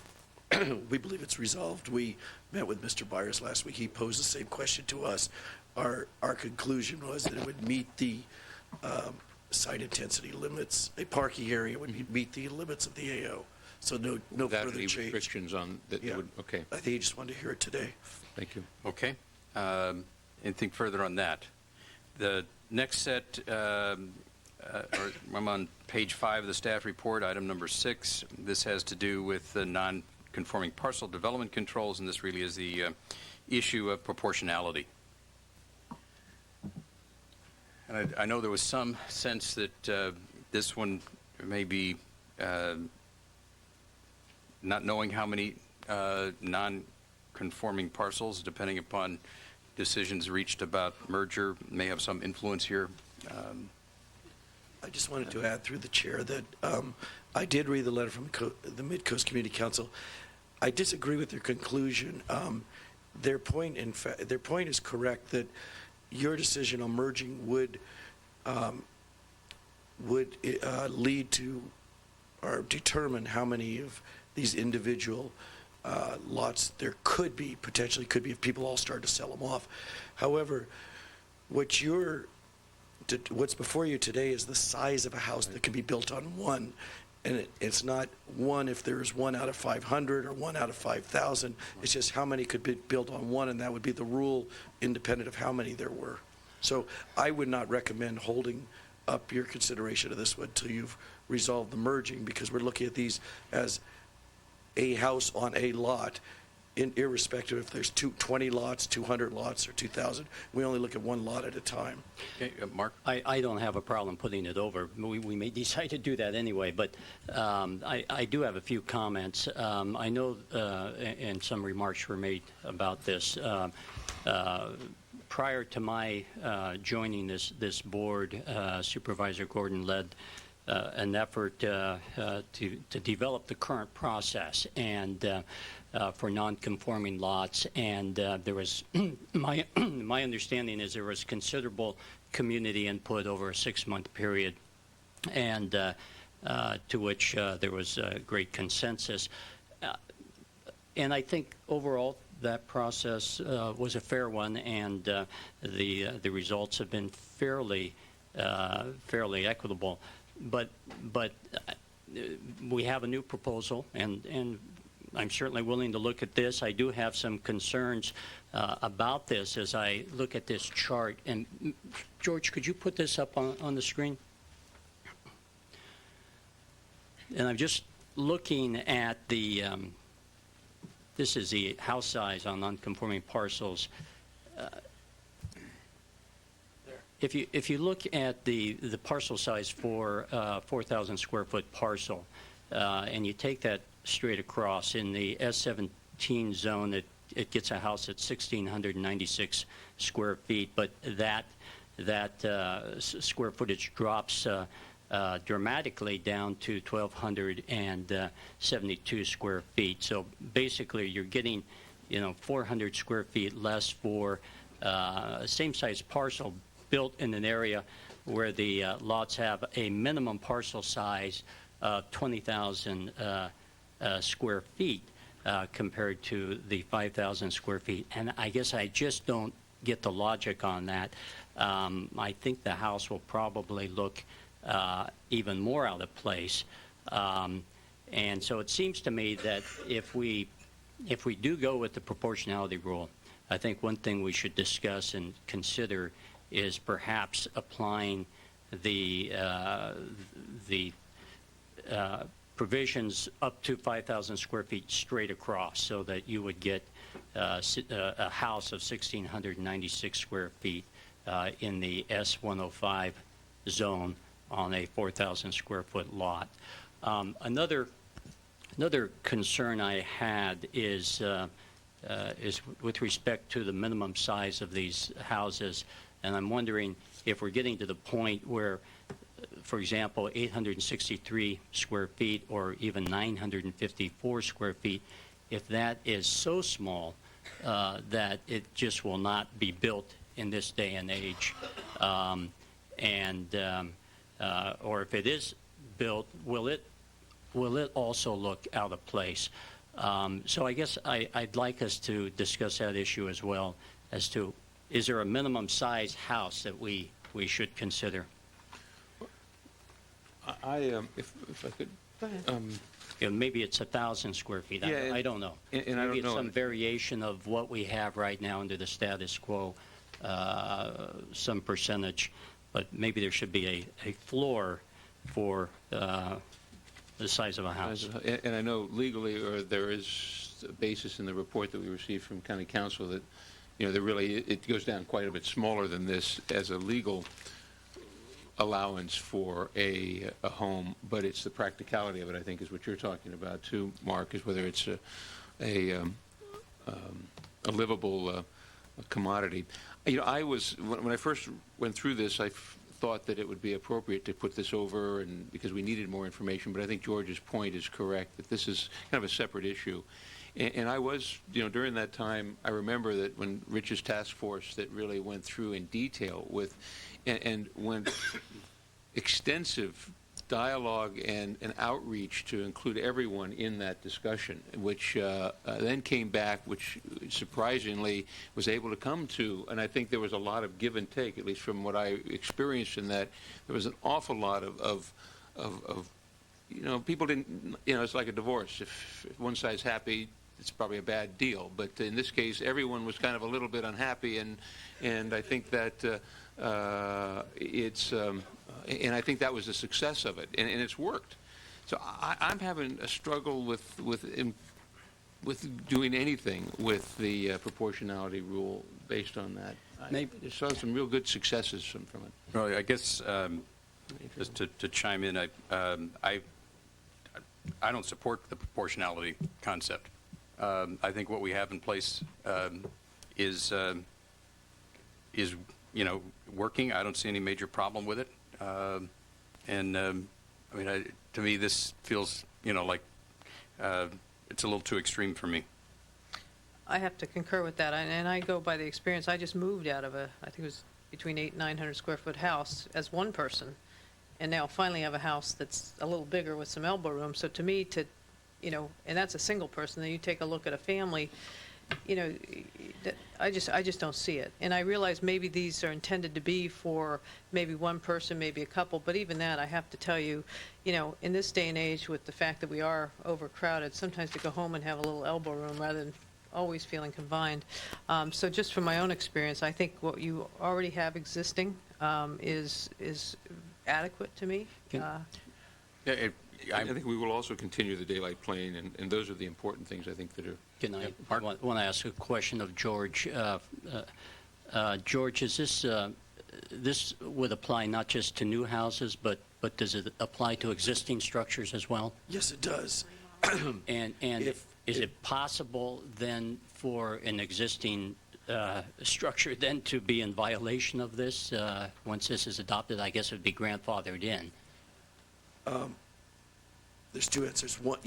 it's resolved. We met with Mr. Byers last week. He posed the same question to us. Our conclusion was that it would meet the site intensity limits. A parking area would meet the limits of the AO. So no further change. Restrictions on that? Yeah. Okay. I think he just wanted to hear it today. Thank you. Okay. Anything further on that? The next set, I'm on page 5 of the staff report, item number 6. This has to do with the non-conforming parcel development controls, and this really is the issue of proportionality. And I know there was some sense that this one may be not knowing how many non-conforming parcels, depending upon decisions reached about merger, may have some influence here. I just wanted to add through the chair that I did read the letter from the Mid-Coast Community Council. I disagree with their conclusion. Their point is correct that your decision on merging would lead to or determine how many of these individual lots there potentially could be if people all start to sell them off. However, what's before you today is the size of a house that can be built on one. And it's not one if there's 1 out of 500 or 1 out of 5,000. It's just how many could be built on one, and that would be the rule independent of how many there were. So I would not recommend holding up your consideration of this one until you've resolved the merging, because we're looking at these as a house on a lot, irrespective if there's 20 lots, 200 lots, or 2,000. We only look at one lot at a time. Okay, Mark? I don't have a problem putting it over. We may decide to do that anyway, but I do have a few comments. I know, and some remarks were made about this. Prior to my joining this board, Supervisor Gordon led an effort to develop the current process and for non-conforming lots, and there was my understanding is there was considerable community input over a 6-month period, and to which there was great consensus. And I think overall that process was a fair one, and the results have been fairly equitable. But we have a new proposal, and I'm certainly willing to look at this. I do have some concerns about this as I look at this chart. And George, could you put this up on the screen? And I'm just looking at the, this is the house size on non-conforming parcels. If you look at the parcel size for 4,000 square foot parcel, and you take that straight across in the S17 zone, it gets a house at 1,696 square feet, but that square footage drops dramatically down to 1,272 square feet. So basically, you're getting 400 square feet less for same size parcel built in an area where the lots have a minimum parcel size of 20,000 square feet compared to the 5,000 square feet. And I guess I just don't get the logic on that. I think the house will probably look even more out of place. And so it seems to me that if we do go with the proportionality rule, I think one thing we should discuss and consider is perhaps applying the provisions up to 5,000 square feet straight across, so that you would get a house of 1,696 square feet in the S105 zone on a 4,000 square foot lot. Another concern I had is with respect to the minimum size of these houses. And I'm wondering if we're getting to the point where, for example, 863 square feet or even 954 square feet, if that is so small that it just will not be built in this day and age, or if it is built, will it also look out of place? So I guess I'd like us to discuss that issue as well, as to, is there a minimum size house that we should consider? If I could. Go ahead. Maybe it's 1,000 square feet. Yeah, I don't know. And maybe I don't it's know. some variation of what we have right now under the status quo, some percentage. But maybe there should be a floor for the size of a house. And I know legally, or there is a basis in the report that we received from County Council that, there really, it goes down quite a bit smaller than this as a legal allowance for a home, but it's the practicality of it, I think, is what you're talking about too, Mark, is whether it's a livable commodity. I was, when I first went through this, I thought that it would be appropriate to put this over, and because we needed more information, but I think George's point is correct, that this is kind of a separate issue. And I was, during that time, I remember that when Rich's task force that really went through in detail with, and went extensive dialogue and outreach to include everyone in that discussion, which then came back, which surprisingly was able to come to, and I think there was a lot of give and take, at least from what I experienced in that. There was an awful lot of people didn't, it's like a divorce. If one side's happy, it's probably a bad deal. But in this case, everyone was kind of a little bit unhappy, and I think that and I think that was the success of it, and it's worked. So I'm having a struggle with doing anything with the proportionality rule based on that. I saw some real good successes from it. Well, I guess just to chime in, I don't support the proportionality concept. I think what we have in place is working. I don't see any major problem with it. To me, this feels, like it's a little too extreme for me. I have to concur with that, and I go by the experience. I just moved out of I think it was between 800 and 900 square foot house as one person, and now finally have a house that's a little bigger with some elbow room. So to me, and that's a single person. Then you take a look at a family, I just don't see it. And I realize maybe these are intended to be for maybe one person, maybe a couple, but even that, I have to tell you, in this day and age with the fact that we are overcrowded, sometimes to go home and have a little elbow room rather than always feeling confined. So just from my own experience, I think what you already have existing is adequate to me. I think we will also continue the daylight plane, and those are the important things, I think, that are... Can I want to ask a question of George. George, is this would apply not just to new houses, but does it apply to existing structures as well? Yes, it does. And is it possible then for an existing structure then to be in violation of this once this is adopted? I guess it would be grandfathered in. There's two answers. One,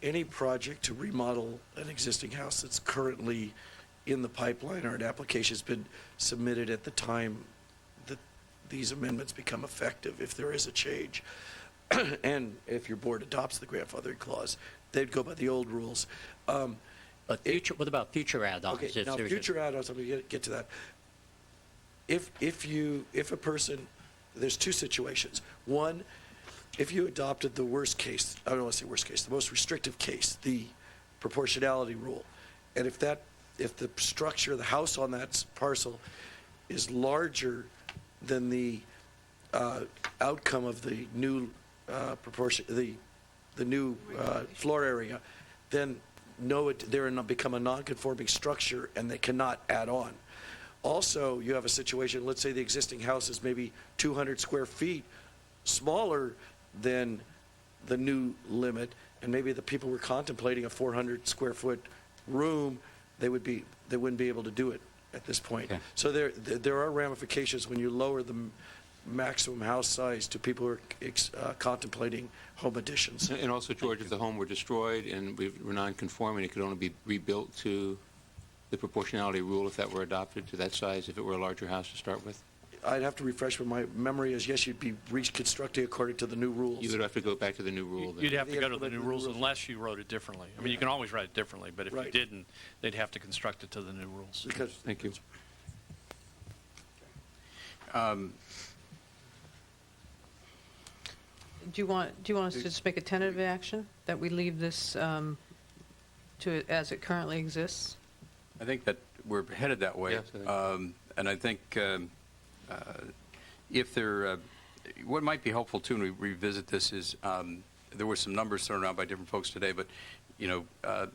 any project to remodel an existing house that's currently in the pipeline or an application has been submitted at the time that these amendments become effective, if there is a change, and if your board adopts the grandfathering clause, they'd go by the old rules. But what about future add-ons? Okay, now future add-ons, I'm going to get to that. If a person, there's two situations. One, if you adopted the worst case, I don't want to say worst case, the most restrictive case, the proportionality rule, and if the structure of the house on that parcel is larger than the outcome of the new the new floor area, then they're become a non-conforming structure and they cannot add on. Also, you have a situation, let's say the existing house is maybe 200 square feet smaller than the new limit, and maybe the people were contemplating a 400 square foot room, they wouldn't be able to do it at this point. Okay. So there are ramifications when you lower the maximum house size to people who are contemplating home additions. And also, George, if the home were destroyed and we were non-conforming, it could only be rebuilt to the proportionality rule if that were adopted to that size, if it were a larger house to start with? I'd have to refresh, but my memory is, yes, you'd be reconstructing according to the new rules. You would have to go back to the new rule. You'd have to go to the new rules unless you wrote it differently. I mean, you can always write it differently, but if you didn't, they'd have to construct it to the new rules. Thank you. Do you want us to just make a tentative action that we leave this to as it currently exists? I think that we're headed that way. Yes, and I think if there, what might be helpful too, when we revisit this, is there were some numbers thrown around by different folks today, but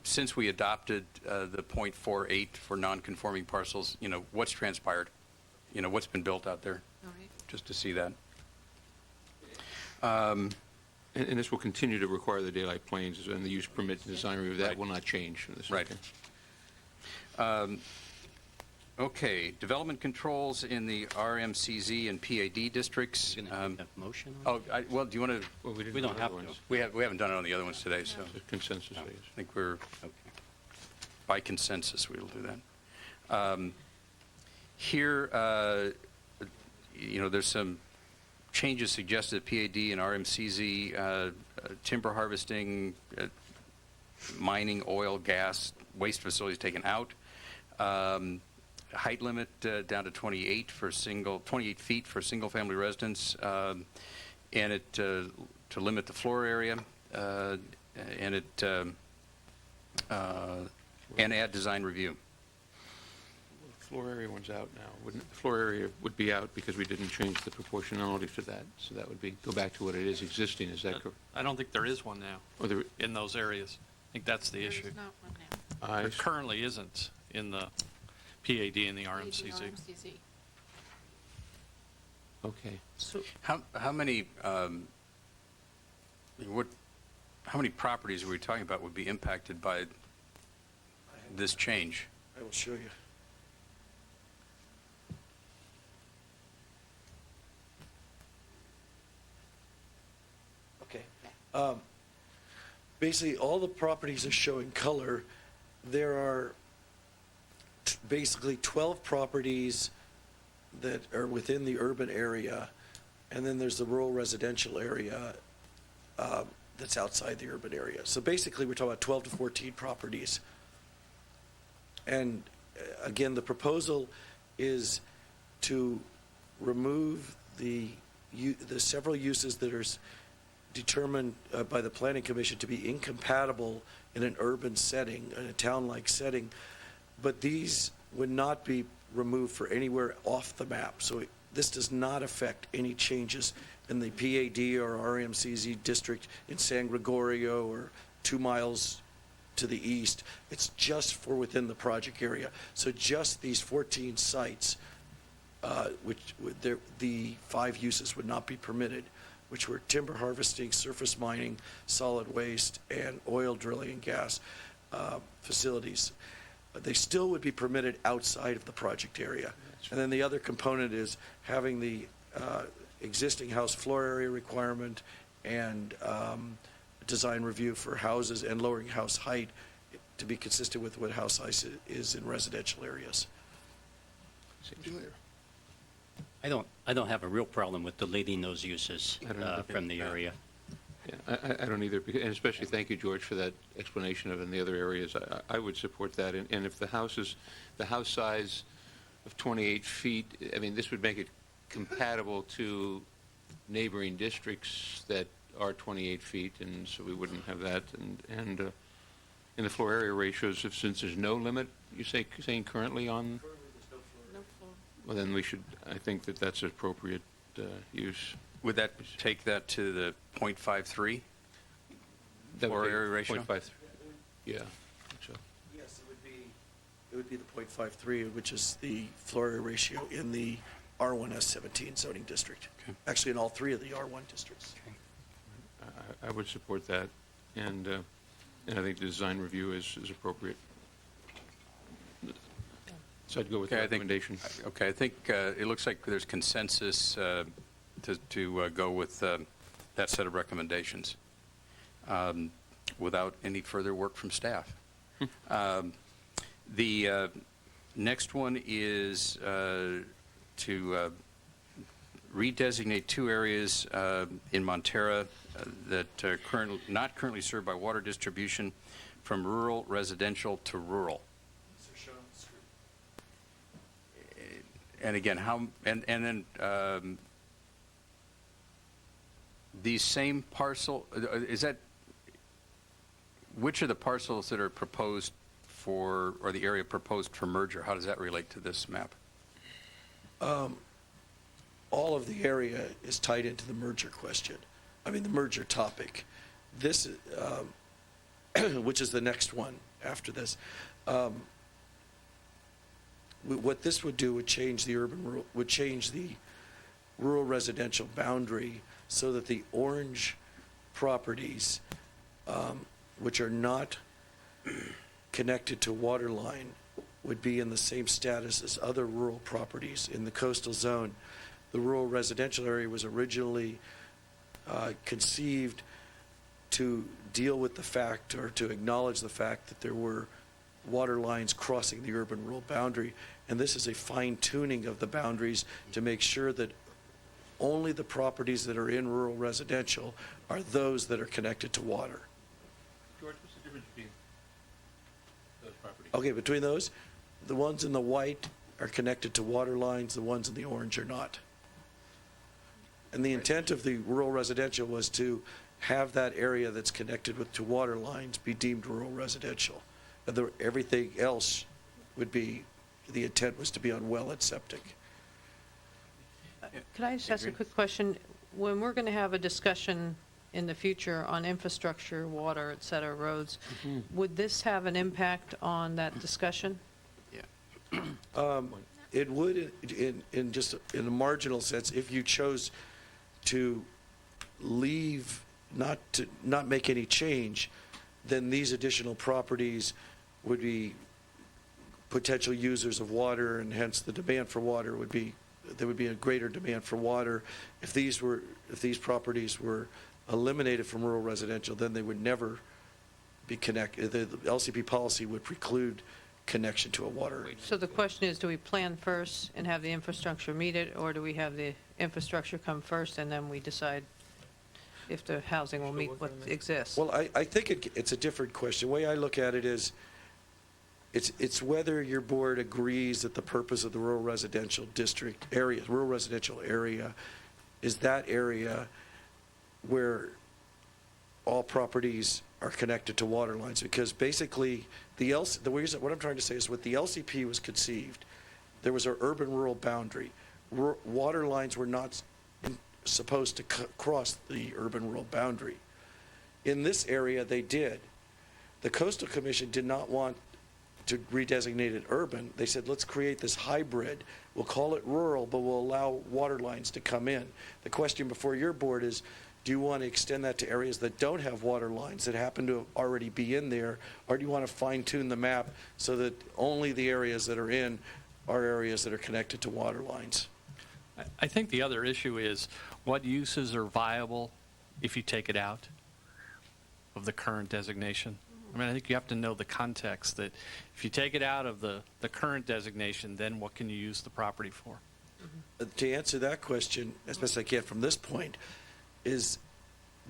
since we adopted the 0.48 for non-conforming parcels, what's transpired? What's been built out there? just to see that. And this will continue to require the daylight planes and the use permit and design review. That will not change from this. Right. Okay, development controls in the RMCZ and PAD districts. Motion? Well, do you want to? Well, We don't have to. We haven't done it on the other ones today, so Consensus, I I guess. think we're, by consensus, we will do that. Here, there's some changes suggested at PAD and RMCZ, timber harvesting, mining, oil, gas, waste facilities taken out. Height limit down to 28 feet for single-family residence, and it to limit the floor area, and add design review. The floor area one's out now. Wouldn't the floor area would be out because we didn't change the proportionality to that? So that would be go back to what it is existing. Is that correct? I don't think there is one now Or in those areas. I think that's the issue. There's not one now. There currently isn't in the PAD and the RMCZ. Okay. So How many how many properties are we talking about would be impacted by this change? I will show you. Okay. Basically, all the properties are showing color. There are basically 12 properties that are within the urban area, and then there's the rural residential area that's outside the urban area. So basically, we're talking about 12 to 14 properties. And again, the proposal is to remove the several uses that are determined by the Planning Commission to be incompatible in an urban setting, in a town-like setting, but these would not be removed for anywhere off the map. So this does not affect any changes in the PAD or RMCZ district in San Gregorio or 2 miles to the east. It's just for within the project area. So just these 14 sites, the 5 uses would not be permitted, which were timber harvesting, surface mining, solid waste, and oil drilling and gas facilities. They still would be permitted outside of the project area. And then the other component is having the existing house floor area requirement and design review for houses and lowering house height to be consistent with what house height is in residential areas. Seems clear. I don't have a real problem with deleting those uses from the area. Yeah, I don't either, and especially thank you, George, for that explanation of in the other areas. I would support that, and if the house size of 28 feet, I mean, this would make it compatible to neighboring districts that are 28 feet, and so we wouldn't have that. And in the floor area ratios, since there's no limit, saying currently on? No floor. Well, then I think that's appropriate use. Would that take that to the 0.53 floor area ratio? 0.53. Yeah. So. Yes, it would be the 0.53, which is the floor area ratio in the R1S17 zoning district. Okay. Actually, in all 3 of the R1 districts. I would support that, and I think the design review is appropriate. So I'd go with the recommendation. I think it looks like there's consensus to go with that set of recommendations without any further work from staff. The next one is to redesignate 2 areas in Montera that are not currently served by water distribution from rural residential to rural. And again, then these same parcel, which are the parcels that are proposed for, or the area proposed for merger? How does that relate to this map? All of the area is tied into the merger question. I mean, the merger topic. This, which is the next one after this. What this would do would change the urban rural, would change the rural residential boundary so that the orange properties, which are not connected to water line, would be in the same status as other rural properties in the coastal zone. The rural residential area was originally conceived to deal with the fact, or to acknowledge the fact, that there were water lines crossing the urban-rural boundary, and this is a fine-tuning of the boundaries to make sure that only the properties that are in rural residential are those that are connected to water. George, what's the difference between those properties? Okay, between those, the ones in the white are connected to water lines, the ones in the orange are not. And the intent of the rural residential was to have that area that's connected to water lines be deemed rural residential. Everything else would be, the intent was to be on well and septic. Could I just ask a quick question? When we're going to have a discussion in the future on infrastructure, water, et cetera, roads, would this have an impact on that discussion? It would, in just in a marginal sense, if you chose to leave, not make any change, then these additional properties would be potential users of water, and hence the demand for water would be, there would be a greater demand for water. If these properties were eliminated from rural residential, then they would never be connected. The LCP policy would preclude connection to a water. So the question is, do we plan first and have the infrastructure meet it, or do we have the infrastructure come first and then we decide if the housing will meet what exists? Well, I think it's a different question. The way I look at it is, it's whether your board agrees that the purpose of the rural residential district area, rural residential area, is that area where all properties are connected to water lines. Because basically, what I'm trying to say is, with the LCP was conceived, there was an urban-rural boundary. Water lines were not supposed to cross the urban-rural boundary. In this area, they did. The Coastal Commission did not want to redesignate it urban. They said, let's create this hybrid. We'll call it rural, but we'll allow water lines to come in. The question before your board is, do you want to extend that to areas that don't have water lines, that happen to already be in there, or do you want to fine-tune the map so that only the areas that are in are areas that are connected to water lines? I think the other issue is, what uses are viable if you take it out of the current designation? I mean, I think you have to know the context, that if you take it out of the current designation, then what can you use the property for? To answer that question, as best I can from this point, is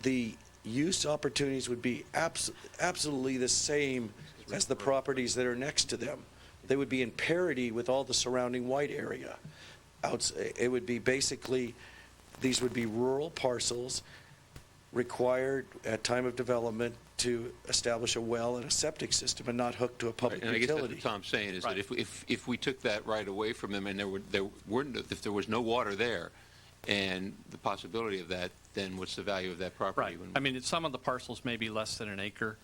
the use opportunities would be absolutely the same as the properties that are next to them. They would be in parity with all the surrounding white area. It would be basically, these would be rural parcels required at time of development to establish a well and a septic system, and not hooked to a public and utility. I guess that's what Tom's saying, is that if we took that right away from them, and if there was no water there, and the possibility of that, then what's the value of that property? Right. I mean, some of the parcels may be less than an acre.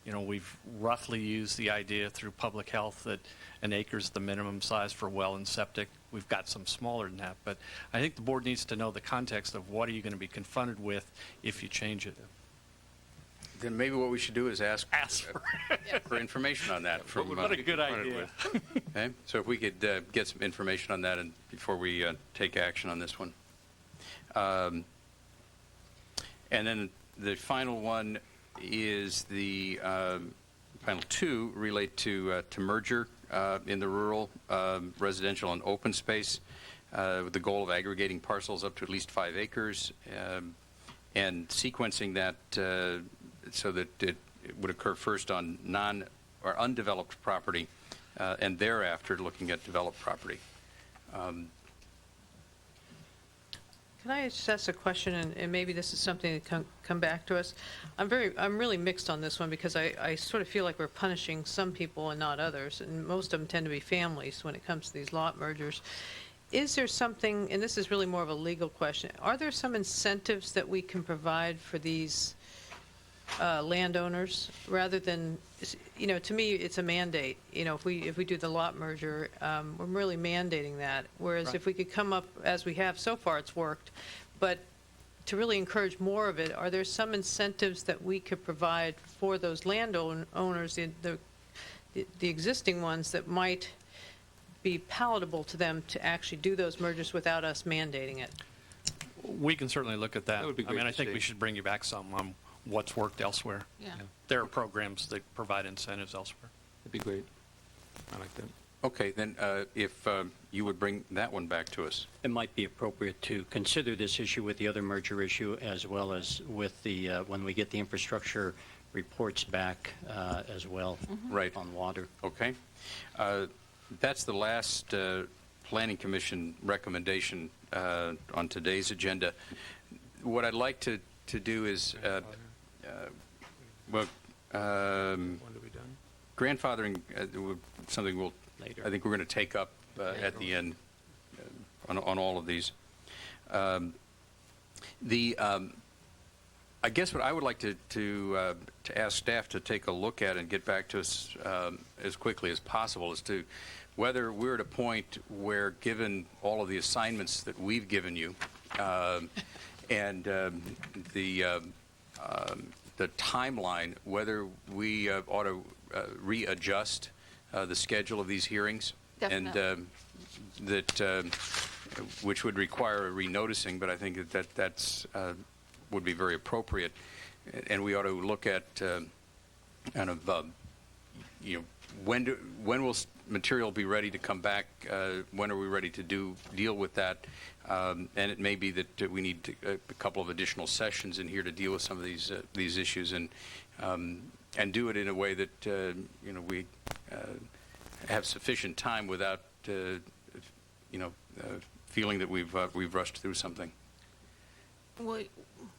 You know, we've roughly used the idea through public health that an acre is the minimum size for well and septic. We've got some smaller than that, but I think the board needs to know the context of what are you going to be confronted with if you change it. Then maybe what we should do is ask for information on that. From, What a good idea. Okay, so if we could get some information on that before we take action on this one. And then the final one is the final two relate to merger in the rural, residential, and open space, with the goal of aggregating parcels up to at least 5 acres, and sequencing that so that it would occur first on non or undeveloped property, and thereafter looking at developed property. Can I just ask a question, and maybe this is something to come back to us? I'm really mixed on this one, because I sort of feel like we're punishing some people and not others, and most of them tend to be families when it comes to these lot mergers. Is there something, and this is really more of a legal question, are there some incentives that we can provide for these landowners rather than, to me, it's a mandate. If we do the lot merger, we're really mandating that. Whereas if we could come up, as we have so far, it's worked, but to really encourage more of it, are there some incentives that we could provide for those landowners, the existing ones, that might be palatable to them to actually do those mergers without us mandating it? We can certainly look at that. That would be great I to think see. we should bring you back some on what's worked elsewhere. Yeah. There are programs that provide incentives elsewhere. That'd be great. I like that. Okay, then if you would bring that one back to us. It might be appropriate to consider this issue with the other merger issue, as well as with the, when we get the infrastructure reports back as well. Right. On water. Okay. That's the last Planning Commission recommendation on today's agenda. What I'd like to do is, grandfathering, something I think we're going to take up at the end on all of these. I guess what I would like to ask staff to take a look at and get back to us as quickly as possible is to whether we're at a point where, given all of the assignments that we've given you and the timeline, whether we ought to readjust the schedule of these hearings. Definitely. And which would require a renoticing, but I think that's would be very appropriate, and we ought to look at kind of when will material be ready to come back? When are we ready to deal with that? And it may be that we need a couple of additional sessions in here to deal with some of these issues, and do it in a way that we have sufficient time without feeling that we've rushed through something.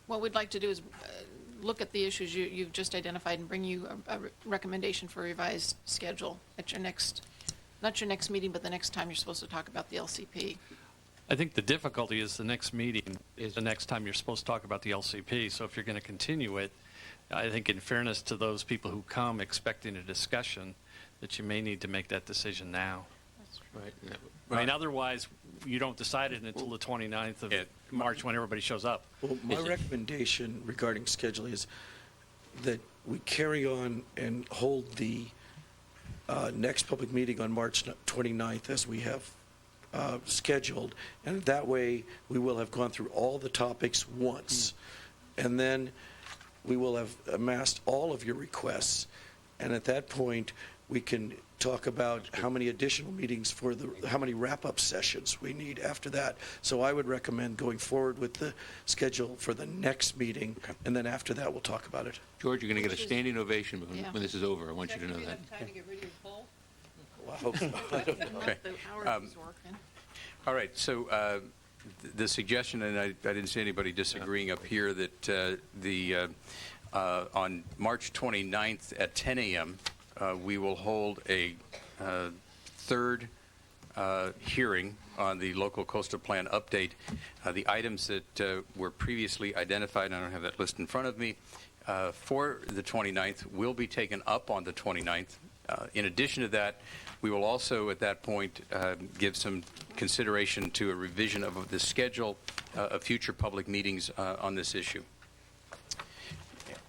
What we'd like to do is look at the issues you've just identified and bring you a recommendation for a revised schedule at your next, not your next meeting, but the next time you're supposed to talk about the LCP. I think the difficulty is the next meeting is the next time you're supposed to talk about the LCP. So if you're going to continue it, I think in fairness to those people who come expecting a discussion, that you may need to make that decision now. Right. I mean, otherwise, you don't decide it until the 29th of March when everybody shows up. Well, my recommendation regarding schedule is that we carry on and hold the next public meeting on March 29th as we have scheduled, and that way we will have gone through all the topics once, and then we will have amassed all of your requests, and at that point we can talk about how many additional meetings how many wrap-up sessions we need after that. So I would recommend going forward with the schedule for the next meeting, and then after that we'll talk about it. George, you're going to get a standing ovation when this is over. I want you to know that. Time to get rid of your poll? Well, I hope so. I don't know. Okay. All right. So the suggestion, and I didn't see anybody disagreeing up here, that on March 29th at 10 a.m., we will hold a third hearing on the local coastal plan update. The items that were previously identified, and I don't have that list in front of me, for the 29th will be taken up on the 29th. In addition to that, we will also at that point give some consideration to a revision of the schedule of future public meetings on this issue.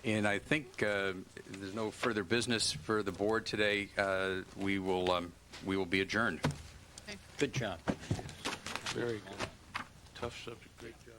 And I think there's no further business for the board today. We will be adjourned. Good job. Very good. Tough subject. Great job.